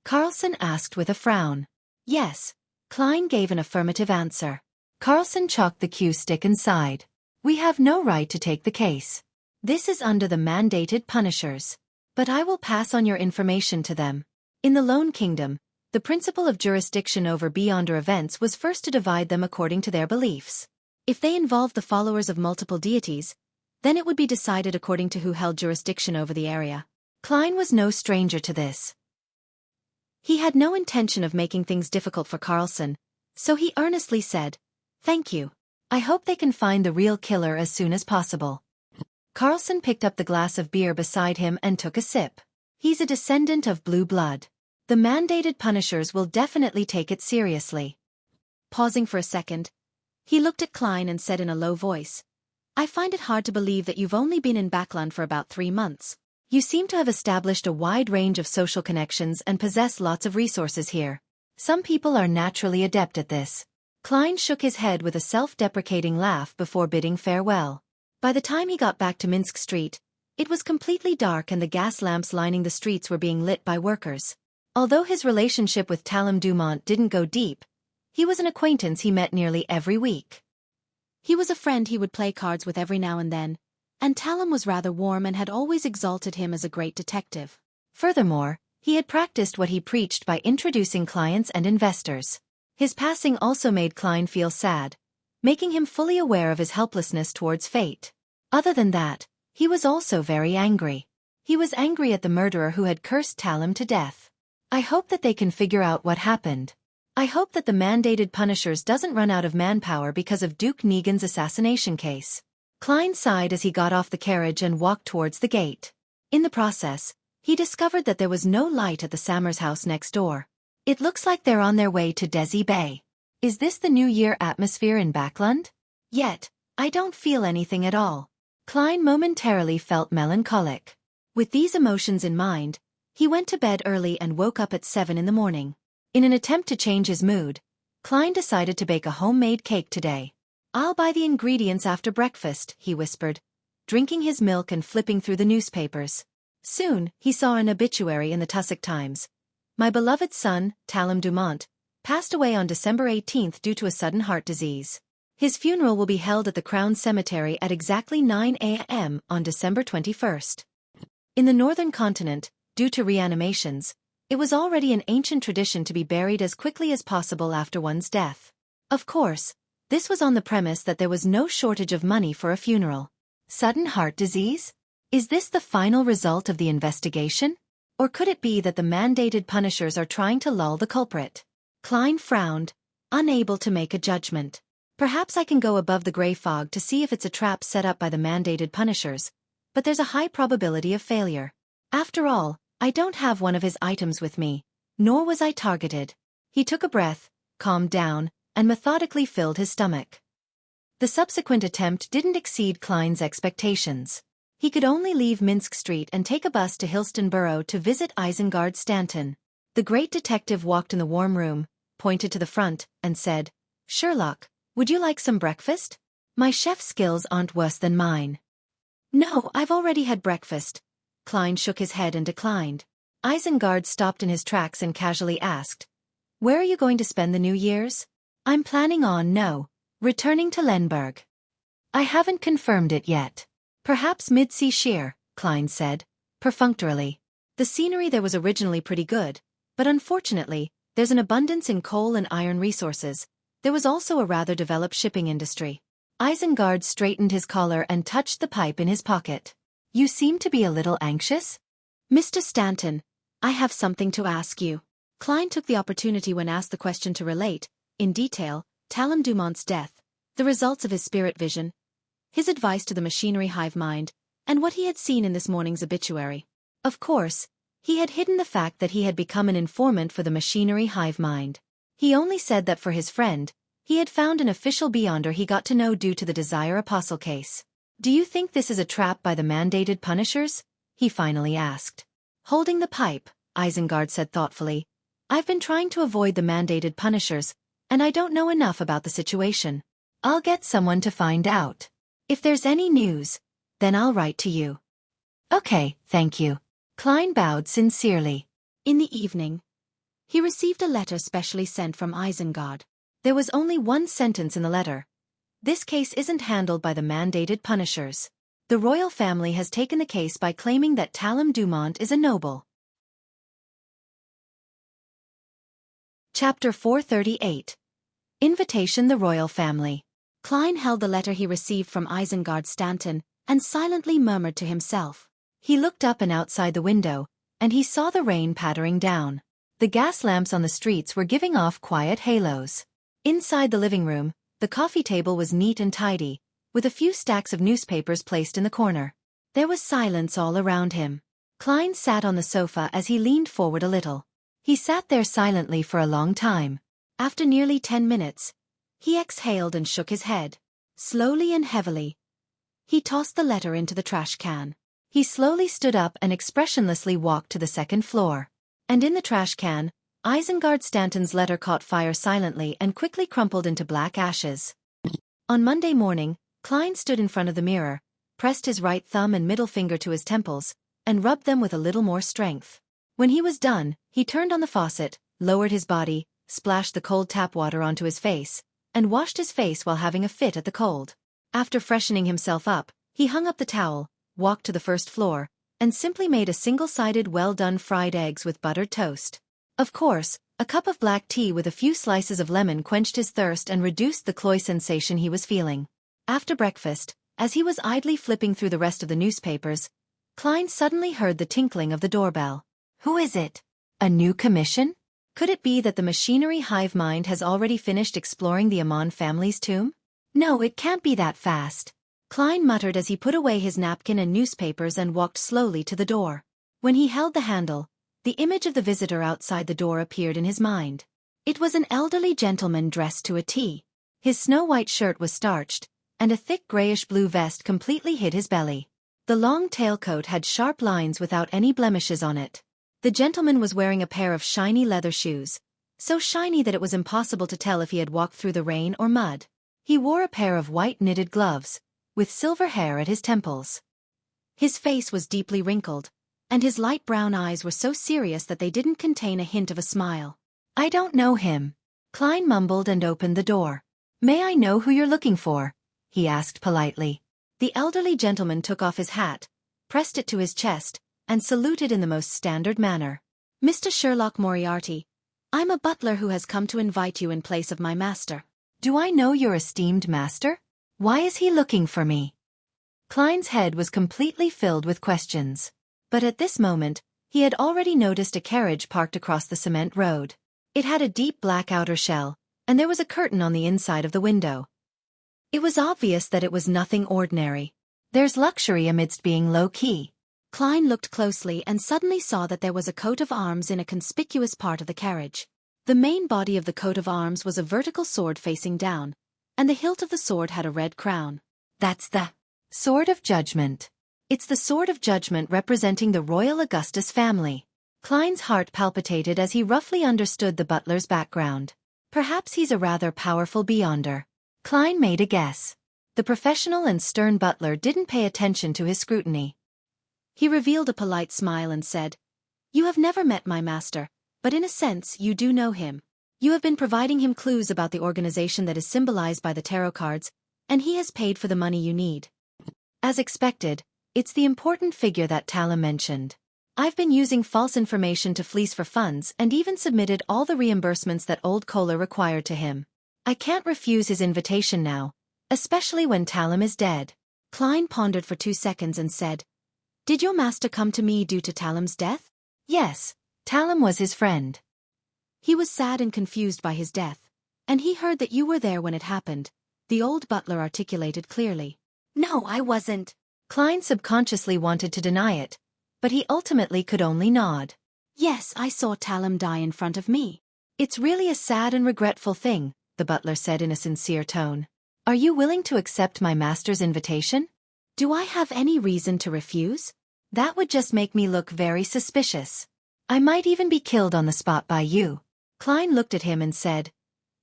Carlson asked with a frown. Yes. Klein gave an affirmative answer. Carlson chalked the cue stick and sighed. We have no right to take the case. This is under the mandated Punishers. But I will pass on your information to them. In the Lone Kingdom, the principle of jurisdiction over beyonder events was first to divide them according to their beliefs. If they involved the followers of multiple deities, then it would be decided according to who held jurisdiction over the area. Klein was no stranger to this. He had no intention of making things difficult for Carlson, so he earnestly said, Thank you. I hope they can find the real killer as soon as possible. Carlson picked up the glass of beer beside him and took a sip. He's a descendant of blue blood. The mandated Punishers will definitely take it seriously. Pausing for a second, he looked at Klein and said in a low voice, I find it hard to believe that you've only been in Backland for about 3 months. You seem to have established a wide range of social connections and possess lots of resources here. Some people are naturally adept at this. Klein shook his head with a self-deprecating laugh before bidding farewell. By the time he got back to Minsk Street, it was completely dark and the gas lamps lining the streets were being lit by workers. Although his relationship with Talum Dumont didn't go deep, he was an acquaintance he met nearly every week. He was a friend he would play cards with every now and then, and Talum was rather warm and had always exalted him as a great detective. Furthermore, he had practiced what he preached by introducing clients and investors. His passing also made Klein feel sad, making him fully aware of his helplessness towards fate. Other than that, he was also very angry. He was angry at the murderer who had cursed Talum to death. I hope that they can figure out what happened. I hope that the mandated Punishers doesn't run out of manpower because of Duke Negan's assassination case. Klein sighed as he got off the carriage and walked towards the gate. In the process, he discovered that there was no light at the Sammers house next door. It looks like they're on their way to Desi Bay. Is this the New Year atmosphere in Backland? Yet, I don't feel anything at all. Klein momentarily felt melancholic. With these emotions in mind, he went to bed early and woke up at 7 in the morning. In an attempt to change his mood, Klein decided to bake a homemade cake today. I'll buy the ingredients after breakfast, he whispered, drinking his milk and flipping through the newspapers. Soon, he saw an obituary in the Tussock Times. My beloved son, Talum Dumont, passed away on December 18th due to a sudden heart disease. His funeral will be held at the Crown Cemetery at exactly 9 a.m. on December 21st. In the northern continent, due to reanimations, it was already an ancient tradition to be buried as quickly as possible after one's death. Of course, this was on the premise that there was no shortage of money for a funeral. Sudden heart disease? Is this the final result of the investigation? Or could it be that the mandated Punishers are trying to lull the culprit? Klein frowned, unable to make a judgment. Perhaps I can go above the gray fog to see if it's a trap set up by the mandated Punishers, but there's a high probability of failure. After all, I don't have one of his items with me, nor was I targeted. He took a breath, calmed down, and methodically filled his stomach. The subsequent attempt didn't exceed Klein's expectations. He could only leave Minsk Street and take a bus to Hillston Borough to visit Isengard Stanton. The great detective walked in the warm room, pointed to the front, and said, Sherlock, would you like some breakfast? My chef skills aren't worse than mine. No, I've already had breakfast. Klein shook his head and declined. Isengard stopped in his tracks and casually asked, Where are you going to spend the New Year's? I'm planning on returning to Lenberg. I haven't confirmed it yet. Perhaps Midsea Shear, Klein said, perfunctorily. The scenery there was originally pretty good, but unfortunately, there's an abundance in coal and iron resources. There was also a rather developed shipping industry. Isengard straightened his collar and touched the pipe in his pocket. You seem to be a little anxious? Mr. Stanton, I have something to ask you. Klein took the opportunity when asked the question to relate, in detail, Talum Dumont's death, the results of his spirit vision, his advice to the machinery hive mind, and what he had seen in this morning's obituary. Of course, he had hidden the fact that he had become an informant for the machinery hive mind. He only said that for his friend, he had found an official beyonder he got to know due to the Desire Apostle case. "Do you think this is a trap by the mandated punishers?" he finally asked. Holding the pipe, Isengard said thoughtfully, "I've been trying to avoid the mandated punishers, and I don't know enough about the situation. I'll get someone to find out. If there's any news, then I'll write to you." "Okay, thank you." Klein bowed sincerely. In the evening, he received a letter specially sent from Isengard. There was only one sentence in the letter. "This case isn't handled by the mandated punishers. The royal family has taken the case by claiming that Talum Dumont is a noble." Chapter 438. Invitation the Royal Family. Klein held the letter he received from Isengard Stanton, and silently murmured to himself. He looked up and outside the window, and he saw the rain pattering down. The gas lamps on the streets were giving off quiet halos. Inside the living room, the coffee table was neat and tidy, with a few stacks of newspapers placed in the corner. There was silence all around him. Klein sat on the sofa as he leaned forward a little. He sat there silently for a long time. After nearly 10 minutes, he exhaled and shook his head. Slowly and heavily, he tossed the letter into the trash can. He slowly stood up and expressionlessly walked to the second floor. And in the trash can, Isengard Stanton's letter caught fire silently and quickly crumpled into black ashes. On Monday morning, Klein stood in front of the mirror, pressed his right thumb and middle finger to his temples, and rubbed them with a little more strength. When he was done, he turned on the faucet, lowered his body, splashed the cold tap water onto his face, and washed his face while having a fit at the cold. After freshening himself up, he hung up the towel, walked to the first floor, and simply made a single-sided well-done fried eggs with buttered toast. Of course, a cup of black tea with a few slices of lemon quenched his thirst and reduced the cloy sensation he was feeling. After breakfast, as he was idly flipping through the rest of the newspapers, Klein suddenly heard the tinkling of the doorbell. Who is it? A new commission? Could it be that the machinery hive mind has already finished exploring the Amon family's tomb? No, it can't be that fast. Klein muttered as he put away his napkin and newspapers and walked slowly to the door. When he held the handle, the image of the visitor outside the door appeared in his mind. It was an elderly gentleman dressed to a T. His snow-white shirt was starched, and a thick grayish-blue vest completely hid his belly. The long tailcoat had sharp lines without any blemishes on it. The gentleman was wearing a pair of shiny leather shoes, so shiny that it was impossible to tell if he had walked through the rain or mud. He wore a pair of white knitted gloves, with silver hair at his temples. His face was deeply wrinkled, and his light brown eyes were so serious that they didn't contain a hint of a smile. "I don't know him." Klein mumbled and opened the door. "May I know who you're looking for?" he asked politely. The elderly gentleman took off his hat, pressed it to his chest, and saluted in the most standard manner. "Mr. Sherlock Moriarty, I'm a butler who has come to invite you in place of my master." "Do I know your esteemed master? Why is he looking for me?" Klein's head was completely filled with questions. But at this moment, he had already noticed a carriage parked across the cement road. It had a deep black outer shell, and there was a curtain on the inside of the window. It was obvious that it was nothing ordinary. There's luxury amidst being low-key. Klein looked closely and suddenly saw that there was a coat of arms in a conspicuous part of the carriage. The main body of the coat of arms was a vertical sword facing down, and the hilt of the sword had a red crown. "That's the Sword of Judgment. It's the Sword of Judgment representing the Royal Augustus family." Klein's heart palpitated as he roughly understood the butler's background. Perhaps he's a rather powerful beyonder. Klein made a guess. The professional and stern butler didn't pay attention to his scrutiny. He revealed a polite smile and said, "You have never met my master, but in a sense you do know him. You have been providing him clues about the organization that is symbolized by the tarot cards, and he has paid for the money you need. As expected, it's the important figure that Talum mentioned. I've been using false information to fleece for funds and even submitted all the reimbursements that old Kohler required to him. I can't refuse his invitation now, especially when Talum is dead." Klein pondered for 2 seconds and said, "Did your master come to me due to Talum's death?" "Yes, Talum was his friend. He was sad and confused by his death, and he heard that you were there when it happened," the old butler articulated clearly. No, I wasn't. Klein subconsciously wanted to deny it, but he ultimately could only nod. Yes, I saw Talum die in front of me. It's really a sad and regretful thing, the butler said in a sincere tone. Are you willing to accept my master's invitation? Do I have any reason to refuse? That would just make me look very suspicious. I might even be killed on the spot by you. Klein looked at him and said,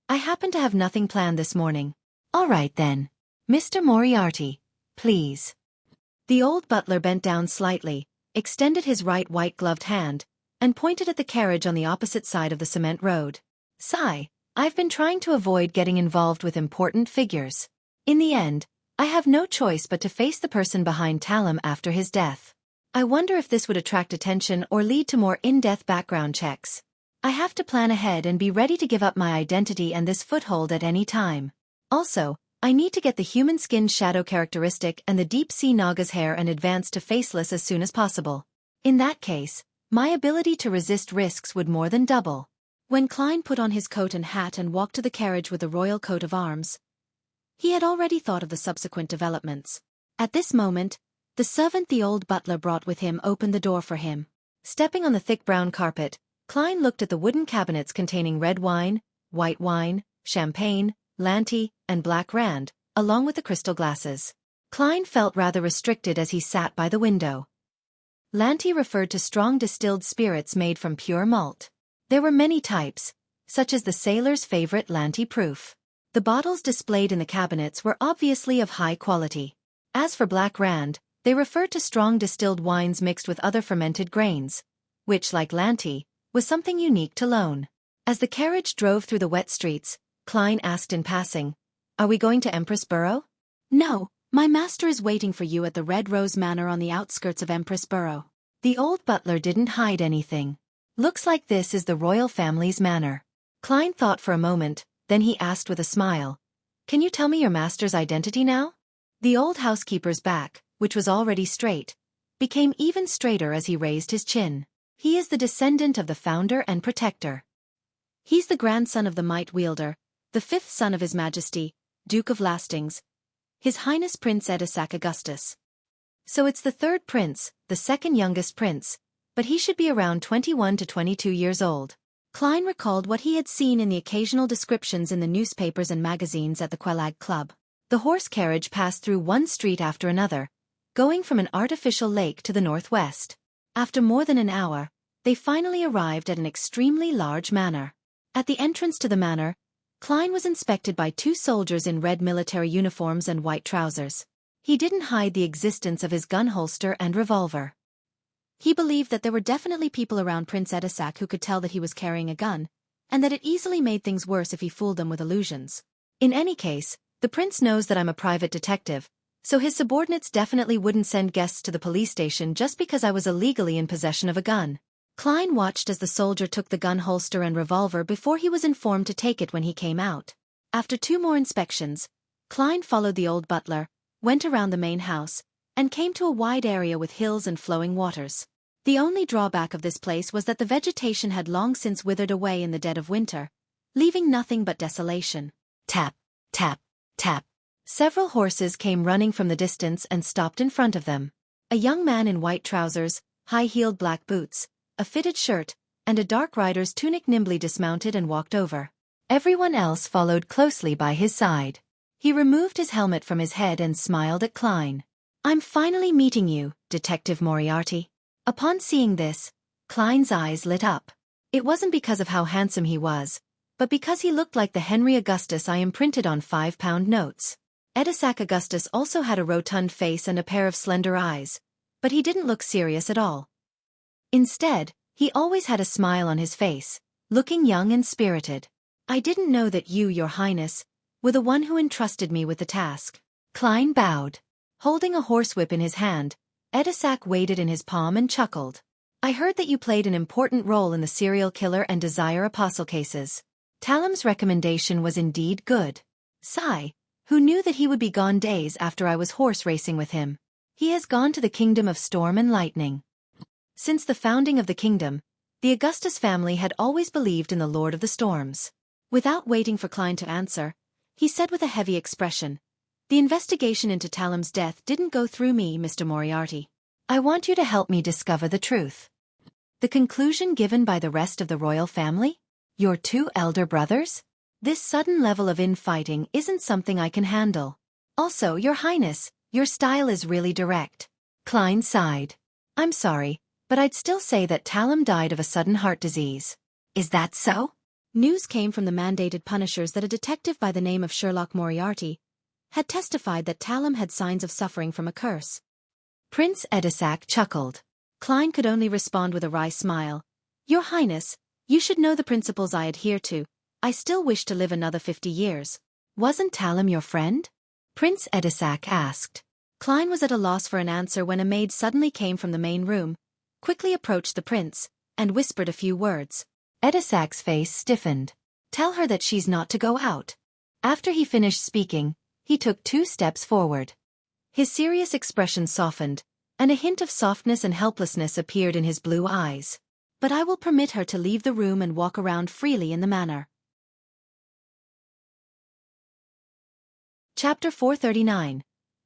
I happen to have nothing planned this morning. All right then. Mr. Moriarty, please. The old butler bent down slightly, extended his right white-gloved hand, and pointed at the carriage on the opposite side of the cement road. Sigh, I've been trying to avoid getting involved with important figures. In the end, I have no choice but to face the person behind Talum after his death. I wonder if this would attract attention or lead to more in-depth background checks. I have to plan ahead and be ready to give up my identity and this foothold at any time. Also, I need to get the human skin shadow characteristic and the deep-sea Naga's hair and advance to faceless as soon as possible. In that case, my ability to resist risks would more than double. When Klein put on his coat and hat and walked to the carriage with the royal coat of arms, he had already thought of the subsequent developments. At this moment, the servant the old butler brought with him opened the door for him. Stepping on the thick brown carpet, Klein looked at the wooden cabinets containing red wine, white wine, champagne, Lanty, and black rand, along with the crystal glasses. Klein felt rather restricted as he sat by the window. Lanty referred to strong distilled spirits made from pure malt. There were many types, such as the sailor's favorite Lanty proof. The bottles displayed in the cabinets were obviously of high quality. As for black rand, they referred to strong distilled wines mixed with other fermented grains, which, like Lanty, was something unique to Lone. As the carriage drove through the wet streets, Klein asked in passing, Are we going to Empress Borough? No, my master is waiting for you at the Red Rose Manor on the outskirts of Empress Borough. The old butler didn't hide anything. Looks like this is the royal family's manor. Klein thought for a moment, then he asked with a smile, Can you tell me your master's identity now? The old housekeeper's back, which was already straight, became even straighter as he raised his chin. He is the descendant of the founder and protector. He's the grandson of the Might Wielder, the fifth son of His Majesty, Duke of Lastings, His Highness Prince Edisac Augustus. So it's the third prince, the second youngest prince, but he should be around 21 to 22 years old. Klein recalled what he had seen in the occasional descriptions in the newspapers and magazines at the Quelag Club. The horse carriage passed through one street after another, going from an artificial lake to the northwest. After more than an hour, they finally arrived at an extremely large manor. At the entrance to the manor, Klein was inspected by two soldiers in red military uniforms and white trousers. He didn't hide the existence of his gun holster and revolver. He believed that there were definitely people around Prince Edisac who could tell that he was carrying a gun, and that it easily made things worse if he fooled them with illusions. In any case, the prince knows that I'm a private detective, so his subordinates definitely wouldn't send guests to the police station just because I was illegally in possession of a gun. Klein watched as the soldier took the gun holster and revolver before he was informed to take it when he came out. After two more inspections, Klein followed the old butler, went around the main house, and came to a wide area with hills and flowing waters. The only drawback of this place was that the vegetation had long since withered away in the dead of winter, leaving nothing but desolation. Tap, tap, tap. Several horses came running from the distance and stopped in front of them. A young man in white trousers, high-heeled black boots, a fitted shirt, and a dark rider's tunic nimbly dismounted and walked over. Everyone else followed closely by his side. He removed his helmet from his head and smiled at Klein. I'm finally meeting you, Detective Moriarty. Upon seeing this, Klein's eyes lit up. It wasn't because of how handsome he was, but because he looked like the Henry Augustus I imprinted on 5-pound notes. Edisac Augustus also had a rotund face and a pair of slender eyes, but he didn't look serious at all. Instead, he always had a smile on his face, looking young and spirited. I didn't know that you, Your Highness, were the one who entrusted me with the task. Klein bowed. Holding a horsewhip in his hand, Edisac weighed it in his palm and chuckled. I heard that you played an important role in the serial killer and Desire Apostle cases. Talum's recommendation was indeed good. Sigh, who knew that he would be gone days after I was horse racing with him. He has gone to the kingdom of storm and lightning. Since the founding of the kingdom, the Augustus family had always believed in the Lord of the Storms. Without waiting for Klein to answer, he said with a heavy expression, The investigation into Talam's death didn't go through me, Mr. Moriarty. I want you to help me discover the truth. The conclusion given by the rest of the royal family? Your 2 elder brothers? This sudden level of infighting isn't something I can handle. Also, Your Highness, your style is really direct. Klein sighed. I'm sorry, but I'd still say that Talam died of a sudden heart disease. Is that so? News came from the mandated punishers that a detective by the name of Sherlock Moriarty had testified that Talam had signs of suffering from a curse. Prince Edisac chuckled. Klein could only respond with a wry smile. Your Highness, you should know the principles I adhere to. I still wish to live another 50 years. Wasn't Talam your friend? Prince Edisac asked. Klein was at a loss for an answer when a maid suddenly came from the main room, quickly approached the prince, and whispered a few words. Edisac's face stiffened. Tell her that she's not to go out. After he finished speaking, he took 2 steps forward. His serious expression softened, and a hint of softness and helplessness appeared in his blue eyes. But I will permit her to leave the room and walk around freely in the manor. Chapter 439.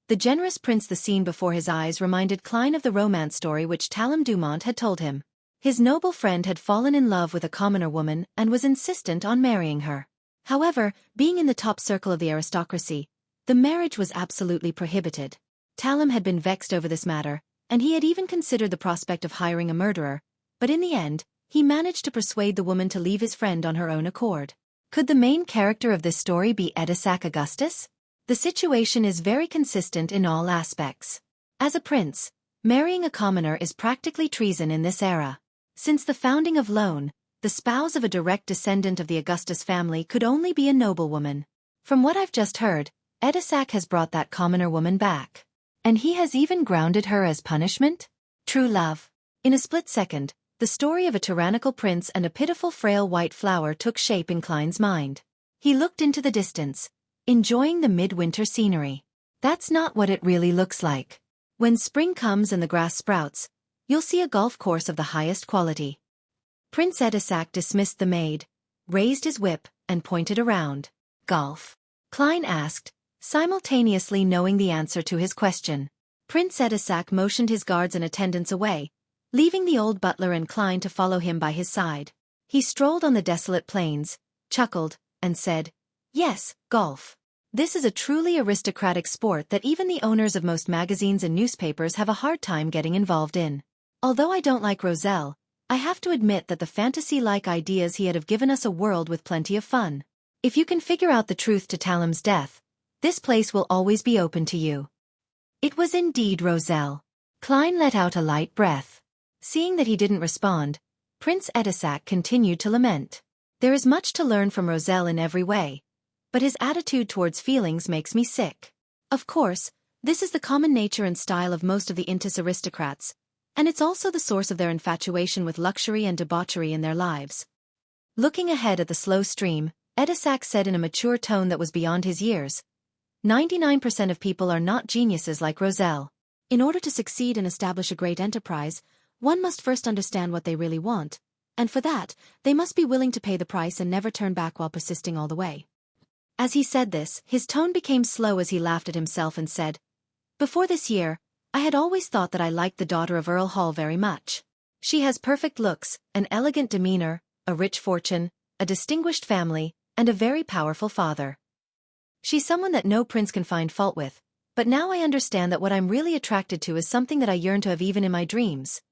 The generous prince. The scene before his eyes reminded Klein of the romance story which Talam Dumont had told him. His noble friend had fallen in love with a commoner woman and was insistent on marrying her. However, being in the top circle of the aristocracy, the marriage was absolutely prohibited. Talam had been vexed over this matter, and he had even considered the prospect of hiring a murderer, but in the end, he managed to persuade the woman to leave his friend on her own accord. Could the main character of this story be Edisac Augustus? The situation is very consistent in all aspects. As a prince, marrying a commoner is practically treason in this era. Since the founding of Lone, the spouse of a direct descendant of the Augustus family could only be a noblewoman. From what I've just heard, Edisac has brought that commoner woman back. And he has even grounded her as punishment? True love. In a split second, the story of a tyrannical prince and a pitiful frail white flower took shape in Klein's mind. He looked into the distance, enjoying the midwinter scenery. That's not what it really looks like. When spring comes and the grass sprouts, you'll see a golf course of the highest quality. Prince Edisac dismissed the maid, raised his whip, and pointed around. Golf? Klein asked, simultaneously knowing the answer to his question. Prince Edisac motioned his guards and attendants away, leaving the old butler and Klein to follow him by his side. He strolled on the desolate plains, chuckled, and said, Yes, golf. This is a truly aristocratic sport that even the owners of most magazines and newspapers have a hard time getting involved in. Although I don't like Roselle, I have to admit that the fantasy-like ideas he had have given us a world with plenty of fun. If you can figure out the truth to Talam's death, this place will always be open to you. It was indeed Roselle. Klein let out a light breath. Seeing that he didn't respond, Prince Edisac continued to lament. There is much to learn from Roselle in every way, but his attitude towards feelings makes me sick. Of course, this is the common nature and style of most of the Intis aristocrats, and it's also the source of their infatuation with luxury and debauchery in their lives. Looking ahead at the slow stream, Edisac said in a mature tone that was beyond his years, 99% of people are not geniuses like Roselle. In order to succeed and establish a great enterprise, one must first understand what they really want, and for that, they must be willing to pay the price and never turn back while persisting all the way. As he said this, his tone became slow as he laughed at himself and said, Before this year, I had always thought that I liked the daughter of Earl Hall very much. She has perfect looks, an elegant demeanor, a rich fortune, a distinguished family, and a very powerful father. She's someone that no prince can find fault with, but now I understand that what I'm really attracted to is something that I yearn to have even in my dreams.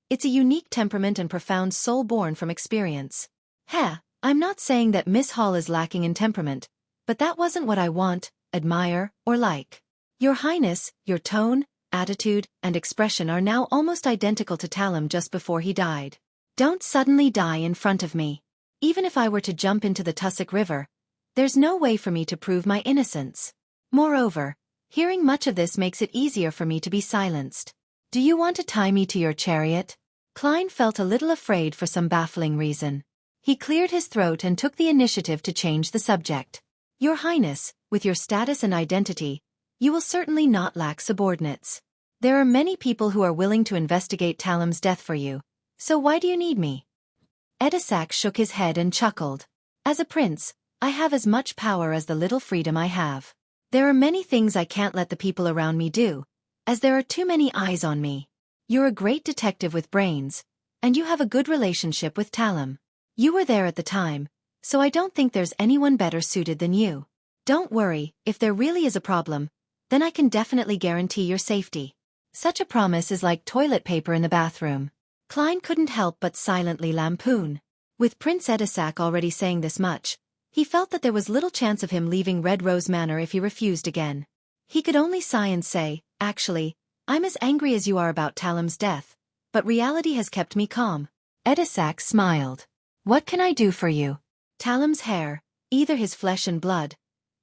It's a unique temperament and profound soul born from experience. I'm not saying that Miss Hall is lacking in temperament, but that wasn't what I want, admire, or like. Your Highness, your tone, attitude, and expression are now almost identical to Talam just before he died. Don't suddenly die in front of me. Even if I were to jump into the Tussock River, there's no way for me to prove my innocence. Moreover, hearing much of this makes it easier for me to be silenced. Do you want to tie me to your chariot? Klein felt a little afraid for some baffling reason. He cleared his throat and took the initiative to change the subject. Your Highness, with your status and identity, you will certainly not lack subordinates. There are many people who are willing to investigate Talam's death for you, so why do you need me? Edisac shook his head and chuckled. As a prince, I have as much power as the little freedom I have. There are many things I can't let the people around me do, as there are too many eyes on me. You're a great detective with brains, and you have a good relationship with Talum. You were there at the time, so I don't think there's anyone better suited than you. Don't worry, if there really is a problem, then I can definitely guarantee your safety. Such a promise is like toilet paper in the bathroom. Klein couldn't help but silently lampoon. With Prince Edisac already saying this much, he felt that there was little chance of him leaving Red Rose Manor if he refused again. He could only sigh and say, "Actually, I'm as angry as you are about Talum's death, but reality has kept me calm." Edisac smiled. "What can I do for you?" Talum's hair, either his flesh and blood,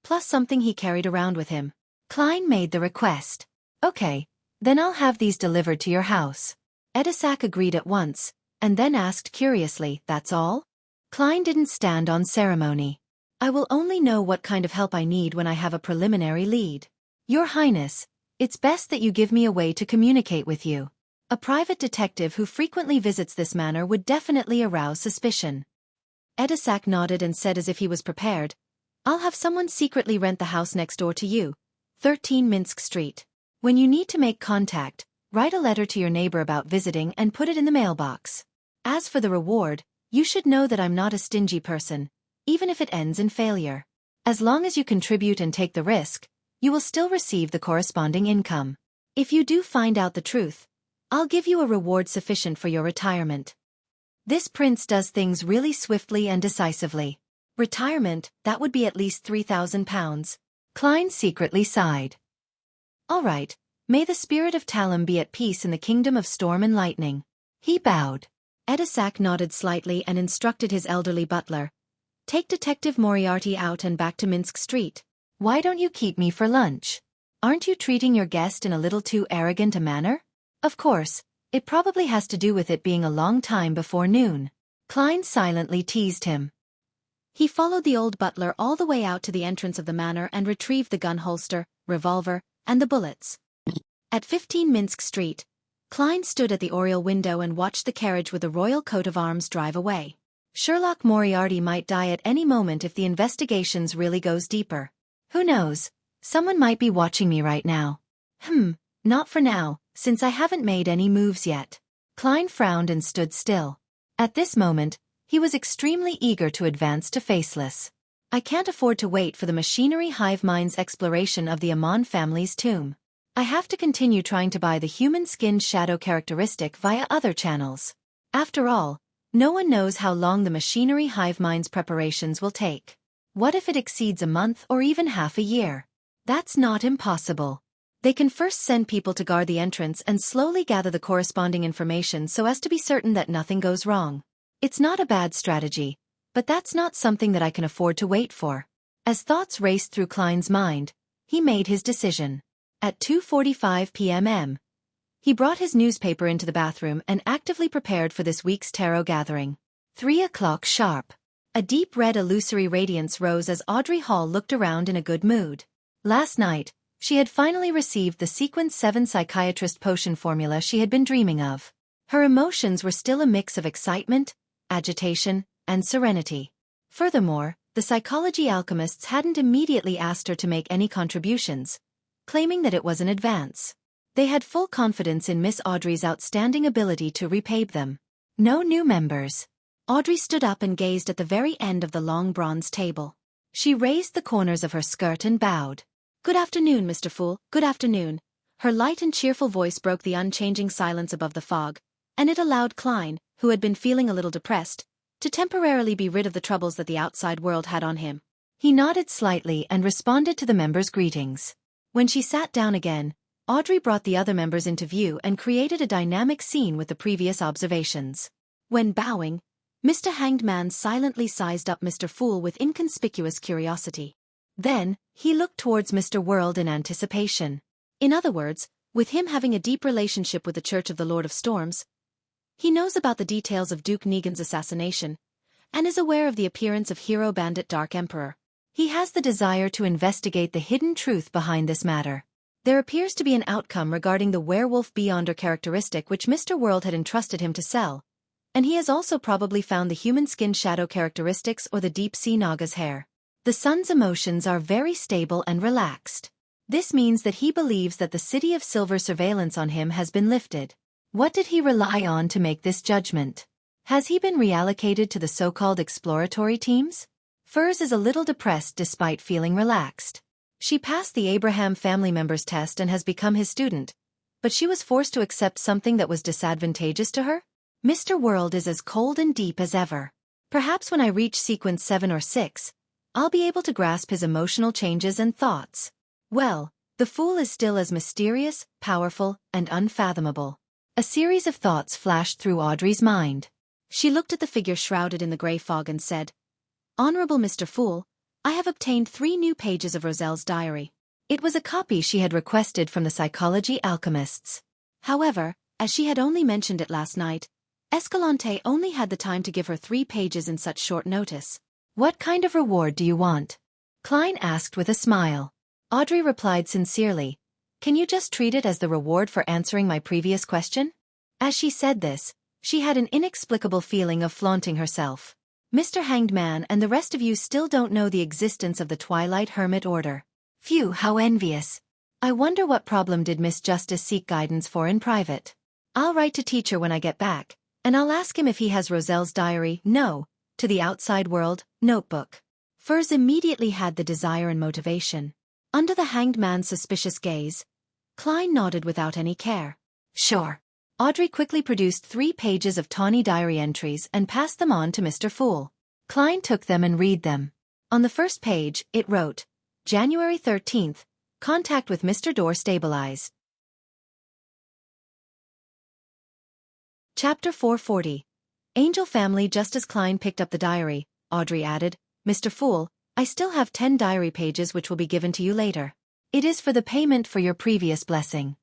plus something he carried around with him. Klein made the request. "Okay, then I'll have these delivered to your house." Edisac agreed at once, and then asked curiously, "That's all?" Klein didn't stand on ceremony. "I will only know what kind of help I need when I have a preliminary lead. Your Highness, it's best that you give me a way to communicate with you. A private detective who frequently visits this manor would definitely arouse suspicion." Edisac nodded and said as if he was prepared, "I'll have someone secretly rent the house next door to you, 13 Minsk Street. When you need to make contact, write a letter to your neighbor about visiting and put it in the mailbox. As for the reward, you should know that I'm not a stingy person, even if it ends in failure. As long as you contribute and take the risk, you will still receive the corresponding income. If you do find out the truth, I'll give you a reward sufficient for your retirement." This prince does things really swiftly and decisively. Retirement, that would be at least 3,000 pounds. Klein secretly sighed. "All right, may the spirit of Talum be at peace in the kingdom of storm and lightning." He bowed. Edisac nodded slightly and instructed his elderly butler, "Take Detective Moriarty out and back to Minsk Street. Why don't you keep me for lunch? Aren't you treating your guest in a little too arrogant a manner?" Of course, it probably has to do with it being a long time before noon. Klein silently teased him. He followed the old butler all the way out to the entrance of the manor and retrieved the gun holster, revolver, and the bullets. At 15 Minsk Street, Klein stood at the oriel window and watched the carriage with the royal coat of arms drive away. Sherlock Moriarty might die at any moment if the investigations really goes deeper. Who knows? Someone might be watching me right now. Not for now, since I haven't made any moves yet. Klein frowned and stood still. At this moment, he was extremely eager to advance to Faceless. "I can't afford to wait for the machinery hive mind's exploration of the Amon family's tomb. I have to continue trying to buy the human skin shadow characteristic via other channels. After all, no one knows how long the machinery hive mind's preparations will take. What if it exceeds a month or even half a year? That's not impossible. They can first send people to guard the entrance and slowly gather the corresponding information so as to be certain that nothing goes wrong. It's not a bad strategy, but that's not something that I can afford to wait for." As thoughts raced through Klein's mind, he made his decision. At 2:45 p.m. he brought his newspaper into the bathroom and actively prepared for this week's tarot gathering. 3 o'clock sharp. A deep red illusory radiance rose as Audrey Hall looked around in a good mood. Last night, she had finally received the Sequence 7 psychiatrist potion formula she had been dreaming of. Her emotions were still a mix of excitement, agitation, and serenity. Furthermore, the psychology alchemists hadn't immediately asked her to make any contributions, claiming that it was an advance. They had full confidence in Miss Audrey's outstanding ability to repay them. No new members. Audrey stood up and gazed at the very end of the long bronze table. She raised the corners of her skirt and bowed. "Good afternoon, Mr. Fool, good afternoon." Her light and cheerful voice broke the unchanging silence above the fog, and it allowed Klein, who had been feeling a little depressed, to temporarily be rid of the troubles that the outside world had on him. He nodded slightly and responded to the members' greetings. When she sat down again, Audrey brought the other members into view and created a dynamic scene with the previous observations. When bowing, Mr. Hanged Man silently sized up Mr. Fool with inconspicuous curiosity. Then, he looked towards Mr. World in anticipation. In other words, with him having a deep relationship with the Church of the Lord of Storms, he knows about the details of Duke Negan's assassination, and is aware of the appearance of Hero Bandit Dark Emperor. He has the desire to investigate the hidden truth behind this matter. There appears to be an outcome regarding the Werewolf Beyonder characteristic which Mr. World had entrusted him to sell, and he has also probably found the human skin shadow characteristics or the deep sea Naga's hair. The son's emotions are very stable and relaxed. This means that he believes that the City of Silver surveillance on him has been lifted. What did he rely on to make this judgment? Has he been reallocated to the so-called exploratory teams? Furs is a little depressed despite feeling relaxed. She passed the Abraham family member's test and has become his student, but she was forced to accept something that was disadvantageous to her? Mr. World is as cold and deep as ever. Perhaps when I reach sequence 7 or 6, I'll be able to grasp his emotional changes and thoughts. Well, the Fool is still as mysterious, powerful, and unfathomable. A series of thoughts flashed through Audrey's mind. She looked at the figure shrouded in the grey fog and said, "Honorable Mr. Fool, I have obtained 3 new pages of Roselle's diary." It was a copy she had requested from the psychology alchemists. However, as she had only mentioned it last night, Escalante only had the time to give her 3 pages in such short notice. "What kind of reward do you want?" Klein asked with a smile. Audrey replied sincerely, "Can you just treat it as the reward for answering my previous question?" As she said this, she had an inexplicable feeling of flaunting herself. "Mr. Hanged Man and the rest of you still don't know the existence of the Twilight Hermit Order. Phew, how envious. I wonder what problem did Miss Justice seek guidance for in private. I'll write to teacher when I get back, and I'll ask him if he has Roselle's diary, no, to the outside world, notebook." Furs immediately had the desire and motivation. Under the Hanged Man's suspicious gaze, Klein nodded without any care. "Sure." Audrey quickly produced 3 pages of tawny diary entries and passed them on to Mr. Fool. Klein took them and read them. On the first page, it wrote, January 13th, contact with Mr. Door stabilized. Chapter 440. Angel Family. Just as Klein picked up the diary, Audrey added, "Mr. Fool, I still have 10 diary pages which will be given to you later. It is for the payment for your previous blessing."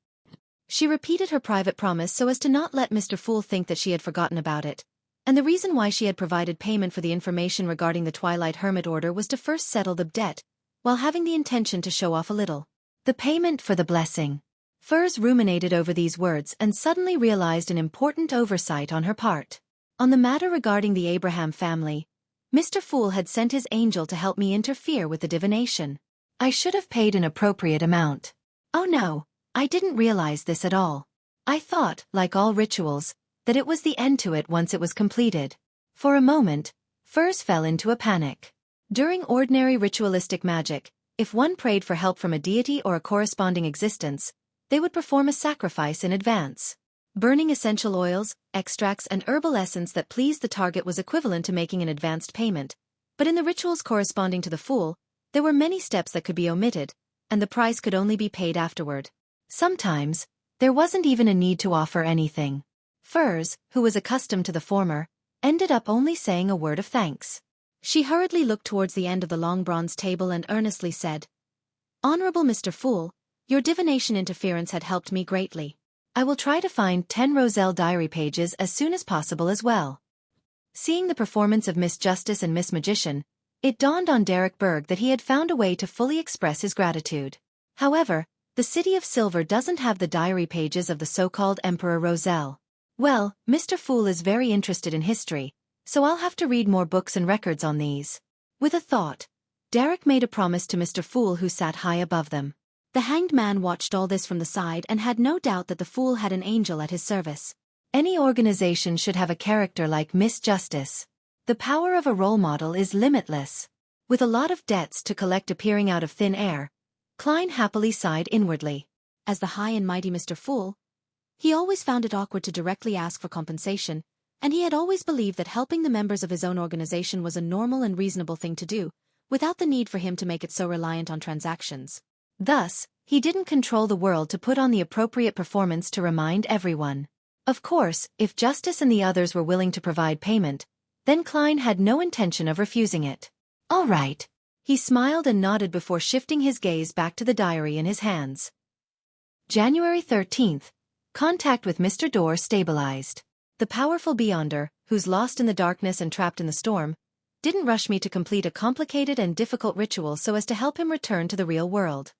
She repeated her private promise so as to not let Mr. Fool think that she had forgotten about it, and the reason why she had provided payment for the information regarding the Twilight Hermit Order was to first settle the debt, while having the intention to show off a little. The payment for the blessing. Furs ruminated over these words and suddenly realized an important oversight on her part. On the matter regarding the Abraham family, Mr. Fool had sent his angel to help me interfere with the divination. I should have paid an appropriate amount. Oh no, I didn't realize this at all. I thought, like all rituals, that it was the end to it once it was completed. For a moment, Furs fell into a panic. During ordinary ritualistic magic, if one prayed for help from a deity or a corresponding existence, they would perform a sacrifice in advance. Burning essential oils, extracts and herbal essence that pleased the target was equivalent to making an advanced payment, but in the rituals corresponding to the Fool, there were many steps that could be omitted, and the price could only be paid afterward. Sometimes, there wasn't even a need to offer anything. Furs, who was accustomed to the former, ended up only saying a word of thanks. She hurriedly looked towards the end of the long bronze table and earnestly said, "Honorable Mr. Fool, your divination interference had helped me greatly. I will try to find 10 Roselle diary pages as soon as possible as well." Seeing the performance of Miss Justice and Miss Magician, it dawned on Derek Berg that he had found a way to fully express his gratitude. However, the City of Silver doesn't have the diary pages of the so-called Emperor Roselle. Well, Mr. Fool is very interested in history, so I'll have to read more books and records on these. With a thought, Derek made a promise to Mr. Fool who sat high above them. The Hanged Man watched all this from the side and had no doubt that the Fool had an angel at his service. Any organization should have a character like Miss Justice. The power of a role model is limitless. With a lot of debts to collect appearing out of thin air, Klein happily sighed inwardly. As the high and mighty Mr. Fool, he always found it awkward to directly ask for compensation, and he had always believed that helping the members of his own organization was a normal and reasonable thing to do, without the need for him to make it so reliant on transactions. Thus, he didn't control the world to put on the appropriate performance to remind everyone. Of course, if Justice and the others were willing to provide payment, then Klein had no intention of refusing it. All right. He smiled and nodded before shifting his gaze back to the diary in his hands. January 13th. Contact with Mr. Door stabilized. The powerful Beyonder, who's lost in the darkness and trapped in the storm, didn't rush me to complete a complicated and difficult ritual so as to help him return to the real world.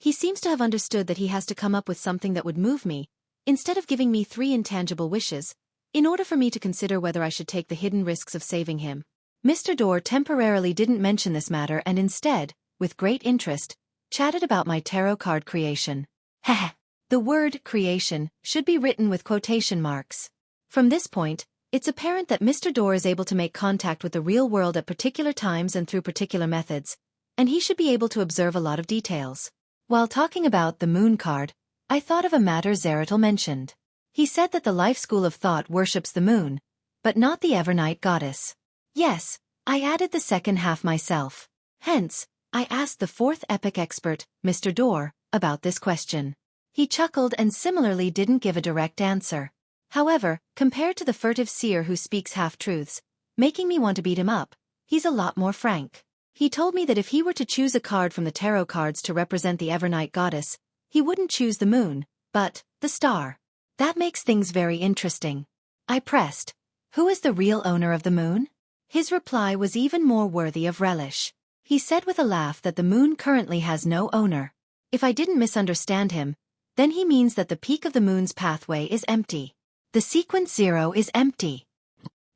He seems to have understood that he has to come up with something that would move me, instead of giving me 3 intangible wishes, in order for me to consider whether I should take the hidden risks of saving him. Mr. Dorr temporarily didn't mention this matter and instead, with great interest, chatted about my tarot card creation. Heh. The word creation should be written with quotation marks. From this point, it's apparent that Mr. Dorr is able to make contact with the real world at particular times and through particular methods, and he should be able to observe a lot of details. While talking about the moon card, I thought of a matter Zeratul mentioned. He said that the life school of thought worships the moon, but not the Evernight goddess. Yes, I added the second half myself. Hence, I asked the fourth epic expert, Mr. Dorr, about this question. He chuckled and similarly didn't give a direct answer. However, compared to the furtive seer who speaks half-truths, making me want to beat him up, he's a lot more frank. He told me that if he were to choose a card from the tarot cards to represent the Evernight goddess, he wouldn't choose the moon, but the star. That makes things very interesting. I pressed, "Who is the real owner of the moon?" His reply was even more worthy of relish. He said with a laugh that the moon currently has no owner. If I didn't misunderstand him, then he means that the peak of the moon's pathway is empty. The sequence 0 is empty.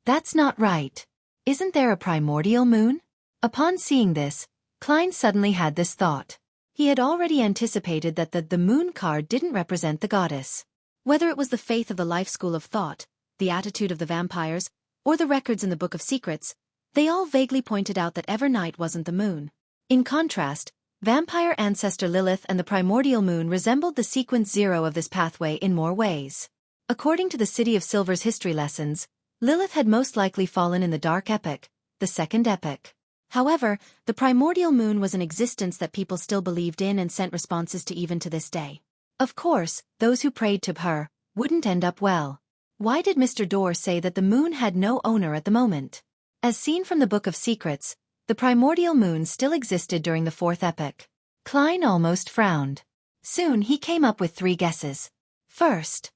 That's not right. Isn't there a primordial moon? Upon seeing this, Klein suddenly had this thought. He had already anticipated that the moon card didn't represent the goddess. Whether it was the faith of the life school of thought, the attitude of the vampires, or the records in the Book of Secrets, they all vaguely pointed out that Evernight wasn't the moon. In contrast, vampire ancestor Lilith and the primordial moon resembled the sequence 0 of this pathway in more ways. According to the City of Silver's history lessons, Lilith had most likely fallen in the Dark Epoch, the second epoch. However, the primordial moon was an existence that people still believed in and sent responses to even to this day. Of course, those who prayed to her wouldn't end up well. Why did Mr. Dorr say that the moon had no owner at the moment? As seen from the Book of Secrets, the primordial moon still existed during the fourth epoch. Klein almost frowned. Soon he came up with 3 guesses. First,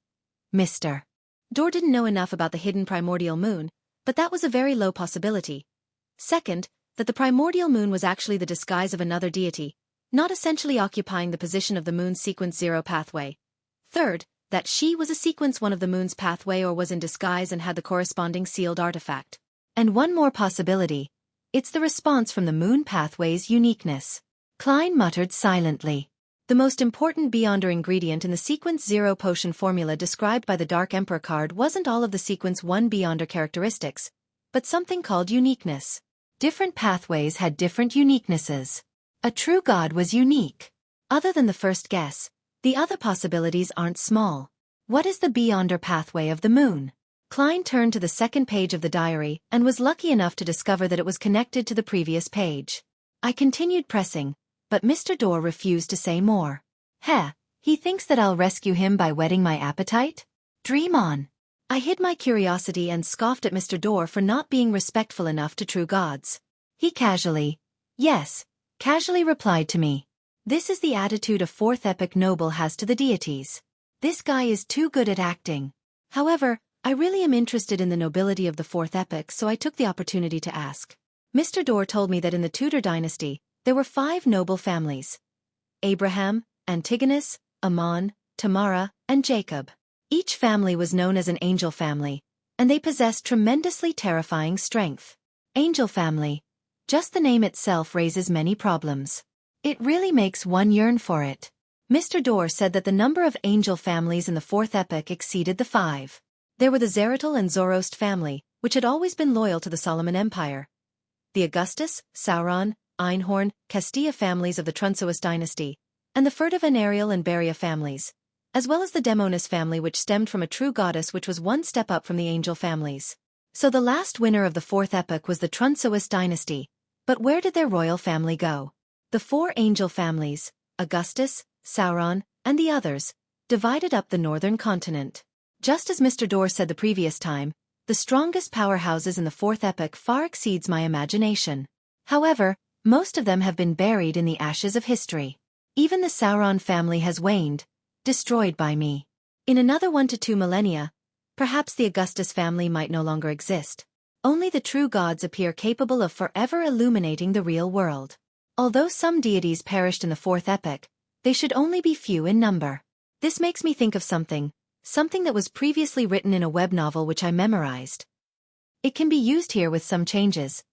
Mr. Dorr didn't know enough about the hidden primordial moon, but that was a very low possibility. Second, that the primordial moon was actually the disguise of another deity, not essentially occupying the position of the moon's sequence 0 pathway. Third, that she was a sequence 1 of the moon's pathway or was in disguise and had the corresponding sealed artifact. And one more possibility. It's the response from the moon pathway's uniqueness. Klein muttered silently. The most important Beyonder ingredient in the sequence 0 potion formula described by the Dark Emperor card wasn't all of the sequence 1 Beyonder characteristics, but something called uniqueness. Different pathways had different uniquenesses. A true god was unique. Other than the first guess, the other possibilities aren't small. What is the Beyonder pathway of the moon? Klein turned to the second page of the diary and was lucky enough to discover that it was connected to the previous page. I continued pressing, but Mr. Dorr refused to say more. He thinks that I'll rescue him by whetting my appetite? Dream on. I hid my curiosity and scoffed at Mr. Dorr for not being respectful enough to true gods. He casually replied to me. This is the attitude a fourth epoch noble has to the deities. This guy is too good at acting. However, I really am interested in the nobility of the fourth epoch, so I took the opportunity to ask. Mr. Dorr told me that in the Tudor dynasty, there were 5 noble families: Abraham, Antigonus, Ammon, Tamara, and Jacob. Each family was known as an angel family, and they possessed tremendously terrifying strength. Angel family. Just the name itself raises many problems. It really makes one yearn for it. Mr. Dorr said that the number of angel families in the fourth epoch exceeded the 5. There were the Zeratul and Zoroast family, which had always been loyal to the Solomon Empire. The Augustus, Sauron, Einhorn, Castilla families of the Trunsoist dynasty, and the furtive Anariel and Beria families, as well as the Demonis family which stemmed from a true goddess which was one step up from the angel families. So the last winner of the fourth epoch was the Trunsoist dynasty, but where did their royal family go? The 4 angel families, Augustus, Sauron, and the others, divided up the northern continent. Just as Mr. Dorr said the previous time, the strongest powerhouses in the fourth epoch far exceeds my imagination. However, most of them have been buried in the ashes of history. Even the Sauron family has waned, destroyed by me. In another 1 to 2 millennia, perhaps the Augustus family might no longer exist. Only the true gods appear capable of forever illuminating the real world. Although some deities perished in the fourth epoch, they should only be few in number. This makes me think of something that was previously written in a web novel which I memorized. It can be used here with some changes,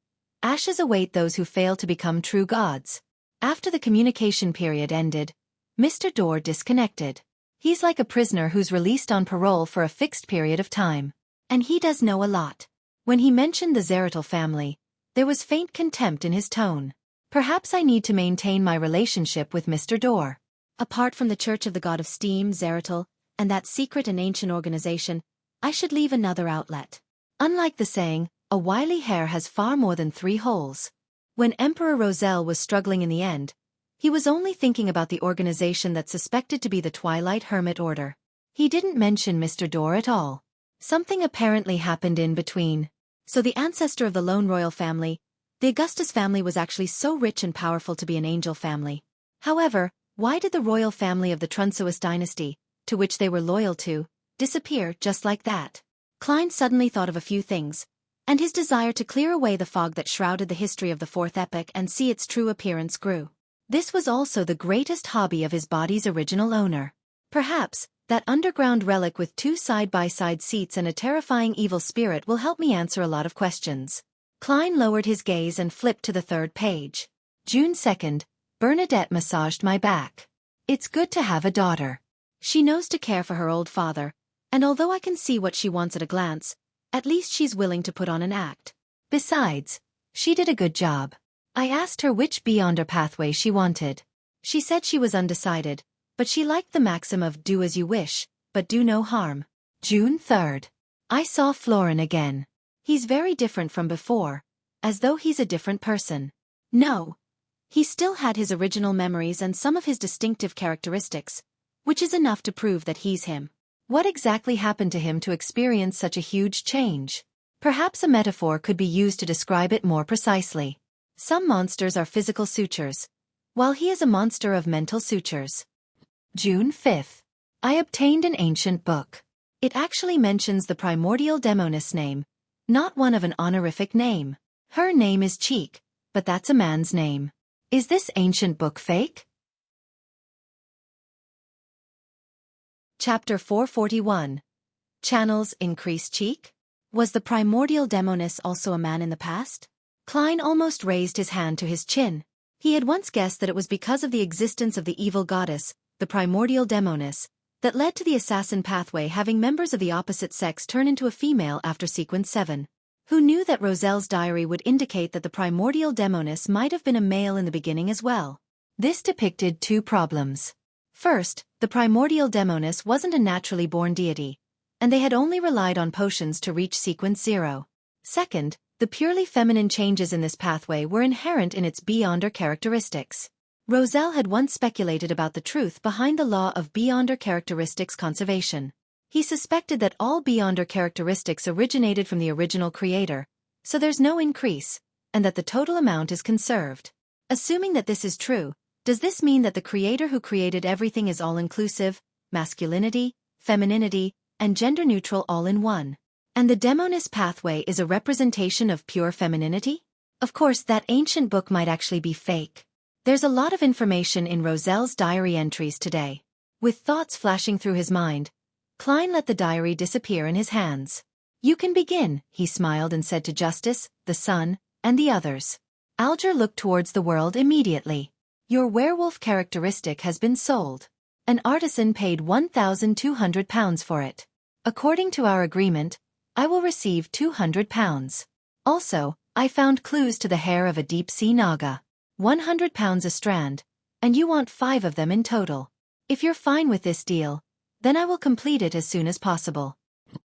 Ashes await those who fail to become true gods. After the communication period ended, Mr. Dorr disconnected. He's like a prisoner who's released on parole for a fixed period of time. And he does know a lot. When he mentioned the Zeratul family, there was faint contempt in his tone. Perhaps I need to maintain my relationship with Mr. Dorr. Apart from the Church of the God of Steam, Zeratul, and that secret and ancient organization, I should leave another outlet. Unlike the saying, a wily hare has far more than 3 holes. When Emperor Roselle was struggling in the end, he was only thinking about the organization that's suspected to be the Twilight Hermit Order. He didn't mention Mr. Dorr at all. Something apparently happened in between. So the ancestor of the lone royal family, the Augustus family, was actually so rich and powerful to be an angel family. However, why did the royal family of the Trunsoist dynasty, to which they were loyal to, disappear just like that? Klein suddenly thought of a few things, and his desire to clear away the fog that shrouded the history of the Fourth Epoch and see its true appearance grew. This was also the greatest hobby of his body's original owner. Perhaps, that underground relic with 2 side-by-side seats and a terrifying evil spirit will help me answer a lot of questions. Klein lowered his gaze and flipped to the 3rd page. June 2nd, Bernadette massaged my back. It's good to have a daughter. She knows to care for her old father, and although I can see what she wants at a glance, at least she's willing to put on an act. Besides, she did a good job. I asked her which Beyonder pathway she wanted. She said she was undecided, but she liked the maxim of do as you wish, but do no harm. June 3rd. I saw Florin again. He's very different from before, as though he's a different person. No. He still had his original memories and some of his distinctive characteristics, which is enough to prove that he's him. What exactly happened to him to experience such a huge change? Perhaps a metaphor could be used to describe it more precisely. Some monsters are physical sutures, while he is a monster of mental sutures. June 5th. I obtained an ancient book. It actually mentions the primordial demoness name, not one of an honorific name. Her name is Cheek, but that's a man's name. Is this ancient book fake? Chapter 441. Channels increase Cheek? Was the primordial demoness also a man in the past? Klein almost raised his hand to his chin. He had once guessed that it was because of the existence of the evil goddess, the primordial demoness, that led to the assassin pathway having members of the opposite sex turn into a female after sequence 7. Who knew that Roselle's diary would indicate that the primordial demoness might have been a male in the beginning as well? This depicted 2 problems. First, the primordial demoness wasn't a naturally born deity, and they had only relied on potions to reach sequence 0. Second, the purely feminine changes in this pathway were inherent in its Beyonder characteristics. Roselle had once speculated about the truth behind the law of Beyonder characteristics conservation. He suspected that all Beyonder characteristics originated from the original creator, so there's no increase, and that the total amount is conserved. Assuming that this is true, does this mean that the creator who created everything is all-inclusive, masculinity, femininity, and gender-neutral all in one? And the demoness pathway is a representation of pure femininity? Of course, that ancient book might actually be fake. There's a lot of information in Roselle's diary entries today. With thoughts flashing through his mind, Klein let the diary disappear in his hands. You can begin, he smiled and said to Justice, the Sun, and the others. Alger looked towards the world immediately. Your werewolf characteristic has been sold. An artisan paid £1,200 for it. According to our agreement, I will receive £200. Also, I found clues to the hair of a deep-sea naga. £100 a strand, and you want 5 of them in total. If you're fine with this deal, then I will complete it as soon as possible.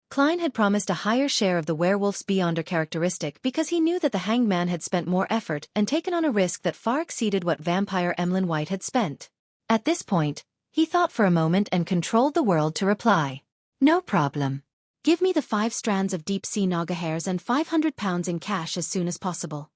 Klein had promised a higher share of the werewolf's Beyonder characteristic because he knew that the hanged man had spent more effort and taken on a risk that far exceeded what vampire Emlyn White had spent. At this point, he thought for a moment and controlled the world to reply. No problem. Give me the 5 strands of deep-sea naga hairs and £500 in cash as soon as possible.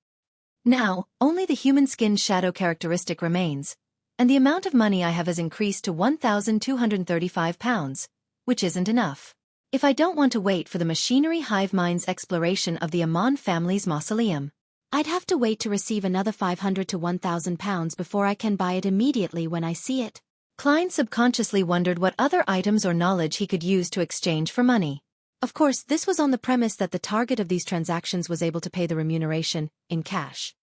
Now, only the human skin shadow characteristic remains, and the amount of money I have has increased to £1,235, which isn't enough. If I don't want to wait for the machinery hive mind's exploration of the Amon family's mausoleum, I'd have to wait to receive another £500 to £1,000 before I can buy it immediately when I see it. Klein subconsciously wondered what other items or knowledge he could use to exchange for money. Of course, this was on the premise that the target of these transactions was able to pay the remuneration in cash.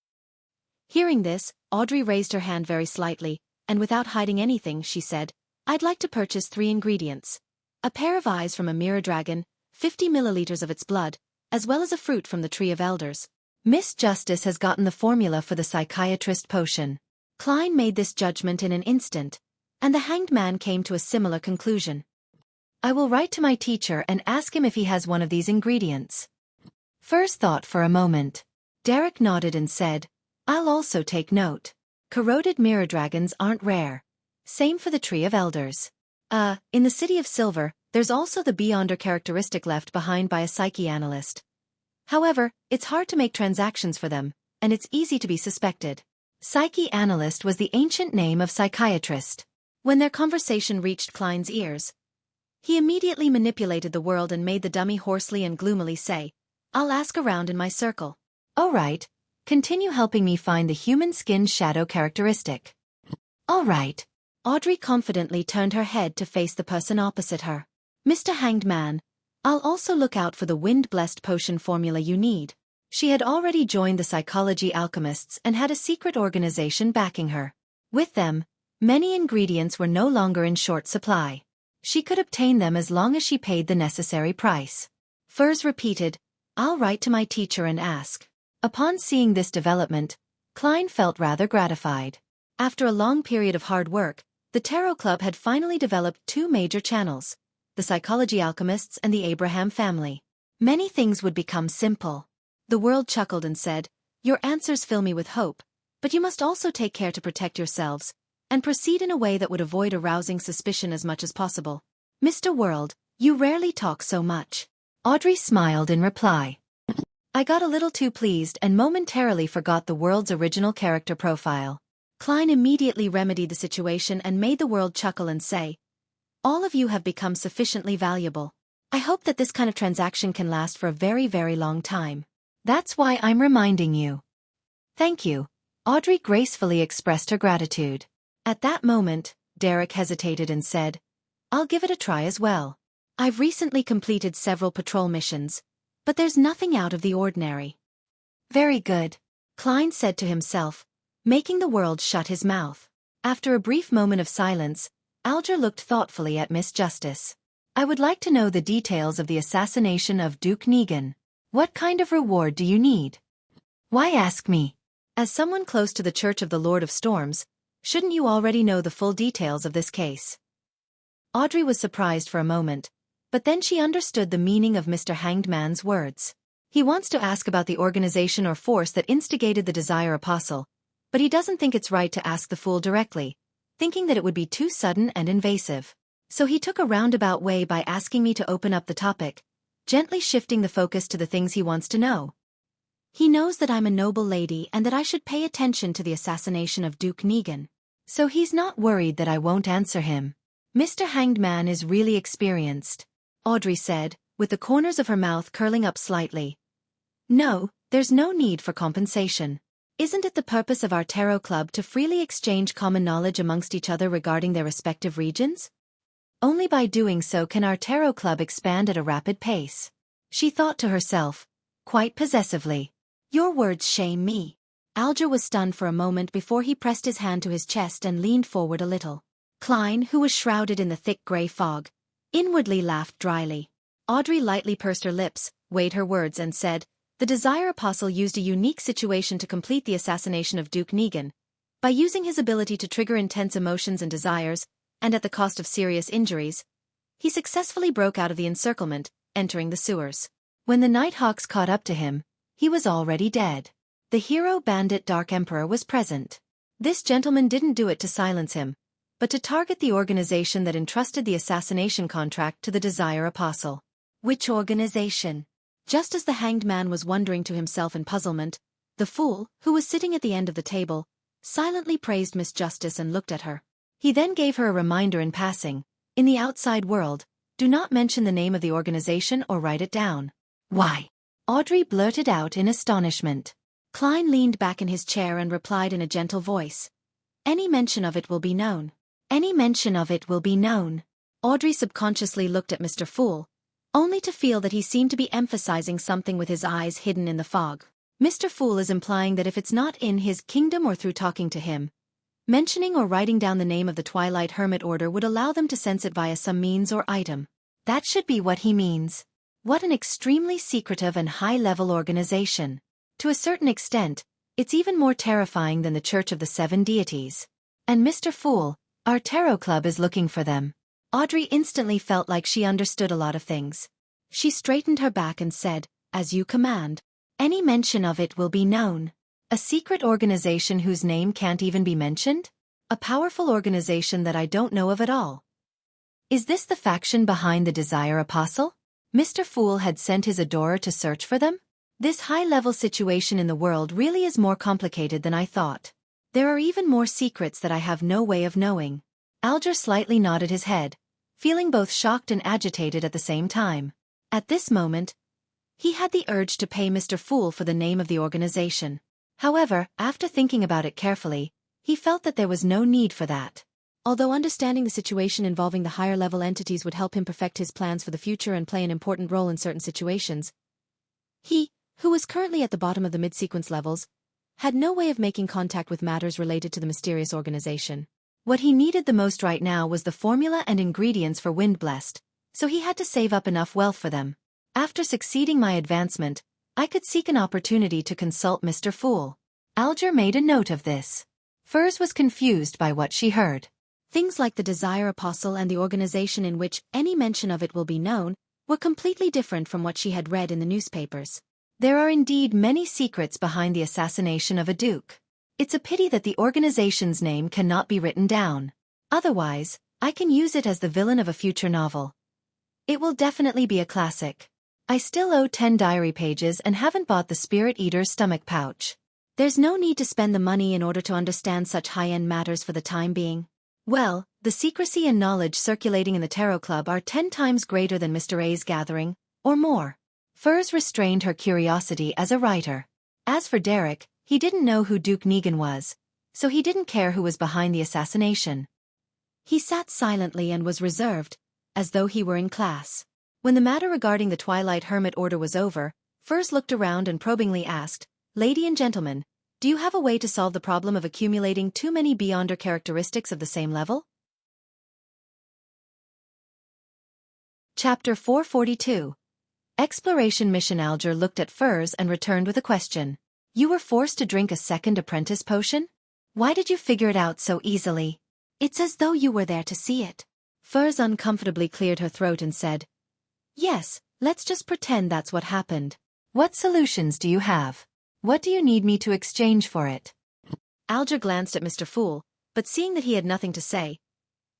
Hearing this, Audrey raised her hand very slightly, and without hiding anything, she said, "I'd like to purchase 3 ingredients. A pair of eyes from a mirror dragon, 50 milliliters of its blood, as well as a fruit from the Tree of Elders." Miss Justice has gotten the formula for the psychiatrist potion. Klein made this judgment in an instant, and the hanged man came to a similar conclusion. "I will write to my teacher and ask him if he has one of these ingredients." First thought for a moment. Derek nodded and said, "I'll also take note. Corroded mirror dragons aren't rare. Same for the Tree of Elders. In the City of Silver, there's also the Beyonder characteristic left behind by a psyche analyst. However, it's hard to make transactions for them, and it's easy to be suspected." Psyche analyst was the ancient name of psychiatrist. When their conversation reached Klein's ears, he immediately manipulated the world and made the dummy hoarsely and gloomily say, "I'll ask around in my circle." "All right. Continue helping me find the human skin shadow characteristic." "All right." Audrey confidently turned her head to face the person opposite her. "Mr. Hanged Man, I'll also look out for the wind-blessed potion formula you need." She had already joined the psychology alchemists and had a secret organization backing her. With them, many ingredients were no longer in short supply. She could obtain them as long as she paid the necessary price. Furs repeated, "I'll write to my teacher and ask." Upon seeing this development, Klein felt rather gratified. After a long period of hard work, the Tarot Club had finally developed 2 major channels, the Psychology Alchemists and the Abraham family. Many things would become simple. The world chuckled and said, "Your answers fill me with hope, but you must also take care to protect yourselves, and proceed in a way that would avoid arousing suspicion as much as possible. Mr. World, you rarely talk so much." Audrey smiled in reply. "I got a little too pleased and momentarily forgot the world's original character profile." Klein immediately remedied the situation and made the world chuckle and say, "All of you have become sufficiently valuable. I hope that this kind of transaction can last for a very, very long time. That's why I'm reminding you." "Thank you." Audrey gracefully expressed her gratitude. At that moment, Derek hesitated and said, "I'll give it a try as well. I've recently completed several patrol missions, but there's nothing out of the ordinary." "Very good," Klein said to himself, making the world shut his mouth. After a brief moment of silence, Alger looked thoughtfully at Miss Justice. "I would like to know the details of the assassination of Duke Negan. What kind of reward do you need?" "Why ask me? As someone close to the Church of the Lord of Storms, shouldn't you already know the full details of this case?" Audrey was surprised for a moment, but then she understood the meaning of Mr. Hanged Man's words. He wants to ask about the organization or force that instigated the Desire Apostle, but he doesn't think it's right to ask the fool directly, thinking that it would be too sudden and invasive. So he took a roundabout way by asking me to open up the topic, gently shifting the focus to the things he wants to know. He knows that I'm a noble lady and that I should pay attention to the assassination of Duke Negan. So he's not worried that I won't answer him. Mr. Hanged Man is really experienced," Audrey said, with the corners of her mouth curling up slightly. "No, there's no need for compensation. Isn't it the purpose of our Tarot Club to freely exchange common knowledge amongst each other regarding their respective regions? Only by doing so can our Tarot Club expand at a rapid pace." She thought to herself, quite possessively, "Your words shame me." Alger was stunned for a moment before he pressed his hand to his chest and leaned forward a little. Klein, who was shrouded in the thick grey fog, inwardly laughed dryly. Audrey lightly pursed her lips, weighed her words and said, "The Desire Apostle used a unique situation to complete the assassination of Duke Negan. By using his ability to trigger intense emotions and desires, and at the cost of serious injuries, he successfully broke out of the encirclement, entering the sewers. When the Nighthawks caught up to him, he was already dead. The hero bandit Dark Emperor was present. This gentleman didn't do it to silence him, but to target the organization that entrusted the assassination contract to the Desire Apostle." "Which organization?" Just as the Hanged Man was wondering to himself in puzzlement, the fool, who was sitting at the end of the table, silently praised Miss Justice and looked at her. He then gave her a reminder in passing, "In the outside world, do not mention the name of the organization or write it down." "Why?" Audrey blurted out in astonishment. Klein leaned back in his chair and replied in a gentle voice, "Any mention of it will be known." "Any mention of it will be known." Audrey subconsciously looked at Mr. Fool, only to feel that he seemed to be emphasizing something with his eyes hidden in the fog. Mr. Fool is implying that if it's not in his kingdom or through talking to him, mentioning or writing down the name of the Twilight Hermit Order would allow them to sense it via some means or item. That should be what he means. What an extremely secretive and high-level organization. To a certain extent, it's even more terrifying than the Church of the Seven Deities. And Mr. Fool, our tarot club is looking for them. Audrey instantly felt like she understood a lot of things. She straightened her back and said, "As you command. Any mention of it will be known. A secret organization whose name can't even be mentioned? A powerful organization that I don't know of at all. Is this the faction behind the Desire Apostle? Mr. Fool had sent his adorer to search for them? This high-level situation in the world really is more complicated than I thought. There are even more secrets that I have no way of knowing." Alger slightly nodded his head, feeling both shocked and agitated at the same time. At this moment, he had the urge to pay Mr. Fool for the name of the organization. However, after thinking about it carefully, he felt that there was no need for that. Although understanding the situation involving the higher-level entities would help him perfect his plans for the future and play an important role in certain situations, he, who was currently at the bottom of the mid-sequence levels, had no way of making contact with matters related to the mysterious organization. What he needed the most right now was the formula and ingredients for Windblessed, so he had to save up enough wealth for them. After succeeding my advancement, I could seek an opportunity to consult Mr. Fool. Alger made a note of this. Furs was confused by what she heard. Things like the Desire Apostle and the organization in which any mention of it will be known were completely different from what she had read in the newspapers. There are indeed many secrets behind the assassination of a duke. It's a pity that the organization's name cannot be written down. Otherwise, I can use it as the villain of a future novel. It will definitely be a classic. I still owe 10 diary pages and haven't bought the Spirit Eater's stomach pouch. There's no need to spend the money in order to understand such high-end matters for the time being. Well, the secrecy and knowledge circulating in the Tarot Club are 10 times greater than Mr. A's gathering, or more. Furs restrained her curiosity as a writer. As for Derek, he didn't know who Duke Negan was, so he didn't care who was behind the assassination. He sat silently and was reserved, as though he were in class. When the matter regarding the Twilight Hermit Order was over, Furs looked around and probingly asked, "Lady and gentlemen, do you have a way to solve the problem of accumulating too many Beyonder characteristics of the same level?" Chapter 442. Exploration Mission. Alger looked at Furs and returned with a question. "You were forced to drink a second apprentice potion? Why did you figure it out so easily? It's as though you were there to see it." Furs uncomfortably cleared her throat and said, "Yes, let's just pretend that's what happened. What solutions do you have? What do you need me to exchange for it?" Alger glanced at Mr. Fool, but seeing that he had nothing to say,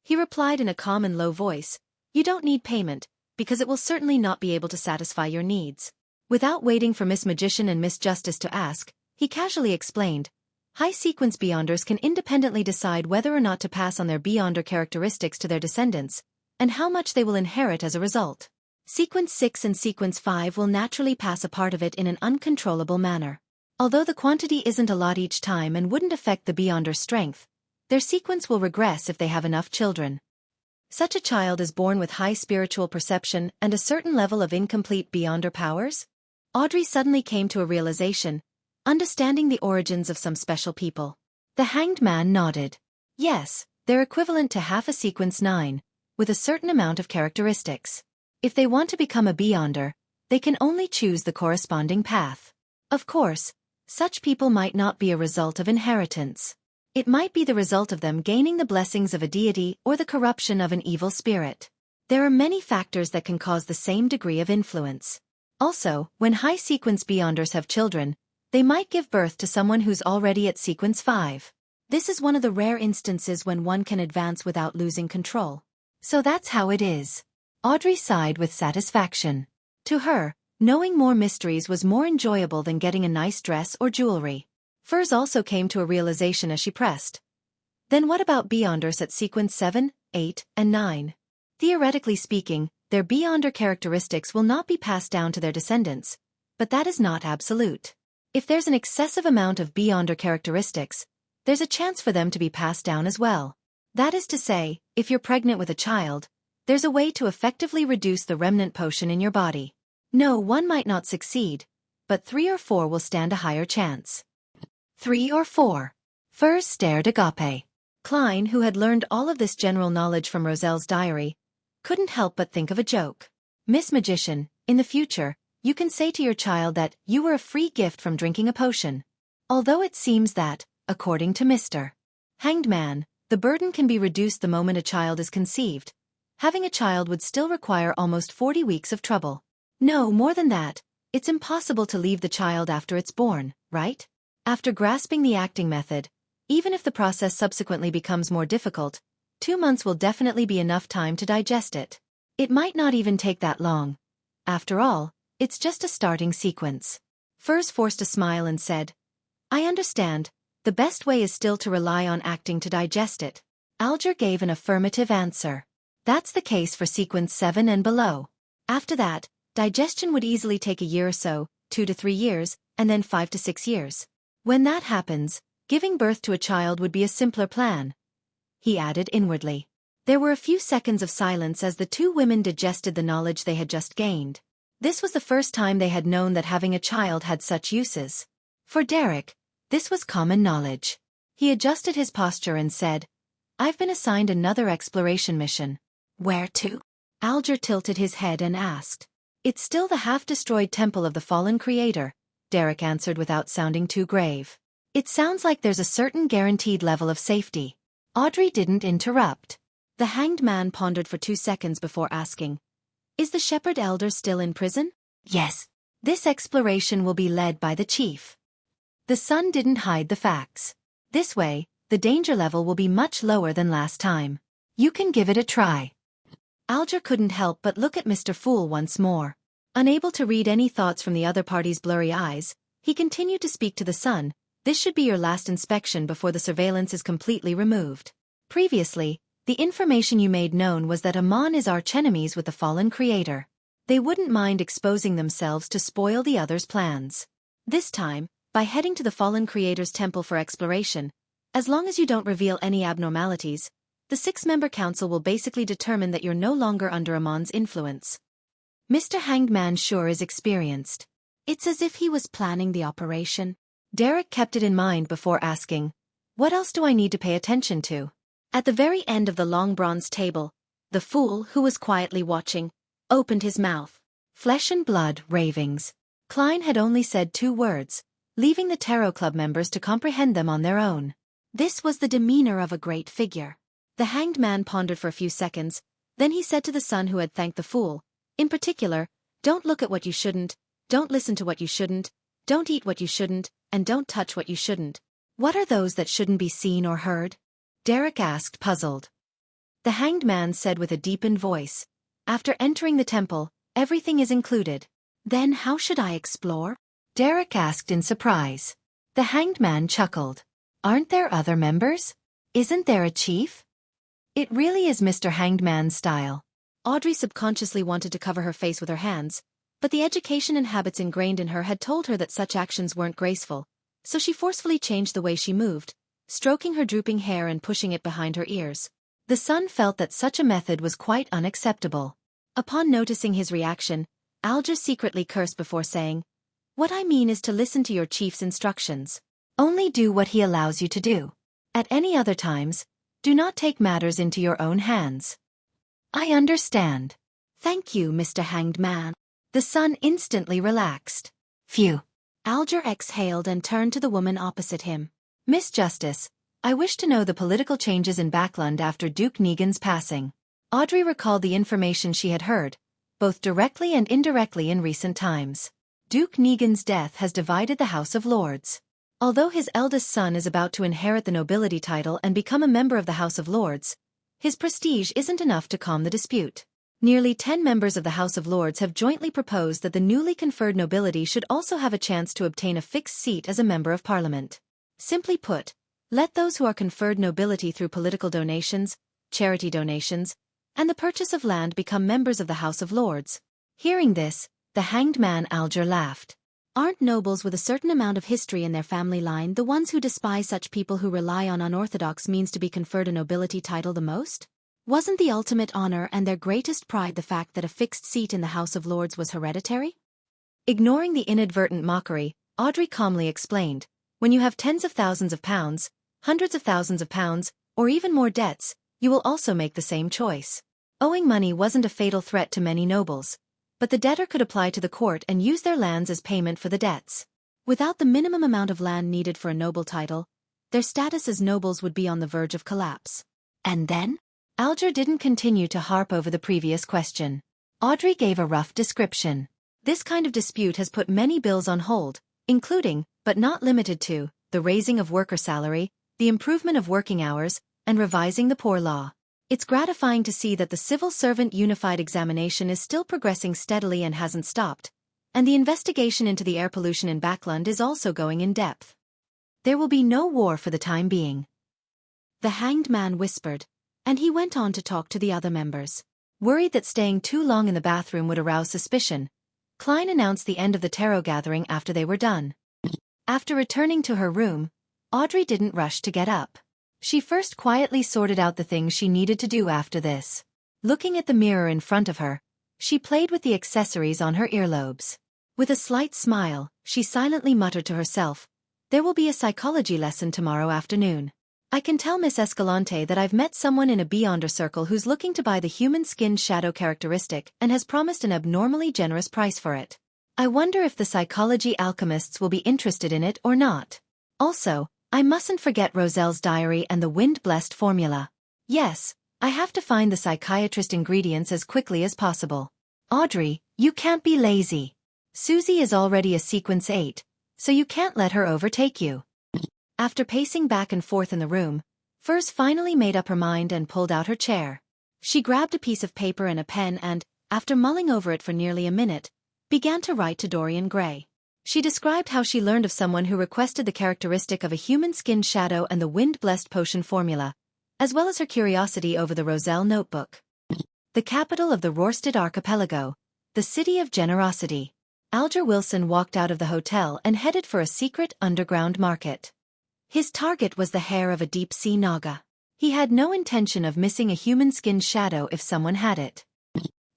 he replied in a calm and low voice, "You don't need payment, because it will certainly not be able to satisfy your needs." Without waiting for Miss Magician and Miss Justice to ask, he casually explained, "High-sequence Beyonders can independently decide whether or not to pass on their Beyonder characteristics to their descendants, and how much they will inherit as a result. Sequence 6 and Sequence 5 will naturally pass a part of it in an uncontrollable manner. Although the quantity isn't a lot each time and wouldn't affect the Beyonder's strength, their sequence will regress if they have enough children. Such a child is born with high spiritual perception and a certain level of incomplete Beyonder powers." Audrey suddenly came to a realization, understanding the origins of some special people. The Hanged Man nodded. "Yes, they're equivalent to half a Sequence 9, with a certain amount of characteristics. If they want to become a Beyonder, they can only choose the corresponding path. Of course, such people might not be a result of inheritance. It might be the result of them gaining the blessings of a deity or the corruption of an evil spirit. There are many factors that can cause the same degree of influence. Also, when high-sequence Beyonders have children, they might give birth to someone who's already at Sequence 5. This is one of the rare instances when one can advance without losing control. So that's how it is." Audrey sighed with satisfaction. To her, knowing more mysteries was more enjoyable than getting a nice dress or jewelry. Furs also came to a realization as she pressed. "Then what about Beyonders at Sequence 7, 8, and 9? Theoretically speaking, their Beyonder characteristics will not be passed down to their descendants, but that is not absolute. If there's an excessive amount of Beyonder characteristics, there's a chance for them to be passed down as well. That is to say, if you're pregnant with a child, There's a way to effectively reduce the remnant potion in your body. No, one might not succeed, but 3 or 4 will stand a higher chance. 3 or 4. Furs stared agape. Klein, who had learned all of this general knowledge from Roselle's diary, couldn't help but think of a joke. Miss Magician, in the future, you can say to your child that you were a free gift from drinking a potion. Although it seems that, according to Mr. Hanged Man, the burden can be reduced the moment a child is conceived. Having a child would still require almost 40 weeks of trouble. No, more than that, it's impossible to leave the child after it's born, right? After grasping the acting method, even if the process subsequently becomes more difficult, 2 months will definitely be enough time to digest it. It might not even take that long. After all, it's just a starting sequence. Furs forced a smile and said, I understand, the best way is still to rely on acting to digest it. Alger gave an affirmative answer. That's the case for sequence 7 and below. After that, digestion would easily take a year or so, 2 to 3 years, and then 5 to 6 years. When that happens, giving birth to a child would be a simpler plan. He added inwardly. There were a few seconds of silence as the 2 women digested the knowledge they had just gained. This was the first time they had known that having a child had such uses. For Derek, this was common knowledge. He adjusted his posture and said, I've been assigned another exploration mission. Where to? Alger tilted his head and asked. It's still the half-destroyed temple of the fallen creator, Derek answered without sounding too grave. It sounds like there's a certain guaranteed level of safety. Audrey didn't interrupt. The Hanged Man pondered for 2 seconds before asking, Is the Shepherd Elder still in prison? Yes. This exploration will be led by the chief. The Sun didn't hide the facts. This way, the danger level will be much lower than last time. You can give it a try. Alger couldn't help but look at Mr. Fool once more. Unable to read any thoughts from the other party's blurry eyes, he continued to speak to the Sun. This should be your last inspection before the surveillance is completely removed. Previously, the information you made known was that Amon is archenemies with the fallen creator. They wouldn't mind exposing themselves to spoil the other's plans. This time, by heading to the fallen creator's temple for exploration, as long as you don't reveal any abnormalities, the 6-member council will basically determine that you're no longer under Amon's influence. Mr. Hanged Man sure is experienced. It's as if he was planning the operation. Derek kept it in mind before asking, What else do I need to pay attention to? At the very end of the long bronze table, the Fool, who was quietly watching, opened his mouth. Flesh and blood ravings. Klein had only said 2 words, leaving the Tarot Club members to comprehend them on their own. This was the demeanor of a great figure. The Hanged Man pondered for a few seconds, then he said to the Son who had thanked the Fool, in particular, don't look at what you shouldn't, don't listen to what you shouldn't, don't eat what you shouldn't, and don't touch what you shouldn't. What are those that shouldn't be seen or heard? Derek asked, puzzled. The Hanged Man said with a deepened voice, After entering the temple, everything is included. Then how should I explore? Derek asked in surprise. The Hanged Man chuckled. Aren't there other members? Isn't there a chief? It really is Mr. Hanged Man's style. Audrey subconsciously wanted to cover her face with her hands, but the education and habits ingrained in her had told her that such actions weren't graceful, so she forcefully changed the way she moved, stroking her drooping hair and pushing it behind her ears. The Son felt that such a method was quite unacceptable. Upon noticing his reaction, Alger secretly cursed before saying, What I mean is to listen to your chief's instructions. Only do what he allows you to do. At any other times, do not take matters into your own hands. I understand. Thank you, Mr. Hanged Man. The Son instantly relaxed. Phew. Alger exhaled and turned to the woman opposite him. Miss Justice, I wish to know the political changes in Backland after Duke Negan's passing. Audrey recalled the information she had heard, both directly and indirectly in recent times. Duke Negan's death has divided the House of Lords. Although his eldest son is about to inherit the nobility title and become a member of the House of Lords, his prestige isn't enough to calm the dispute. Nearly 10 members of the House of Lords have jointly proposed that the newly conferred nobility should also have a chance to obtain a fixed seat as a member of Parliament. Simply put, let those who are conferred nobility through political donations, charity donations, and the purchase of land become members of the House of Lords. Hearing this, the Hanged Man Alger laughed. Aren't nobles with a certain amount of history in their family line the ones who despise such people who rely on unorthodox means to be conferred a nobility title the most? Wasn't the ultimate honor and their greatest pride the fact that a fixed seat in the House of Lords was hereditary? Ignoring the inadvertent mockery, Audrey calmly explained, when you have tens of thousands of pounds, hundreds of thousands of pounds, or even more debts, you will also make the same choice. Owing money wasn't a fatal threat to many nobles, but the debtor could apply to the court and use their lands as payment for the debts. Without the minimum amount of land needed for a noble title, their status as nobles would be on the verge of collapse. And then? Alger didn't continue to harp over the previous question. Audrey gave a rough description. This kind of dispute has put many bills on hold, including, but not limited to, the raising of worker salary, the improvement of working hours, and revising the poor law. It's gratifying to see that the Civil Servant Unified Examination is still progressing steadily and hasn't stopped, and the investigation into the air pollution in Backland is also going in depth. There will be no war for the time being, the hanged man whispered, and he went on to talk to the other members. Worried that staying too long in the bathroom would arouse suspicion, Klein announced the end of the tarot gathering after they were done. After returning to her room, Audrey didn't rush to get up. She first quietly sorted out the things she needed to do after this. Looking at the mirror in front of her, she played with the accessories on her earlobes. With a slight smile, she silently muttered to herself, "There will be a psychology lesson tomorrow afternoon. I can tell Miss Escalante that I've met someone in a Beyonder circle who's looking to buy the human-skinned shadow characteristic and has promised an abnormally generous price for it. I wonder if the psychology alchemists will be interested in it or not. Also, I mustn't forget Roselle's diary and the wind-blessed formula. Yes, I have to find the psychiatrist ingredients as quickly as possible. Audrey, you can't be lazy. Susie is already a sequence 8, so you can't let her overtake you." After pacing back and forth in the room, Furs finally made up her mind and pulled out her chair. She grabbed a piece of paper and a pen and, after mulling over it for nearly a minute, began to write to Dorian Gray. She described how she learned of someone who requested the characteristic of a human-skinned shadow and the wind-blessed potion formula, as well as her curiosity over the Roselle notebook. The capital of the Rorstad archipelago, the city of generosity. Alger Wilson walked out of the hotel and headed for a secret underground market. His target was the hair of a deep-sea naga. He had no intention of missing a human-skinned shadow if someone had it.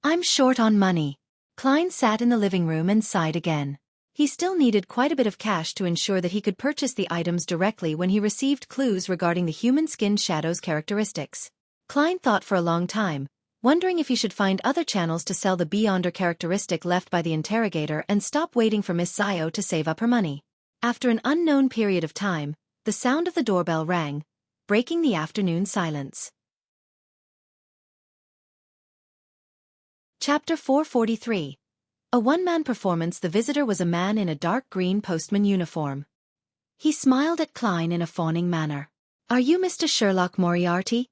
"I'm short on money." Klein sat in the living room and sighed again. He still needed quite a bit of cash to ensure that he could purchase the items directly when he received clues regarding the human-skinned shadow's characteristics. Klein thought for a long time, wondering if he should find other channels to sell the Beyonder characteristic left by the interrogator and stop waiting for Miss Zio to save up her money. After an unknown period of time, the sound of the doorbell rang, breaking the afternoon silence. Chapter 443. A one-man performance. The visitor was a man in a dark green postman uniform. He smiled at Klein in a fawning manner. "Are you Mr. Sherlock Moriarty?"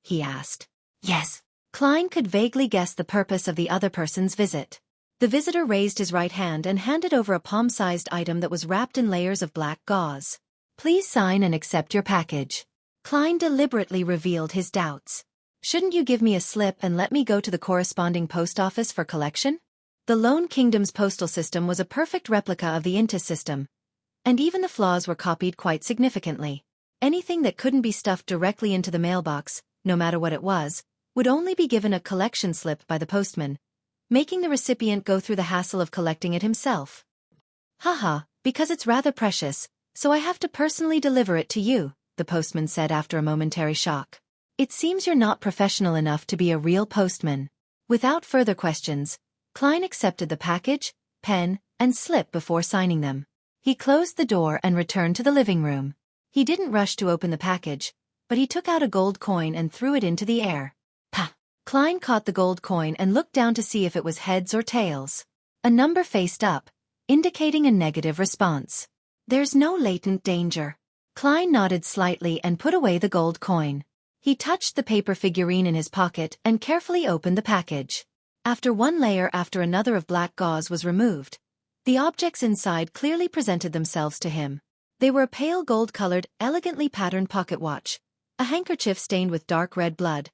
he asked. "Yes." Klein could vaguely guess the purpose of the other person's visit. The visitor raised his right hand and handed over a palm-sized item that was wrapped in layers of black gauze. "Please sign and accept your package." Klein deliberately revealed his doubts. "Shouldn't you give me a slip and let me go to the corresponding post office for collection?" The Lone Kingdom's postal system was a perfect replica of the Intis system, and even the flaws were copied quite significantly. Anything that couldn't be stuffed directly into the mailbox, no matter what it was, would only be given a collection slip by the postman, making the recipient go through the hassle of collecting it himself. "Haha, because it's rather precious, so I have to personally deliver it to you," the postman said after a momentary shock. "It seems you're not professional enough to be a real postman." Without further questions, Klein accepted the package, pen, and slip before signing them. He closed the door and returned to the living room. He didn't rush to open the package, but he took out a gold coin and threw it into the air. "Pah!" Klein caught the gold coin and looked down to see if it was heads or tails. A number faced up, indicating a negative response. "There's no latent danger." Klein nodded slightly and put away the gold coin. He touched the paper figurine in his pocket and carefully opened the package. After one layer after another of black gauze was removed, the objects inside clearly presented themselves to him. They were a pale gold-colored, elegantly patterned pocket watch, a handkerchief stained with dark red blood,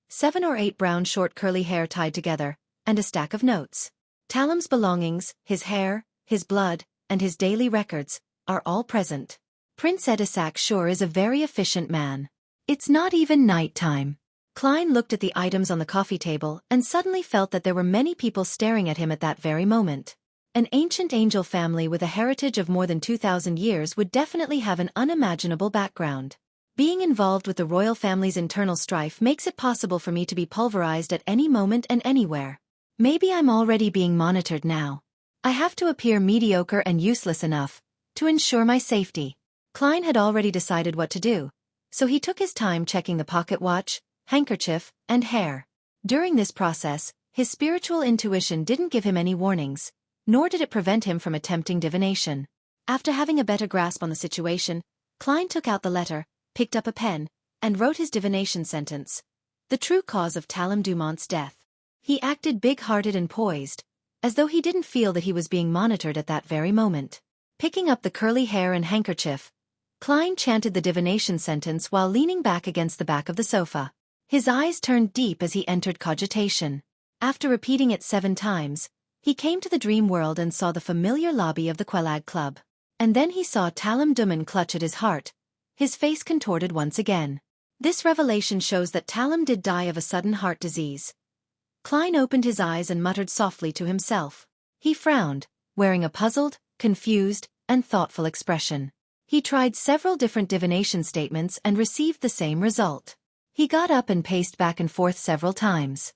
7 or 8 brown short curly hair tied together, and a stack of notes. Talam's belongings, his hair, his blood, and his daily records, are all present. Prince Edisac sure is a very efficient man. It's not even night time. Klein looked at the items on the coffee table and suddenly felt that there were many people staring at him at that very moment. An ancient angel family with a heritage of more than 2,000 years would definitely have an unimaginable background. Being involved with the royal family's internal strife makes it possible for me to be pulverized at any moment and anywhere. Maybe I'm already being monitored now. I have to appear mediocre and useless enough to ensure my safety. Klein had already decided what to do, so he took his time checking the pocket watch, handkerchief, and hair. During this process, his spiritual intuition didn't give him any warnings, nor did it prevent him from attempting divination. After having a better grasp on the situation, Klein took out the letter, picked up a pen, and wrote his divination sentence. The true cause of Talum Dumont's death. He acted big-hearted and poised, as though he didn't feel that he was being monitored at that very moment. Picking up the curly hair and handkerchief, Klein chanted the divination sentence while leaning back against the back of the sofa. His eyes turned deep as he entered cogitation. After repeating it 7 times, he came to the dream world and saw the familiar lobby of the Quelag Club. And then he saw Talum Dumont clutch at his heart, his face contorted once again. This revelation shows that Talum did die of a sudden heart disease. Klein opened his eyes and muttered softly to himself. He frowned, wearing a puzzled, confused, and thoughtful expression. He tried several different divination statements and received the same result. He got up and paced back and forth several times.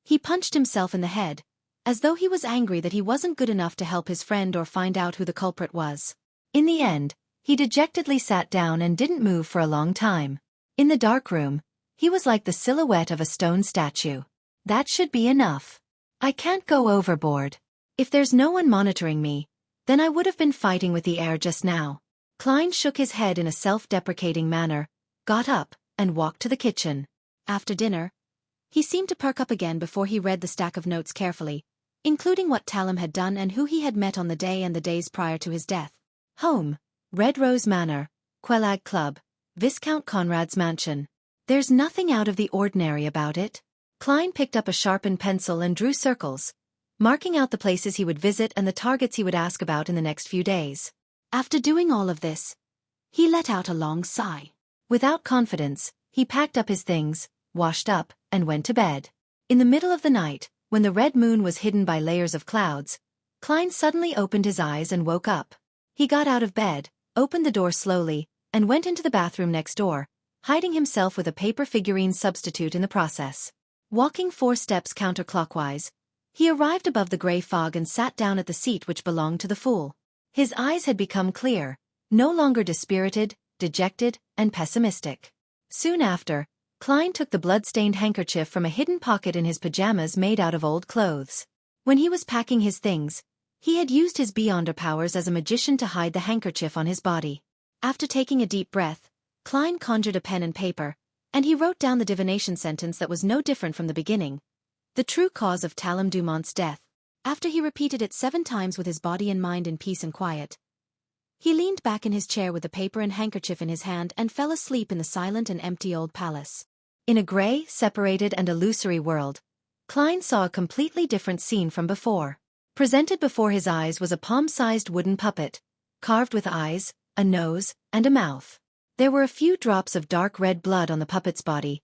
He punched himself in the head, as though he was angry that he wasn't good enough to help his friend or find out who the culprit was. In the end, he dejectedly sat down and didn't move for a long time. In the dark room, he was like the silhouette of a stone statue. That should be enough. I can't go overboard. If there's no one monitoring me, then I would have been fighting with the air just now. Klein shook his head in a self-deprecating manner, got up, and walked to the kitchen. After dinner, he seemed to perk up again before he read the stack of notes carefully, including what Talum had done and who he had met on the day and the days prior to his death. Home, Red Rose Manor, Quelag Club, Viscount Conrad's mansion. There's nothing out of the ordinary about it. Klein picked up a sharpened pencil and drew circles, marking out the places he would visit and the targets he would ask about in the next few days. After doing all of this, he let out a long sigh. Without confidence, he packed up his things, washed up, and went to bed. In the middle of the night, when the red moon was hidden by layers of clouds, Klein suddenly opened his eyes and woke up. He got out of bed, opened the door slowly, and went into the bathroom next door, hiding himself with a paper figurine substitute in the process. Walking 4 steps counterclockwise, he arrived above the gray fog and sat down at the seat which belonged to the fool. His eyes had become clear, no longer dispirited, dejected, and pessimistic. Soon after, Klein took the blood-stained handkerchief from a hidden pocket in his pajamas made out of old clothes. When he was packing his things, he had used his Beyonder powers as a magician to hide the handkerchief on his body. After taking a deep breath, Klein conjured a pen and paper, and he wrote down the divination sentence that was no different from the beginning. The true cause of Talum Dumont's death. After he repeated it 7 times with his body and mind in peace and quiet, he leaned back in his chair with the paper and handkerchief in his hand and fell asleep in the silent and empty old palace. In a gray, separated and illusory world, Klein saw a completely different scene from before. Presented before his eyes was a palm-sized wooden puppet, carved with eyes, a nose, and a mouth. There were a few drops of dark red blood on the puppet's body,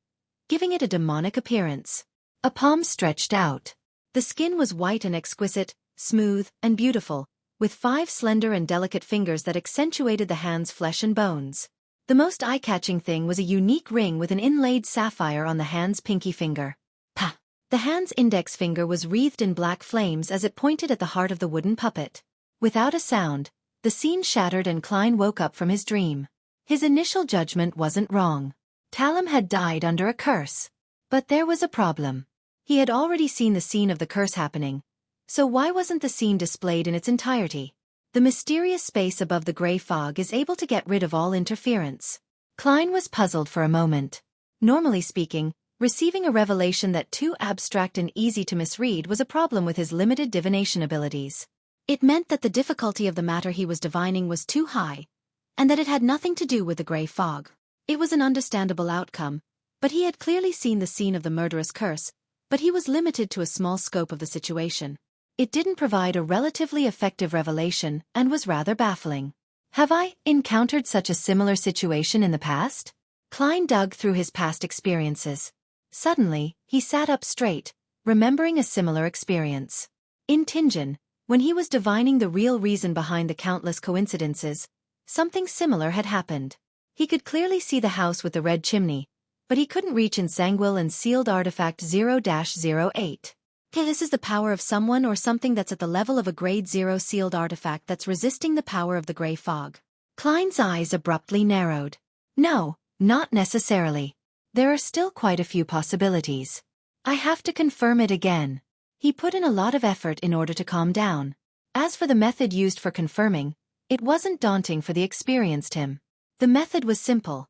giving it a demonic appearance. A palm stretched out. The skin was white and exquisite, smooth and beautiful, with 5 slender and delicate fingers that accentuated the hand's flesh and bones. The most eye-catching thing was a unique ring with an inlaid sapphire on the hand's pinky finger. Pah! The hand's index finger was wreathed in black flames as it pointed at the heart of the wooden puppet. Without a sound, the scene shattered and Klein woke up from his dream. His initial judgment wasn't wrong. Talum had died under a curse. But there was a problem. He had already seen the scene of the curse happening, so why wasn't the scene displayed in its entirety? The mysterious space above the gray fog is able to get rid of all interference. Klein was puzzled for a moment. Normally speaking, receiving a revelation that too abstract and easy to misread was a problem with his limited divination abilities. It meant that the difficulty of the matter he was divining was too high, and that it had nothing to do with the gray fog. It was an understandable outcome, but he had clearly seen the scene of the murderous curse, but he was limited to a small scope of the situation. It didn't provide a relatively effective revelation and was rather baffling. Have I encountered such a similar situation in the past? Klein dug through his past experiences. Suddenly, he sat up straight, remembering a similar experience. In Tingen, when he was divining the real reason behind the countless coincidences, something similar had happened. He could clearly see the house with the red chimney, but he couldn't reach in Sanguil and sealed artifact 0-08. This is the power of someone or something that's at the level of a grade 0 sealed artifact that's resisting the power of the gray fog. Klein's eyes abruptly narrowed. No, not necessarily. There are still quite a few possibilities. I have to confirm it again. He put in a lot of effort in order to calm down. As for the method used for confirming, it wasn't daunting for the experienced him. The method was simple.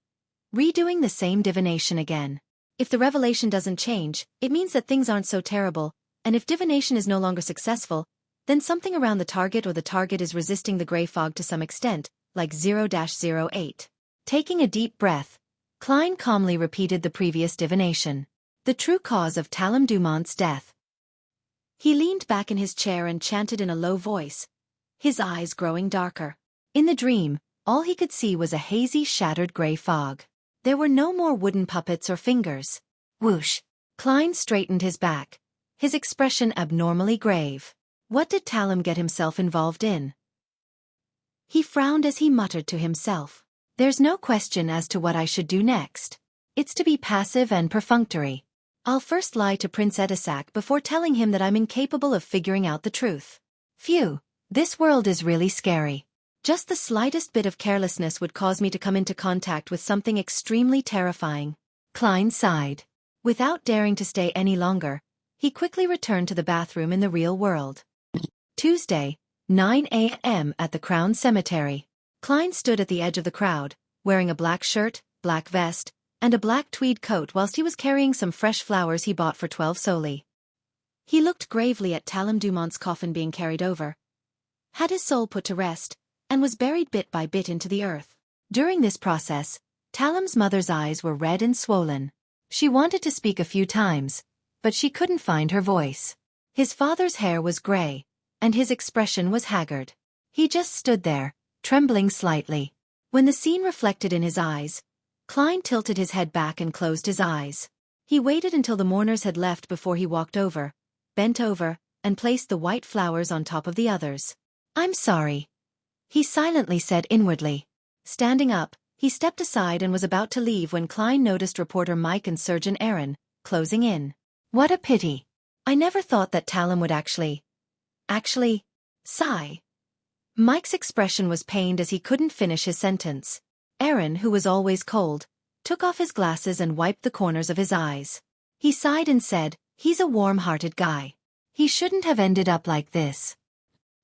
Redoing the same divination again. If the revelation doesn't change, it means that things aren't so terrible, and if divination is no longer successful, then something around the target or the target is resisting the gray fog to some extent, like 0-08. Taking a deep breath, Klein calmly repeated the previous divination. The true cause of Talum Dumont's death. He leaned back in his chair and chanted in a low voice, his eyes growing darker. In the dream, all he could see was a hazy, shattered gray fog. There were no more wooden puppets or fingers. Whoosh! Klein straightened his back, his expression abnormally grave. What did Talum get himself involved in? He frowned as he muttered to himself. There's no question as to what I should do next. It's to be passive and perfunctory. I'll first lie to Prince Edisac before telling him that I'm incapable of figuring out the truth. Phew, this world is really scary. Just the slightest bit of carelessness would cause me to come into contact with something extremely terrifying. Klein sighed. Without daring to stay any longer, he quickly returned to the bathroom in the real world. Tuesday, 9 a.m. at the Crown Cemetery. Klein stood at the edge of the crowd, wearing a black shirt, black vest, and a black tweed coat whilst he was carrying some fresh flowers he bought for 12 soli. He looked gravely at Talum Dumont's coffin being carried over, had his soul put to rest, and was buried bit by bit into the earth. During this process, Talum's mother's eyes were red and swollen. She wanted to speak a few times, but she couldn't find her voice. His father's hair was gray, and his expression was haggard. He just stood there, trembling slightly. When the scene reflected in his eyes, Klein tilted his head back and closed his eyes. He waited until the mourners had left before he walked over, bent over, and placed the white flowers on top of the others. I'm sorry, he silently said inwardly. Standing up, he stepped aside and was about to leave when Klein noticed reporter Mike and Surgeon Aaron, closing in. What a pity. I never thought that Talum would actually, sigh. Mike's expression was pained as he couldn't finish his sentence. Aaron, who was always cold, took off his glasses and wiped the corners of his eyes. He sighed and said, he's a warm-hearted guy. He shouldn't have ended up like this.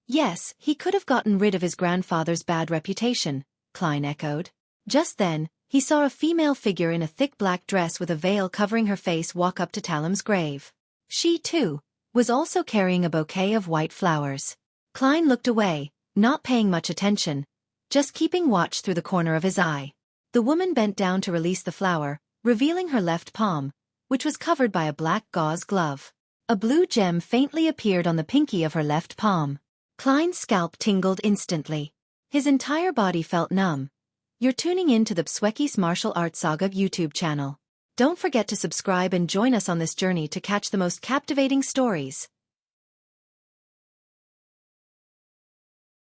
Yes, he could have gotten rid of his grandfather's bad reputation, Klein echoed. Just then, he saw a female figure in a thick black dress with a veil covering her face walk up to Talum's grave. She, too, was also carrying a bouquet of white flowers. Klein looked away, not paying much attention, just keeping watch through the corner of his eye. The woman bent down to release the flower, revealing her left palm, which was covered by a black gauze glove. A blue gem faintly appeared on the pinky of her left palm. Klein's scalp tingled instantly. His entire body felt numb. You're tuning in to the Xueqi's Martial Arts Saga YouTube channel. Don't forget to subscribe and join us on this journey to catch the most captivating stories.